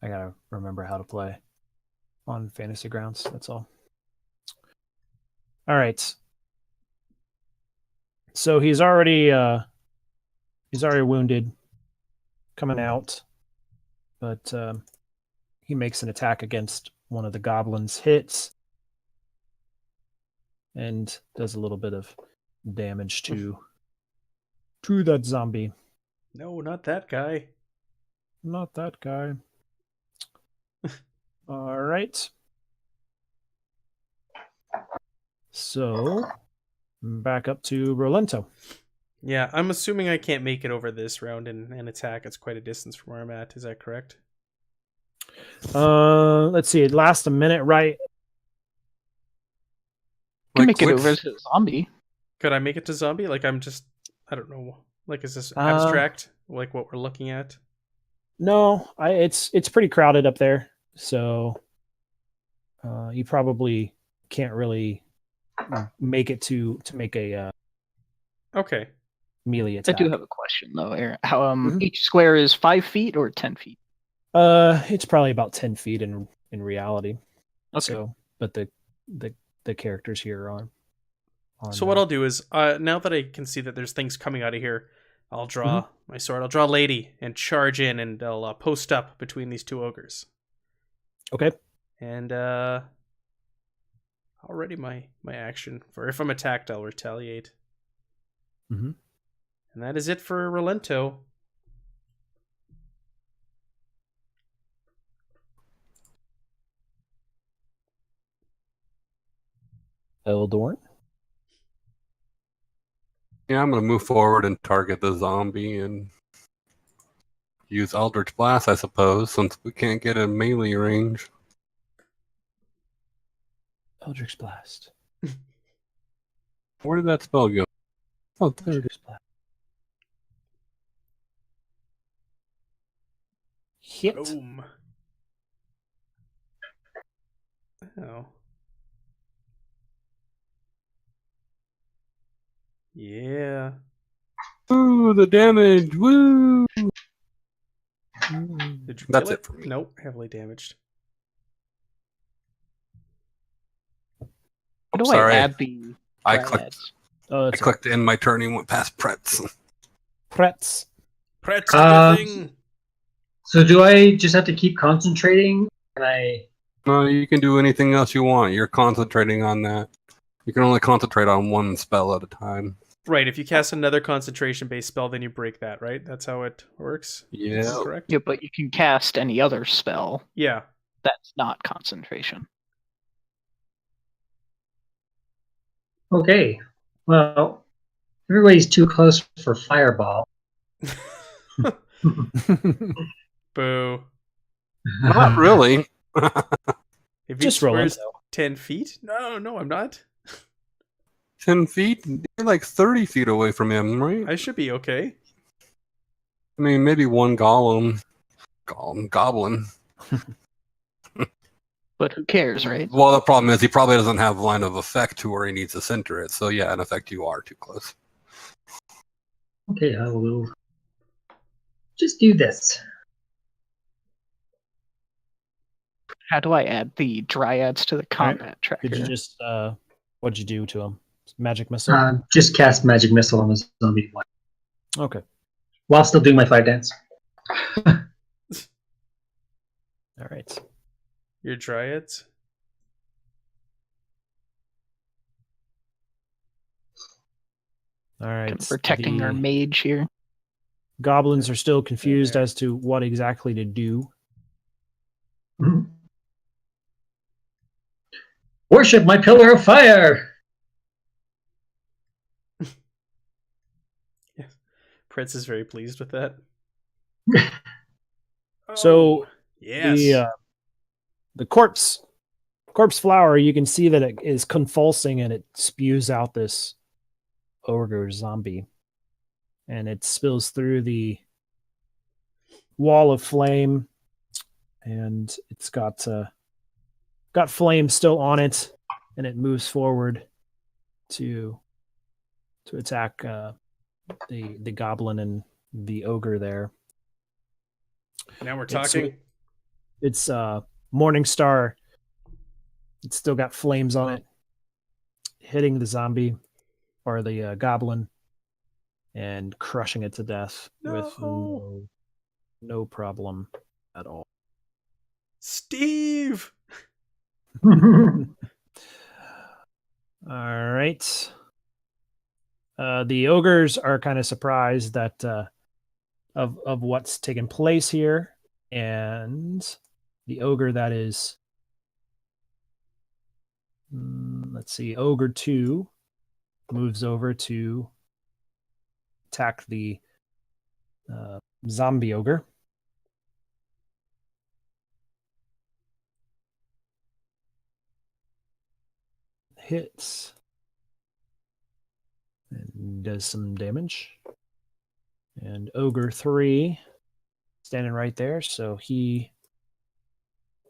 Speaker 2: I gotta remember how to play on Fantasy Grounds. That's all. All right. So he's already wounded, coming out, but he makes an attack against one of the goblins, hits, and does a little bit of damage to that zombie.
Speaker 1: No, not that guy.
Speaker 2: Not that guy. All right. So back up to Rolento.
Speaker 1: Yeah, I'm assuming I can't make it over this round and attack. It's quite a distance from where I'm at. Is that correct?
Speaker 2: Let's see. It lasts a minute, right?
Speaker 3: You can make it over to zombie.
Speaker 1: Could I make it to zombie? Like, I don't know. Like, is this abstract? Like what we're looking at?
Speaker 2: No, it's pretty crowded up there, so you probably can't really make it to make a
Speaker 1: okay
Speaker 2: melee attack.
Speaker 3: I do have a question though, Aaron. How each square is 5 feet or 10 feet?
Speaker 2: It's probably about 10 feet in reality.
Speaker 3: Okay.
Speaker 2: So, but the characters here are on.
Speaker 1: So what I'll do is, now that I can see that there's things coming out of here, I'll draw my sword. I'll draw Lady and charge in, and I'll post up between these 2 ogres.
Speaker 2: Okay.
Speaker 1: And already my action for if I'm attacked, I'll retaliate.
Speaker 2: Mm-hmm.
Speaker 1: And that is it for Rolento.
Speaker 2: Eldorn.
Speaker 5: Yeah, I'm going to move forward and target the zombie and use Eldritch Blast, I suppose, since we can't get a melee range.
Speaker 2: Eldritch Blast.
Speaker 5: Where did that spell go? Oh, there it is.
Speaker 2: Eldritch Blast. Hit.
Speaker 1: Boom. Oh. Yeah.
Speaker 5: Ooh, the damage! Woo!
Speaker 1: Did you
Speaker 5: That's
Speaker 1: kill
Speaker 5: it for me.
Speaker 1: Nope, heavily damaged.
Speaker 3: How do
Speaker 5: Sorry.
Speaker 3: I add the
Speaker 5: I
Speaker 3: dryads?
Speaker 2: Oh,
Speaker 5: I clicked in my turn and went past Pretz.
Speaker 2: Pretz.
Speaker 1: Pretz, do your thing.
Speaker 4: So do I just have to keep concentrating? Can I?
Speaker 5: No, you can do anything else you want. You're concentrating on that. You can only concentrate on one spell at a time.
Speaker 1: Right, if you cast another concentration-based spell, then you break that, right? That's how it works?
Speaker 5: Yeah.
Speaker 1: Is that correct?
Speaker 3: Yeah, but you can cast any other spell
Speaker 1: Yeah.
Speaker 3: that's not concentration.
Speaker 4: Okay. Well, everybody's too close for fireball.
Speaker 1: Boo.
Speaker 5: Not really.
Speaker 1: If
Speaker 2: Just
Speaker 1: each
Speaker 2: roll
Speaker 1: square's
Speaker 2: it.
Speaker 1: 10 feet? No, I'm not.
Speaker 5: 10 feet? You're like 30 feet away from him, right?
Speaker 1: I should be okay.
Speaker 5: I mean, maybe one goblin. Goblin.
Speaker 3: But who cares, right?
Speaker 5: Well, the problem is he probably doesn't have line of effect to where he needs to center it. So yeah, in effect, you are too close.
Speaker 4: Okay, I will just do this.
Speaker 3: How do I add the dryads to the combat tracker?
Speaker 2: Could you just what'd you do to him? Magic missile?
Speaker 4: Just cast magic missile on the zombie one
Speaker 2: Okay.
Speaker 4: while still doing my fire dance.
Speaker 2: All right.
Speaker 1: Your dryads?
Speaker 2: All right.
Speaker 3: Protecting our mage here.
Speaker 2: Goblins are still confused as to what exactly to do.
Speaker 4: Mhm. Worship my pillar of fire!
Speaker 1: Prince is very pleased with that.
Speaker 2: So,
Speaker 1: yes.
Speaker 2: The corpse flower, you can see that it is convulsing and it spews out this ogre zombie, and it spills through the wall of flame, and it's got flame still on it, and it moves forward to attack the goblin and the ogre there.
Speaker 1: Now we're talking.
Speaker 2: It's Morning Star. It's still got flames on it, hitting the zombie or the goblin and crushing it to death with no problem at all.
Speaker 1: Steve!
Speaker 2: All right. The ogres are kind of surprised that of what's taken place here, and the ogre that is, let's see, ogre 2 moves over to attack the zombie ogre. Hits and does some damage. And ogre 3 standing right there, so he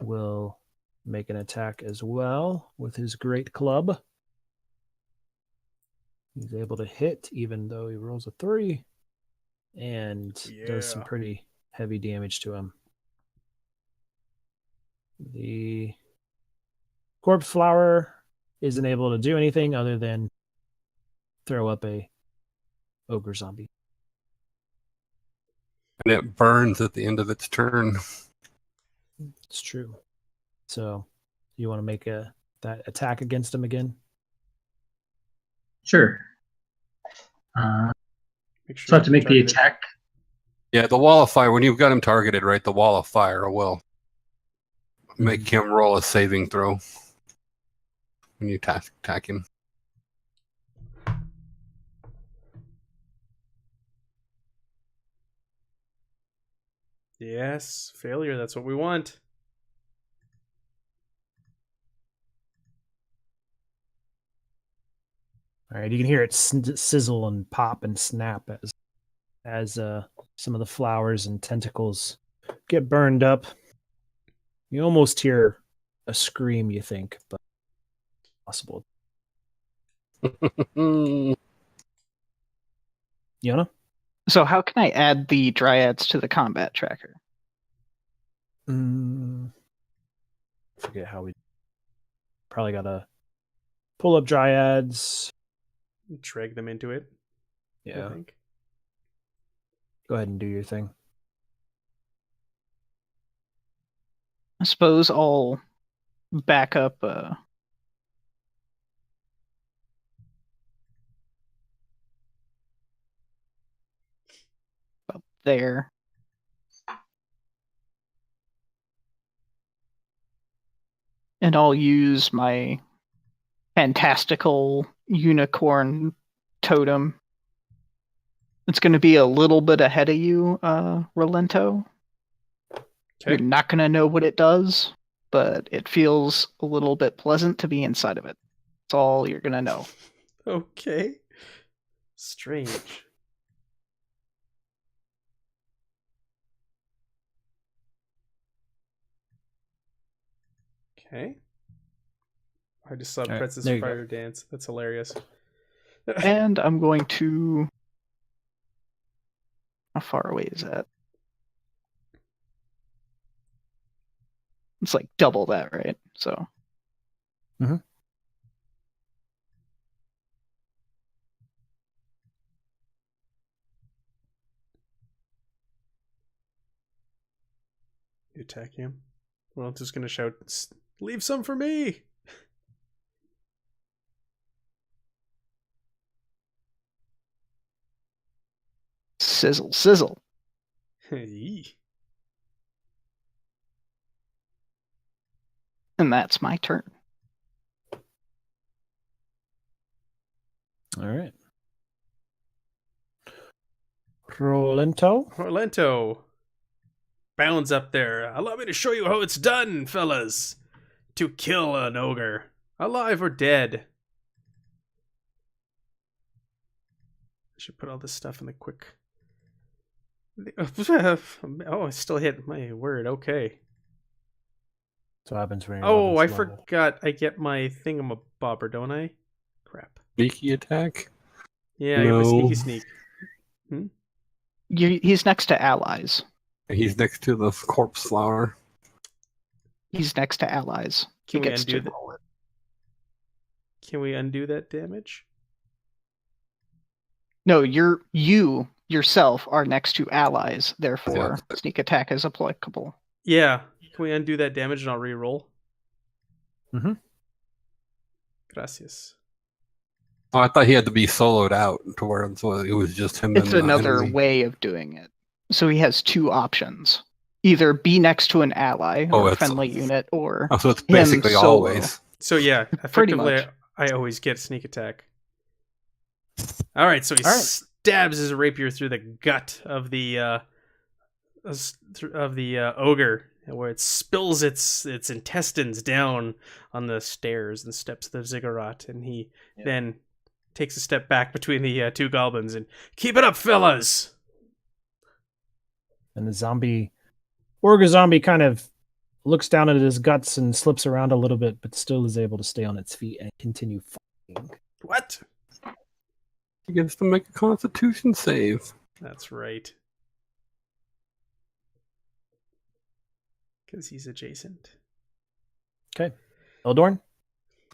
Speaker 2: will make an attack as well with his great club. He's able to hit even though he rolls a 3 and does some pretty heavy damage to him. The corpse flower isn't able to do anything other than throw up a ogre zombie.
Speaker 5: And it burns at the end of its turn.
Speaker 2: It's true. So you want to make that attack against him again?
Speaker 4: Sure.
Speaker 1: Make sure
Speaker 4: So I have to make the
Speaker 1: target it.
Speaker 4: attack.
Speaker 5: Yeah, the wall of fire, when you've got him targeted, right, the wall of fire will make him roll a saving throw when you attack him.
Speaker 1: Yes, failure. That's what we want.
Speaker 2: All right, you can hear it sizzle and pop and snap as some of the flowers and tentacles get burned up. You almost hear a scream, you think, but possible. Yona?
Speaker 3: So how can I add the dryads to the combat tracker?
Speaker 2: Forget how we probably gotta pull up dryads.
Speaker 1: Drag them into it.
Speaker 2: Yeah.
Speaker 1: I think.
Speaker 2: Go ahead and do your thing.
Speaker 3: I suppose I'll back up up there. And I'll use my fantastical unicorn totem. It's going to be a little bit ahead of you, Rolento.
Speaker 1: Okay.
Speaker 3: You're not going to know what it does, but it feels a little bit pleasant to be inside of it. That's all you're going to know.
Speaker 1: Okay. Strange. Okay. I just saw
Speaker 2: right,
Speaker 1: Princess
Speaker 2: there you
Speaker 1: Fire dance. That's hilarious.
Speaker 3: And I'm going to... How far away is that? It's like double that, right? So.
Speaker 2: Mhm.
Speaker 1: You attack him. Well, I'm just gonna shout, "Leave some for me!"
Speaker 3: Sizzle, sizzle.
Speaker 1: Hey.
Speaker 3: And that's my turn.
Speaker 2: All right. Rolento.
Speaker 1: Orlento bounds up there. Allow me to show you how it's done, fellas. To kill an ogre, alive or dead. I should put all this stuff in the quick. Oh, I still hit my word. Okay.
Speaker 2: So what happens when you're
Speaker 1: Oh, I
Speaker 2: 11th level.
Speaker 1: forgot. I get my thingamabobber, don't I? Crap.
Speaker 5: Sneaky attack?
Speaker 1: Yeah, I get my
Speaker 5: No.
Speaker 1: sneaky sneak.
Speaker 3: He's next to allies.
Speaker 5: He's next to the corpse flower.
Speaker 3: He's next to allies.
Speaker 1: Can
Speaker 3: he
Speaker 1: we
Speaker 3: gets
Speaker 1: undo
Speaker 3: to
Speaker 1: that?
Speaker 3: roll it.
Speaker 1: Can we undo that damage?
Speaker 3: No, you yourself are next to allies. Therefore,
Speaker 5: Yeah.
Speaker 3: sneak attack is applicable.
Speaker 1: Yeah. Can we undo that damage and I'll re-roll?
Speaker 2: Mm-hmm.
Speaker 1: Gracias.
Speaker 5: Oh, I thought he had to be soloed out to where so it was just him.
Speaker 3: It's
Speaker 5: and the
Speaker 3: another
Speaker 5: enemy.
Speaker 3: way of doing it. So he has two options: either be next to an ally
Speaker 5: Oh,
Speaker 3: or a
Speaker 5: it's-
Speaker 3: friendly unit, or
Speaker 5: Oh, so it's
Speaker 3: him
Speaker 5: basically
Speaker 3: solo.
Speaker 5: always.
Speaker 1: So yeah,
Speaker 3: Pretty
Speaker 1: effectively,
Speaker 3: much.
Speaker 1: I always get sneak attack. All right, so he
Speaker 3: All right.
Speaker 1: stabs his rapier through the gut of the ogre, where it spills its intestines down on the stairs and steps of the ziggurat, and he then takes a step back between the two goblins and keep it up, fellas.
Speaker 2: And the Orga zombie kind of looks down at his guts and slips around a little bit, but still is able to stay on its feet and continue fighting.
Speaker 1: What?
Speaker 5: He gets to make a Constitution save.
Speaker 1: That's right. Because he's adjacent.
Speaker 2: Okay. Eldorn?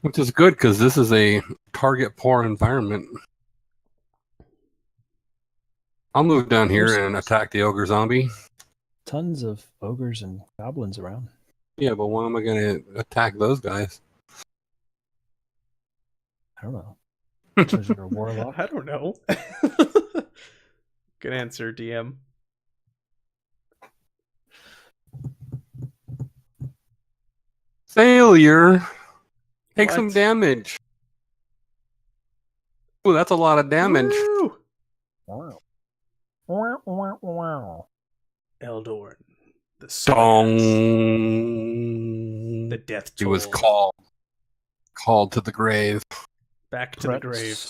Speaker 5: Which is good because this is a target poor environment. I'll move down here and attack the ogre zombie.
Speaker 2: Tons of ogres and goblins around.
Speaker 5: Yeah, but when am I going to attack those guys?
Speaker 2: I don't know. Because you're a warlock.
Speaker 1: I don't know. Good answer, DM.
Speaker 5: Failure. Take
Speaker 1: What?
Speaker 5: some damage. Ooh, that's a lot of damage.
Speaker 1: Woo!
Speaker 2: Wow. Wow, wow, wow.
Speaker 1: Eldorn, the
Speaker 5: Dong.
Speaker 1: the death
Speaker 5: He
Speaker 1: toll.
Speaker 5: was called to the grave.
Speaker 1: Back to the grave.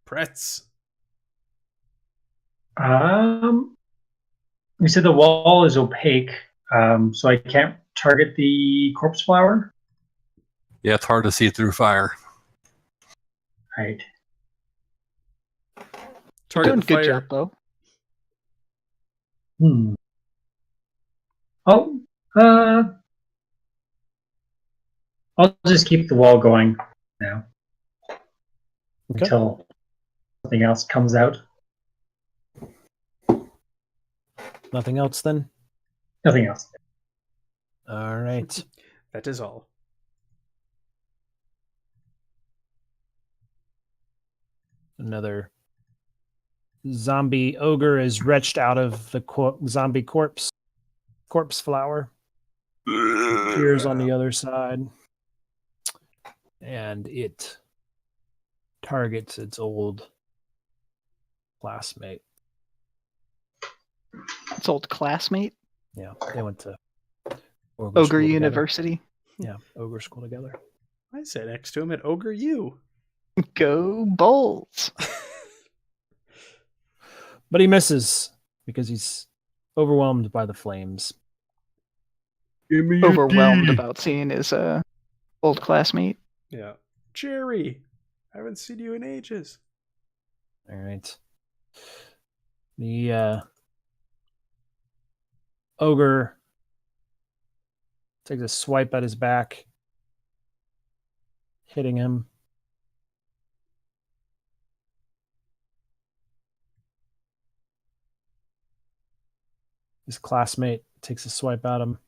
Speaker 1: Pretz.
Speaker 4: You said the wall is opaque, so I can't target the corpse flower.
Speaker 5: Yeah, it's hard to see through fire.
Speaker 4: Right.
Speaker 1: Target
Speaker 3: Doing
Speaker 1: the
Speaker 3: good
Speaker 1: fire.
Speaker 3: job, though.
Speaker 4: Oh, I'll just keep the wall going now until something else comes out.
Speaker 2: Nothing else then?
Speaker 4: Nothing else.
Speaker 2: All right.
Speaker 1: That is all.
Speaker 2: Another zombie ogre is retched out of the zombie corpse flower. Appears on the other side. And it targets its old classmate.
Speaker 3: Its old classmate,
Speaker 2: Yeah, they went to
Speaker 3: Ogre
Speaker 2: school
Speaker 3: University.
Speaker 2: Together. Yeah, ogre school together.
Speaker 1: I sat next to him at Ogre U.
Speaker 3: Go Bulls!
Speaker 2: But he misses because he's overwhelmed by the flames.
Speaker 5: Give me your
Speaker 3: Overwhelmed
Speaker 5: D.
Speaker 3: about seeing his old classmate.
Speaker 1: Yeah. Jerry, I haven't seen you in ages.
Speaker 2: All right. The ogre takes a swipe at his back, hitting him. His classmate takes a swipe at him.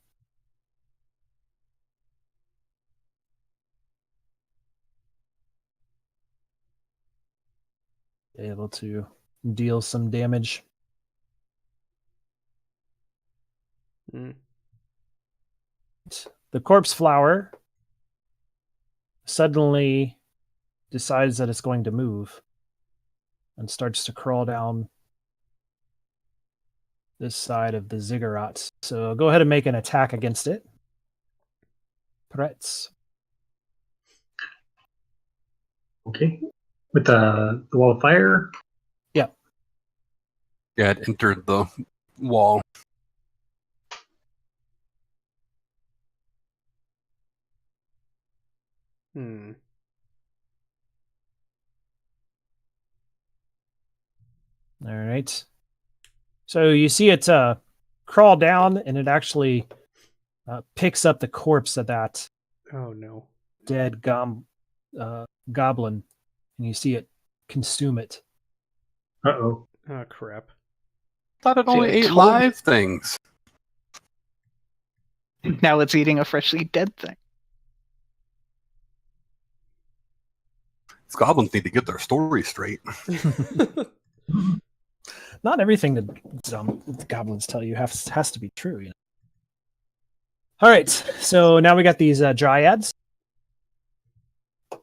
Speaker 2: Able to deal some damage. The corpse flower suddenly decides that it's going to move and starts to crawl down this side of the ziggurat. So go ahead and make an attack against it. Pretz.
Speaker 4: Okay. With the wall of fire.
Speaker 2: Yeah.
Speaker 5: Yeah, it entered the wall.
Speaker 2: All right. So you see it crawl down, and it actually picks up the corpse of that
Speaker 1: Oh no.
Speaker 2: dead goblin, and you see it consume it.
Speaker 4: Uh-oh.
Speaker 1: Oh crap.
Speaker 5: Thought it
Speaker 3: See,
Speaker 5: only
Speaker 3: I
Speaker 5: ate
Speaker 3: told
Speaker 5: live things.
Speaker 3: Now it's eating a freshly dead thing.
Speaker 5: These goblins need to get their story straight.
Speaker 2: Not everything that goblins tell you has to be true. You know? All right, so now we got these dryads. What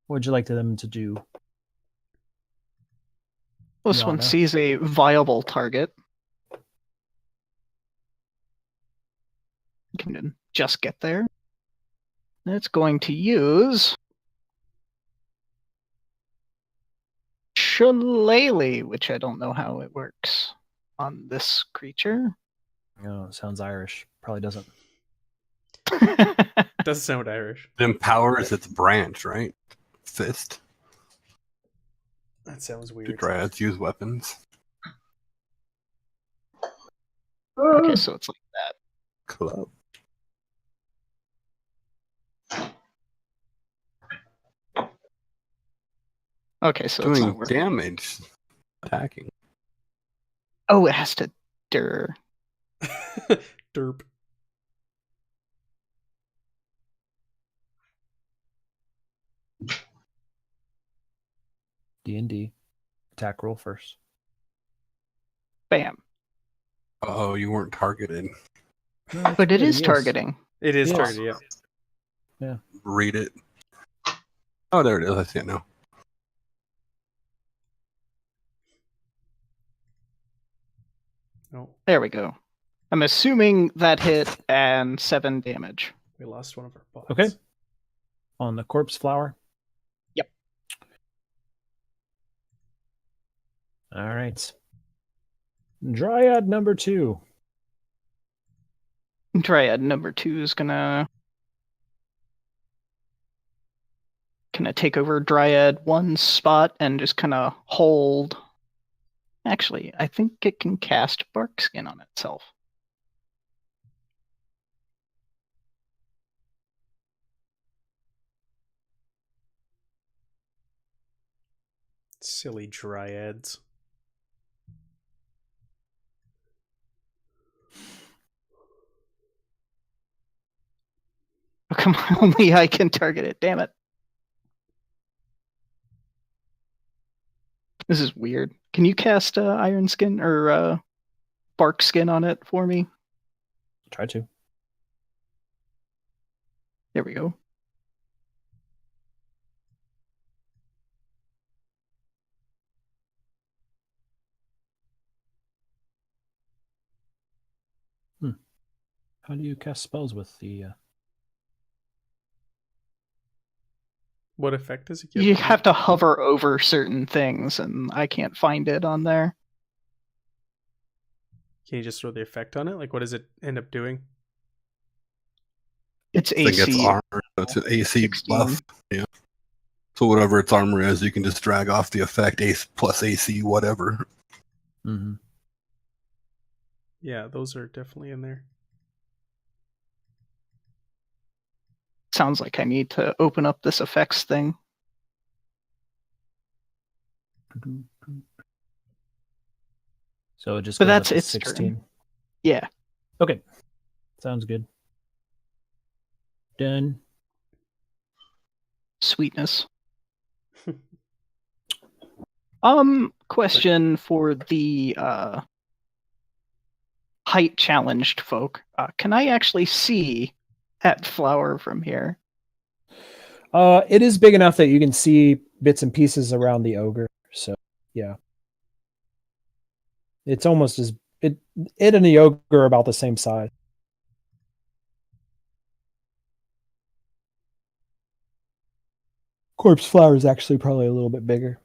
Speaker 2: would you like them to do?
Speaker 3: This one
Speaker 2: Yana?
Speaker 3: sees a viable target. Can just get there. It's going to use Shillelagh, which I don't know how it works on this creature.
Speaker 2: Oh, sounds Irish. Probably doesn't.
Speaker 1: Doesn't sound Irish.
Speaker 5: It empowers its branch, right? Fist.
Speaker 1: That sounds
Speaker 5: Do
Speaker 1: weird.
Speaker 5: dryads use weapons?
Speaker 3: Okay, so it's like that.
Speaker 5: Club.
Speaker 3: Okay, so it's
Speaker 5: Doing
Speaker 3: not working.
Speaker 5: damage. Attacking.
Speaker 3: Oh, it has to dir.
Speaker 1: Derp.
Speaker 2: D&D. Attack roll first.
Speaker 3: Bam.
Speaker 5: Oh, you weren't targeted.
Speaker 3: But it is targeting.
Speaker 1: It is
Speaker 2: Yes.
Speaker 1: targeted, yeah.
Speaker 5: Read it. Oh, there it is. I see it now.
Speaker 1: No,
Speaker 3: There we go. I'm assuming that hit and 7 damage.
Speaker 1: we lost one of our bots.
Speaker 2: Okay. on the corpse flower?
Speaker 3: Yep.
Speaker 2: All right. Dryad number 2.
Speaker 3: Dryad number 2 is gonna take over Dryad 1's spot and just kind of hold. Actually, I think it can cast Bark Skin on itself.
Speaker 1: Silly dryads.
Speaker 3: Oh, come on, only I can target it. Damn it. This is weird. Can you cast Iron Skin or Bark Skin on it for me?
Speaker 2: Try to.
Speaker 3: There we go.
Speaker 2: How do you cast spells with the...
Speaker 1: What effect does it give?
Speaker 3: You have to hover over certain things, and I can't find it on there.
Speaker 1: Can you just throw the effect on it? Like, what does it end up doing?
Speaker 3: It's
Speaker 5: I think
Speaker 3: AC.
Speaker 5: it's armor. It's an AC
Speaker 3: 16.
Speaker 5: buff. Yeah. So whatever its armor is, you can just drag off the effect plus AC, whatever.
Speaker 2: Mm-hmm.
Speaker 1: Yeah, those are definitely in there.
Speaker 3: Sounds like I need to open up this effects thing.
Speaker 2: So it just
Speaker 3: But
Speaker 2: goes
Speaker 3: that's
Speaker 2: up to
Speaker 3: its
Speaker 2: 16.
Speaker 3: turn. Yeah.
Speaker 2: Okay. Sounds good. Done.
Speaker 3: Sweetness. Question for the height challenged folk. Can I actually see that flower from here?
Speaker 2: It is big enough that you can see bits and pieces around the ogre. So, yeah. It's almost as... It and the ogre are about the same size. Corpse flower is actually probably a little bit bigger.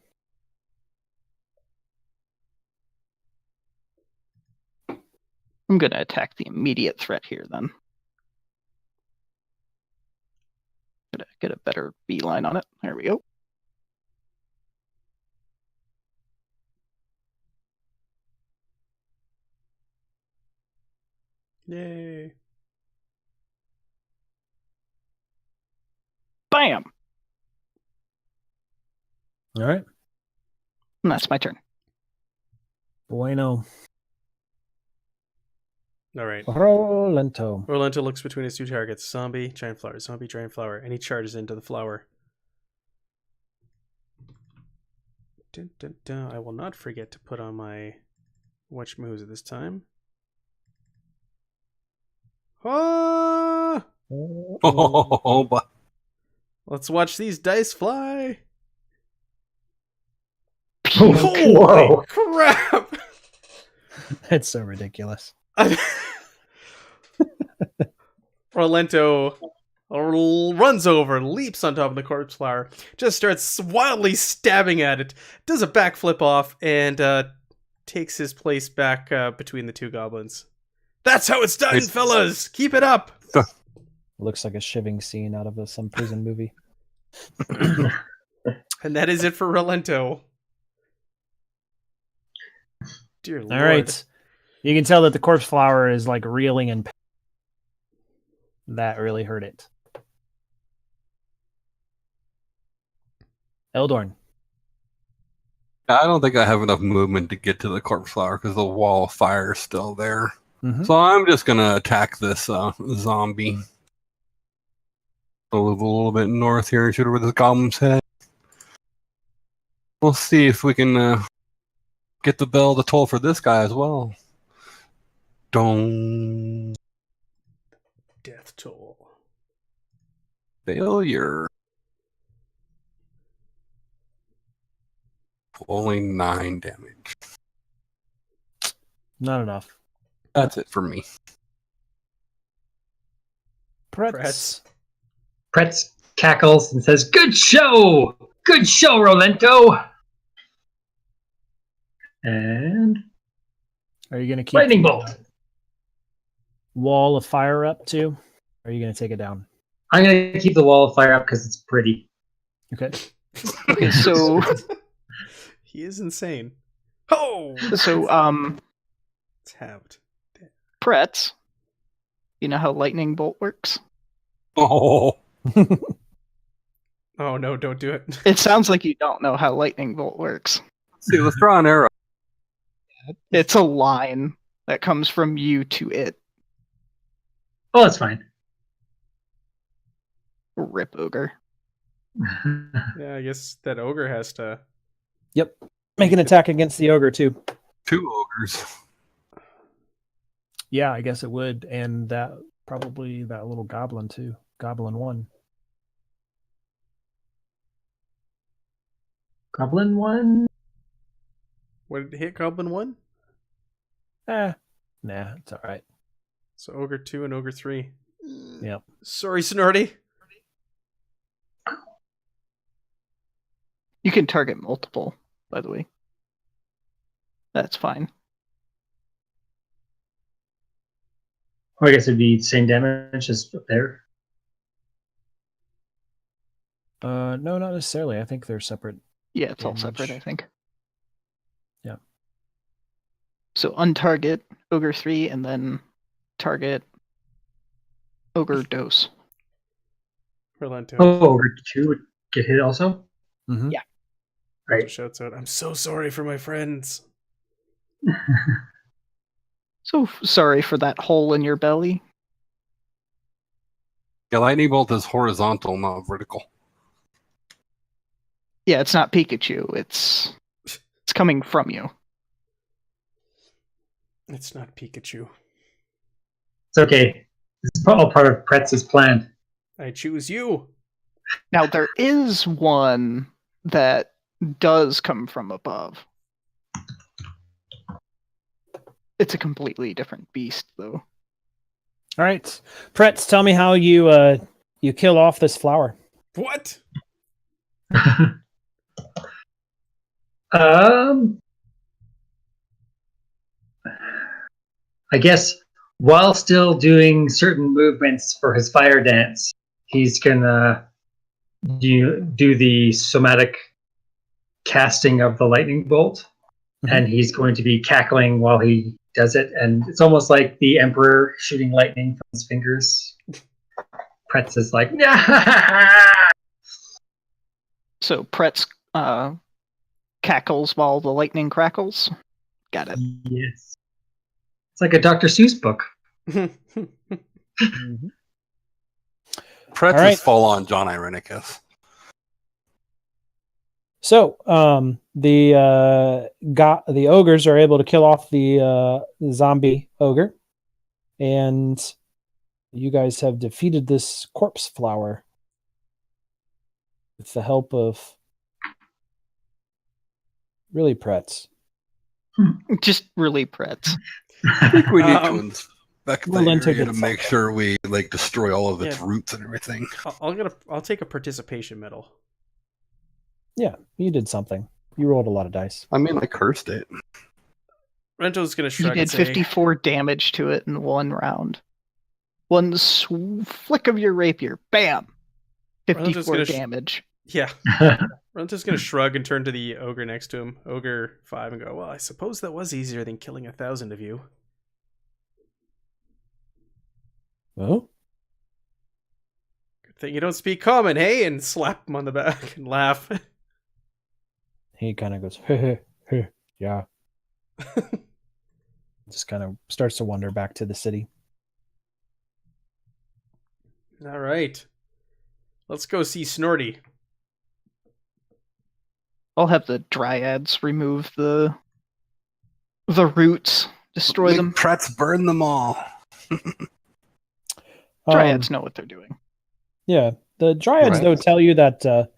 Speaker 3: I'm going to attack the immediate threat here then. Gonna get a better beeline on it. There we go.
Speaker 1: Yay.
Speaker 3: Bam!
Speaker 2: All right.
Speaker 3: And that's my turn.
Speaker 2: Bueno.
Speaker 1: All right.
Speaker 2: Rolento.
Speaker 1: Rolento looks between his two targets: zombie, giant flower, and he charges into the flower. Dun, dun, dun. I will not forget to put on my watch moves at this time. Ah!
Speaker 5: Oh, but
Speaker 1: Let's watch these dice fly.
Speaker 4: Whoa.
Speaker 1: Holy crap!
Speaker 2: That's so ridiculous.
Speaker 1: Rolento runs over, leaps on top of the corpse flower, just starts wildly stabbing at it, does a backflip off, and takes his place back between the two goblins. That's how it's done, fellas! Keep it up!
Speaker 2: Looks like a shivving scene out of some prison movie.
Speaker 1: And that is it for Rolento. Dear Lord.
Speaker 2: All right. You can tell that the corpse flower is like reeling in pain. That really hurt it. Eldorn.
Speaker 5: I don't think I have enough movement to get to the corpse flower because the wall of fire is still there.
Speaker 2: Mm-hmm.
Speaker 5: So I'm just gonna attack this zombie. I'll move a little bit north here and shoot over the goblin's head. We'll see if we can get the bell to toll for this guy as well. Dong.
Speaker 1: Death toll.
Speaker 5: Failure. Only 9 damage.
Speaker 2: Not enough.
Speaker 5: That's it for me.
Speaker 2: Pretz.
Speaker 4: Pretz. cackles and says, "Good show! Good show, Rolento!" And
Speaker 2: Are you going to keep
Speaker 4: lightning
Speaker 2: the,
Speaker 4: bolt.
Speaker 2: wall of fire up too? Or are you going to take it down?
Speaker 4: I'm going to keep the wall of fire up because it's pretty.
Speaker 2: Okay.
Speaker 3: Okay, so
Speaker 1: He is insane. Oh! Tabbed.
Speaker 3: Pretz, you know how lightning bolt works?
Speaker 5: Oh,
Speaker 1: Oh no, don't do it.
Speaker 3: It sounds like you don't know how lightning bolt works.
Speaker 5: see, let's draw an arrow.
Speaker 3: It's a line that comes from you to it.
Speaker 4: Oh, that's fine.
Speaker 3: Rip ogre.
Speaker 1: Yeah, I guess that ogre has to.
Speaker 2: Yep. Make an attack against the ogre too.
Speaker 5: 2 ogres.
Speaker 2: Yeah, I guess it would. And that probably that little goblin too. Goblin 1.
Speaker 4: Goblin 1?
Speaker 1: What did it hit Goblin 1?
Speaker 2: Nah, it's all right.
Speaker 1: So Ogre 2 and Ogre 3.
Speaker 2: Yep.
Speaker 1: Sorry, Snorty.
Speaker 3: You can target multiple, by the way. That's fine.
Speaker 4: Or I guess it'd be the same damage as up there.
Speaker 2: No, not necessarily. I think they're separate.
Speaker 3: Yeah, it's all
Speaker 2: Damage.
Speaker 3: separate, I think.
Speaker 2: Yeah.
Speaker 3: So untarget Ogre 3 and then target Ogre Dose.
Speaker 1: Relento.
Speaker 4: Oh, Ogre 2 would get hit also?
Speaker 2: Mm-hmm.
Speaker 3: Yeah.
Speaker 4: Right.
Speaker 1: Shouts out, "I'm so sorry for my friends."
Speaker 3: So sorry for that hole in your belly.
Speaker 5: Yeah, lightning bolt is horizontal, not vertical.
Speaker 3: Yeah, it's not Pikachu. It's coming from you.
Speaker 1: It's not Pikachu.
Speaker 4: It's okay. It's all part of Pretz's plan.
Speaker 1: I choose you.
Speaker 3: Now there is one that does come from above. It's a completely different beast, though.
Speaker 2: All right. Pretz, tell me how you kill off this flower.
Speaker 1: What?
Speaker 4: I guess while still doing certain movements for his fire dance, he's gonna do the somatic casting of the lightning bolt, and he's going to be cackling while he does it, and it's almost like the Emperor shooting lightning from his fingers. Pretz is like,
Speaker 3: So Pretz cackles while the lightning crackles. Got it.
Speaker 4: yes. It's like a Dr. Seuss book.
Speaker 2: Mm-hmm.
Speaker 5: Pretz
Speaker 2: All right.
Speaker 5: is full on John Irenicus.
Speaker 2: So the ogres are able to kill off the zombie ogre, and you guys have defeated this corpse flower with the help of really Pretz.
Speaker 3: Just really Pretz.
Speaker 5: I think we need to inspect the
Speaker 2: Rolento
Speaker 5: area
Speaker 2: did
Speaker 5: to make
Speaker 2: something.
Speaker 5: sure we destroy all of its
Speaker 1: Yeah.
Speaker 5: roots and everything.
Speaker 1: I'll take a participation medal.
Speaker 2: Yeah, you did something. You rolled a lot of dice.
Speaker 5: I mean, I cursed it.
Speaker 1: Rento's gonna
Speaker 3: You
Speaker 1: shrug
Speaker 3: did
Speaker 1: and say,
Speaker 3: 54 damage to it in one round. One flick of your rapier. Bam!
Speaker 1: Well, I'm just
Speaker 3: 54
Speaker 1: gonna
Speaker 3: damage.
Speaker 1: "Yeah." Rento's gonna shrug and turn to the ogre next to him, Ogre 5, and go, "Well, I suppose that was easier than killing 1,000 of you."
Speaker 2: Oh,
Speaker 1: Good thing you don't speak common, hey? And slap him on the back and laugh.
Speaker 2: he kind of goes, yeah. Just kind of starts to wander back to the city.
Speaker 1: All right, let's go see Snorty.
Speaker 3: I'll have the dryads remove the roots, destroy
Speaker 5: Make
Speaker 3: them.
Speaker 5: Pretz burn them all.
Speaker 3: Dryads know what they're doing.
Speaker 2: Yeah, the dryads
Speaker 5: Right.
Speaker 2: though tell you that the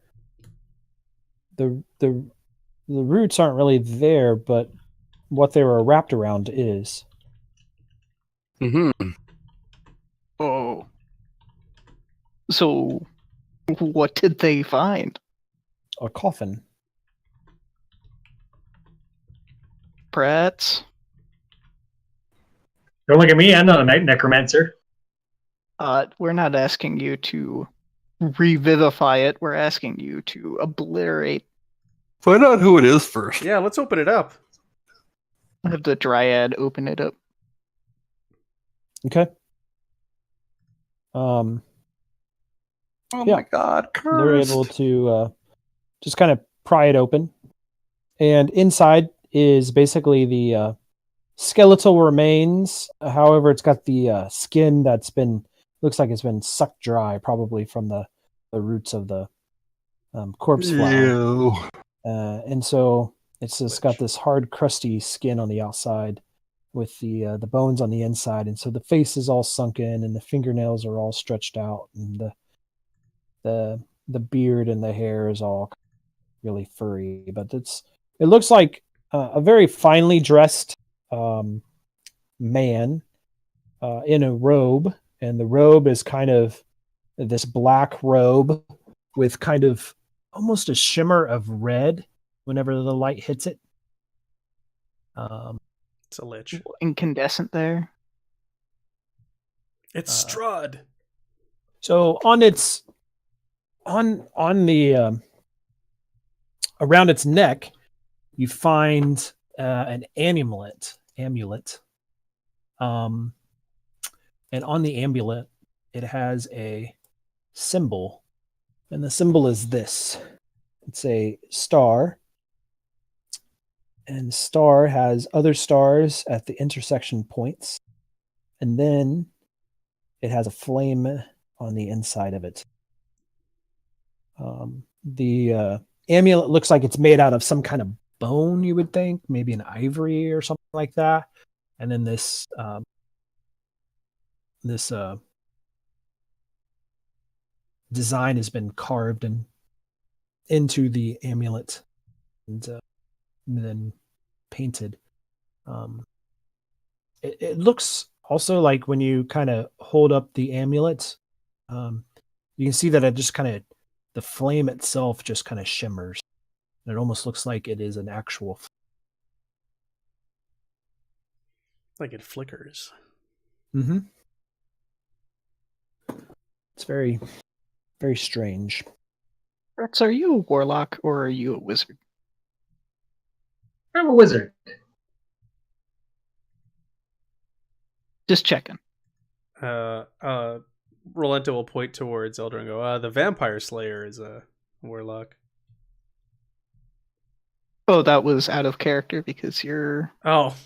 Speaker 2: roots aren't really there, but what they were wrapped around is.
Speaker 5: Mm-hmm.
Speaker 3: Oh. So What did they find?
Speaker 2: A coffin.
Speaker 3: Pretz?
Speaker 4: Don't look at me. I'm not a necromancer.
Speaker 3: We're not asking you to revivify it. We're asking you to obliterate.
Speaker 5: Find out who it is first.
Speaker 1: Yeah, let's open it up.
Speaker 3: Have the dryad open it up.
Speaker 2: Okay.
Speaker 5: Oh
Speaker 2: Yeah.
Speaker 5: my god,
Speaker 2: They're
Speaker 5: cursed.
Speaker 2: able to just kind of pry it open. And inside is basically the skeletal remains. However, it's got the skin that's looks like it's been sucked dry, probably from the roots of the corpse flower.
Speaker 5: Ew.
Speaker 2: And so it's just got this hard, crusty skin on the outside with the bones on the inside. And so the face is all sunken and the fingernails are all stretched out, and the beard and the hair is all really furry. But it looks like a very finely dressed man in a robe, and the robe is kind of this black robe with kind of almost a shimmer of red whenever the light hits it.
Speaker 1: It's a lich.
Speaker 3: Incandescent there.
Speaker 1: It's Strahd.
Speaker 2: So on the around its neck, you find an amulet. And on the amulet, it has a symbol, and the symbol is this. It's a star, and the star has other stars at the intersection points, and then it has a flame on the inside of it. The amulet looks like it's made out of some kind of bone, you would think, maybe an ivory or something like that. And then this design has been carved into the amulet and then painted. It looks also like when you kind of hold up the amulet, you can see that it just kind of, the flame itself just kind of shimmers. It almost looks like it is an actual.
Speaker 1: Like it flickers.
Speaker 2: Mm-hmm. It's very, very strange.
Speaker 3: Rex, are you a warlock or are you a wizard?
Speaker 4: I'm a wizard.
Speaker 3: Just checking.
Speaker 1: Rolento will point towards Elder and go, the Vampire Slayer is a warlock.
Speaker 3: Oh, that was out of character because you're...
Speaker 1: Oh.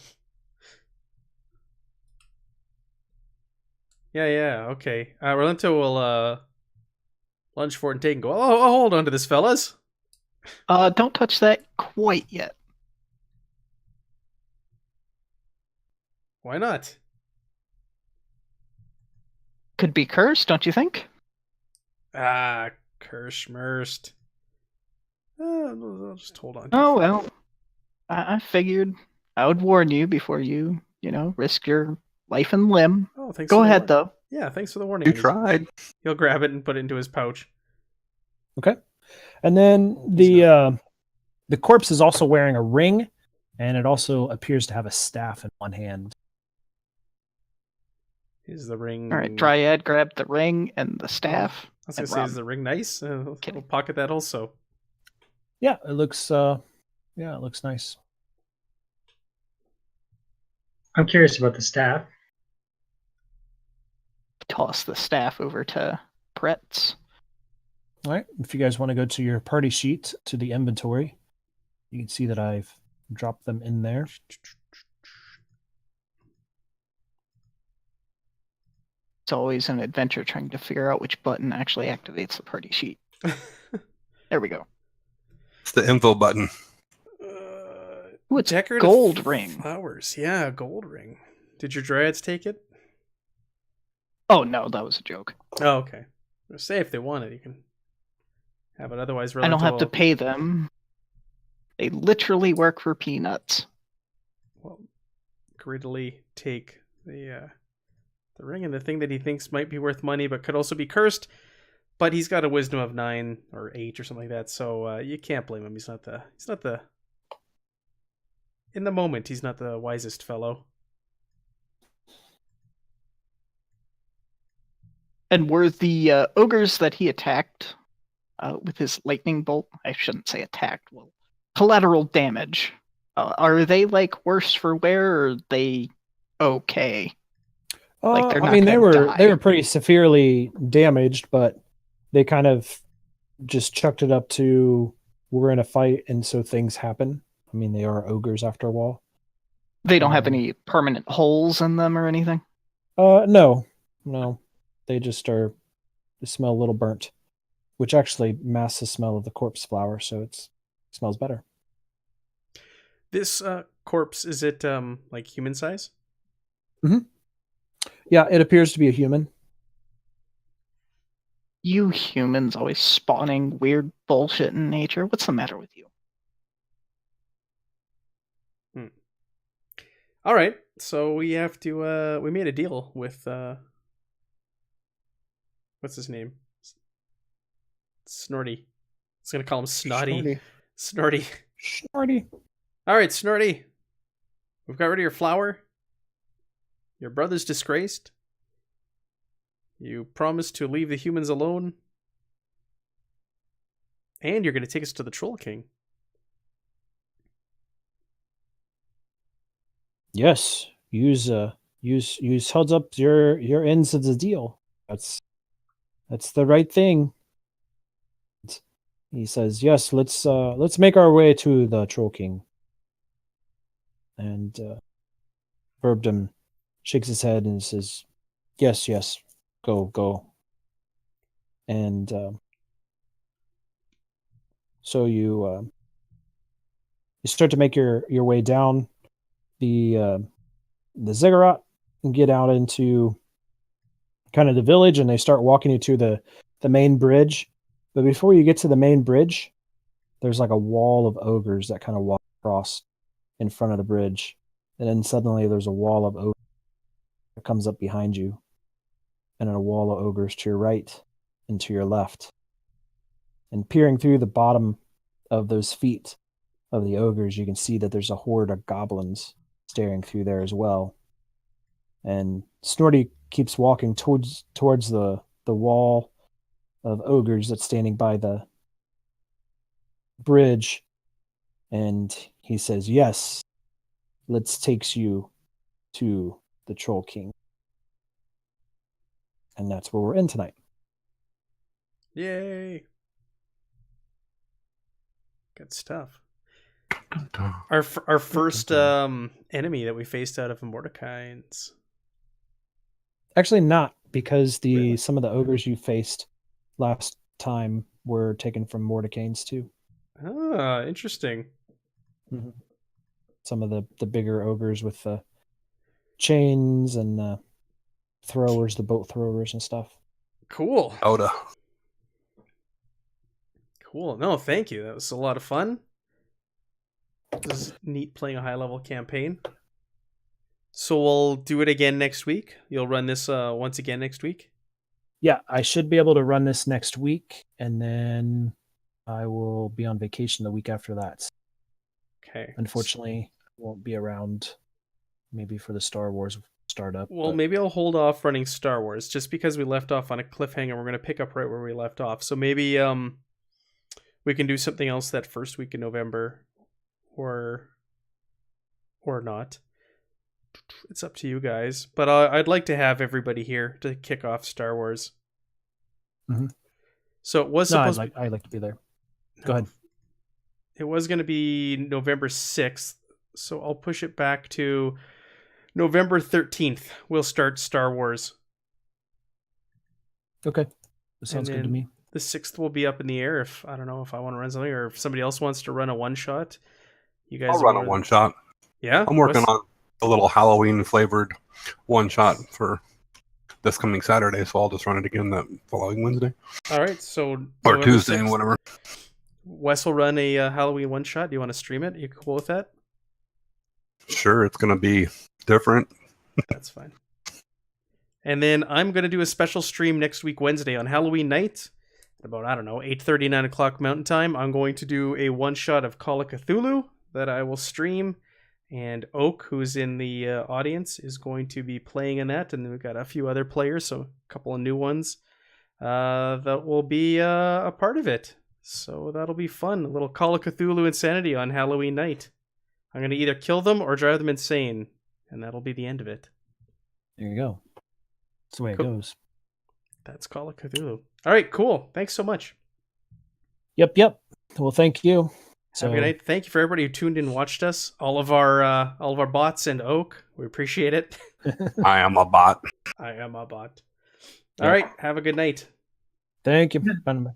Speaker 1: Yeah, okay. Rolento will lunge forward and take and go, oh, hold on to this, fellas.
Speaker 3: Don't touch that quite yet.
Speaker 1: Why not?
Speaker 3: Could be cursed, don't you think?
Speaker 1: Kirschmerst. I'll just hold on.
Speaker 3: Oh, well. I figured I would warn you before you, risk your life and limb.
Speaker 1: Oh, thanks.
Speaker 3: Go ahead, though.
Speaker 1: Yeah, thanks for the warning.
Speaker 5: You tried.
Speaker 1: He'll grab it and put it into his pouch.
Speaker 2: Okay. And then the corpse is also wearing a ring, and it also appears to have a staff in one hand.
Speaker 1: Is the ring...
Speaker 3: All right, Dryad grabbed the ring and the staff.
Speaker 1: I was going to say, is the ring nice? We'll pocket that also.
Speaker 2: Yeah, it looks nice.
Speaker 4: I'm curious about the staff.
Speaker 3: Toss the staff over to Pretz.
Speaker 2: All right. If you guys want to go to your party sheet, to the inventory, you can see that I've dropped them in there.
Speaker 3: It's always an adventure trying to figure out which button actually activates the party sheet. There we go.
Speaker 5: It's the info button.
Speaker 3: Ooh, it's
Speaker 1: Decorative
Speaker 3: gold ring.
Speaker 1: Flowers. Yeah, gold ring. Did your dryads take it?
Speaker 3: Oh, no, that was a joke.
Speaker 1: Oh, okay. Say if they want it, you can have it. Otherwise,
Speaker 3: I don't have to pay them. They literally work for peanuts.
Speaker 1: Well, greedily take the ring and the thing that he thinks might be worth money but could also be cursed. But he's got a wisdom of 9 or 8 or something like that, so you can't blame him. He's not the in the moment. He's not the wisest fellow.
Speaker 3: And were the ogres that he attacked with his lightning bolt? I shouldn't say attacked. Well, collateral damage. Are they like worse for wear, or are they okay? Like they're not
Speaker 2: they
Speaker 3: die.
Speaker 2: were pretty severely damaged, but they kind of just chucked it up to we're in a fight, and so things happen. I mean, they are ogres after a while.
Speaker 3: They don't have any permanent holes in them or anything?
Speaker 2: No. They just they smell a little burnt, which actually masks the smell of the corpse flower, so it smells better.
Speaker 1: This corpse, is it like human size?
Speaker 2: Mm-hmm. Yeah, it appears to be a human.
Speaker 3: You humans always spawning weird bullshit in nature. What's the matter with you?
Speaker 1: All right, so we have to. We made a deal with. What's his name? Snorty. I was gonna call him Snotty. Snorty.
Speaker 2: Snorty.
Speaker 1: All right, Snorty. We've got rid of your flower. Your brother's disgraced. You promised to leave the humans alone. And you're going to take us to the Troll King.
Speaker 2: Yes. Use heads up your ends of the deal. That's the right thing. He says, "Yes, let's make our way to the Troll King." And Burbdom shakes his head and says, "Yes, go." And so you start to make your way down the ziggurat and get out into kind of the village, and they start walking you to the main bridge. But before you get to the main bridge, there's like a wall of ogres that kind of walk across in front of the bridge. And then suddenly there's a wall of ogres that comes up behind you, and a wall of ogres to your right and to your left. And peering through the bottom of those feet of the ogres, you can see that there's a horde of goblins staring through there as well. And Snorty keeps walking towards the wall of ogres that's standing by the bridge, and he says, "Yes, let's take you to the Troll King." And that's where we're in tonight.
Speaker 1: Yay! Good stuff. Our first enemy that we faced out of Mordecai's.
Speaker 2: Actually, not, because
Speaker 1: Really?
Speaker 2: some of the ogres you faced last time were taken from Mordecai's too.
Speaker 1: Ah, interesting.
Speaker 2: Mm-hmm. Some of the bigger ogres with the chains and the throwers, the boat throwers and stuff.
Speaker 1: Cool.
Speaker 5: Oda.
Speaker 1: Cool. No, thank you. That was a lot of fun. This is neat playing a high-level campaign. So we'll do it again next week. You'll run this once again next week?
Speaker 2: Yeah, I should be able to run this next week, and then I will be on vacation the week after that.
Speaker 1: Okay.
Speaker 2: Unfortunately, won't be around maybe for the Star Wars startup.
Speaker 1: Well, maybe I'll hold off running Star Wars just because we left off on a cliffhanger. We're going to pick up right where we left off. So maybe we can do something else that first week in November or not. It's up to you guys. But I'd like to have everybody here to kick off Star Wars.
Speaker 2: Mm-hmm.
Speaker 1: So it was supposed
Speaker 2: I'd like to be there. Go ahead.
Speaker 1: It was going to be November 6th, so I'll push it back to November 13th. We'll start Star Wars.
Speaker 2: Okay. That sounds good to me.
Speaker 1: The 6th will be up in the air if I don't know if I want to run something or if somebody else wants to run a one-shot. You guys
Speaker 5: I'll run a one-shot.
Speaker 1: Yeah?
Speaker 5: I'm working on a little Halloween-flavored one-shot for this coming Saturday, so I'll just run it again that following Wednesday.
Speaker 1: All right, so
Speaker 5: or
Speaker 1: November
Speaker 5: Tuesday
Speaker 1: 6th,
Speaker 5: and whatever.
Speaker 1: Wes will run a Halloween one-shot. Do you want to stream it? You cool with that?
Speaker 5: Sure, it's going to be different.
Speaker 1: That's fine. And then I'm going to do a special stream next week, Wednesday, on Halloween night. about, I don't know, 8:30, 9 o'clock Mountain Time, I'm going to do a one-shot of Call of Cthulhu that I will stream. And Oak, who's in the audience, is going to be playing in that. And then we've got a few other players, so a couple of new ones that will be a part of it. So that'll be fun. A little Call of Cthulhu insanity on Halloween night. I'm going to either kill them or drive them insane. And that'll be the end of it.
Speaker 2: There you go. That's the way it goes.
Speaker 1: That's Call of Cthulhu. All right, cool. Thanks so much.
Speaker 2: Yep. Well, thank you. So,
Speaker 1: have a good night. Thank you for everybody who tuned in and watched us. All of our bots and Oak. We appreciate it.
Speaker 5: I am a bot.
Speaker 1: I am a bot. All right. Have a good night.
Speaker 2: Thank you. Bye.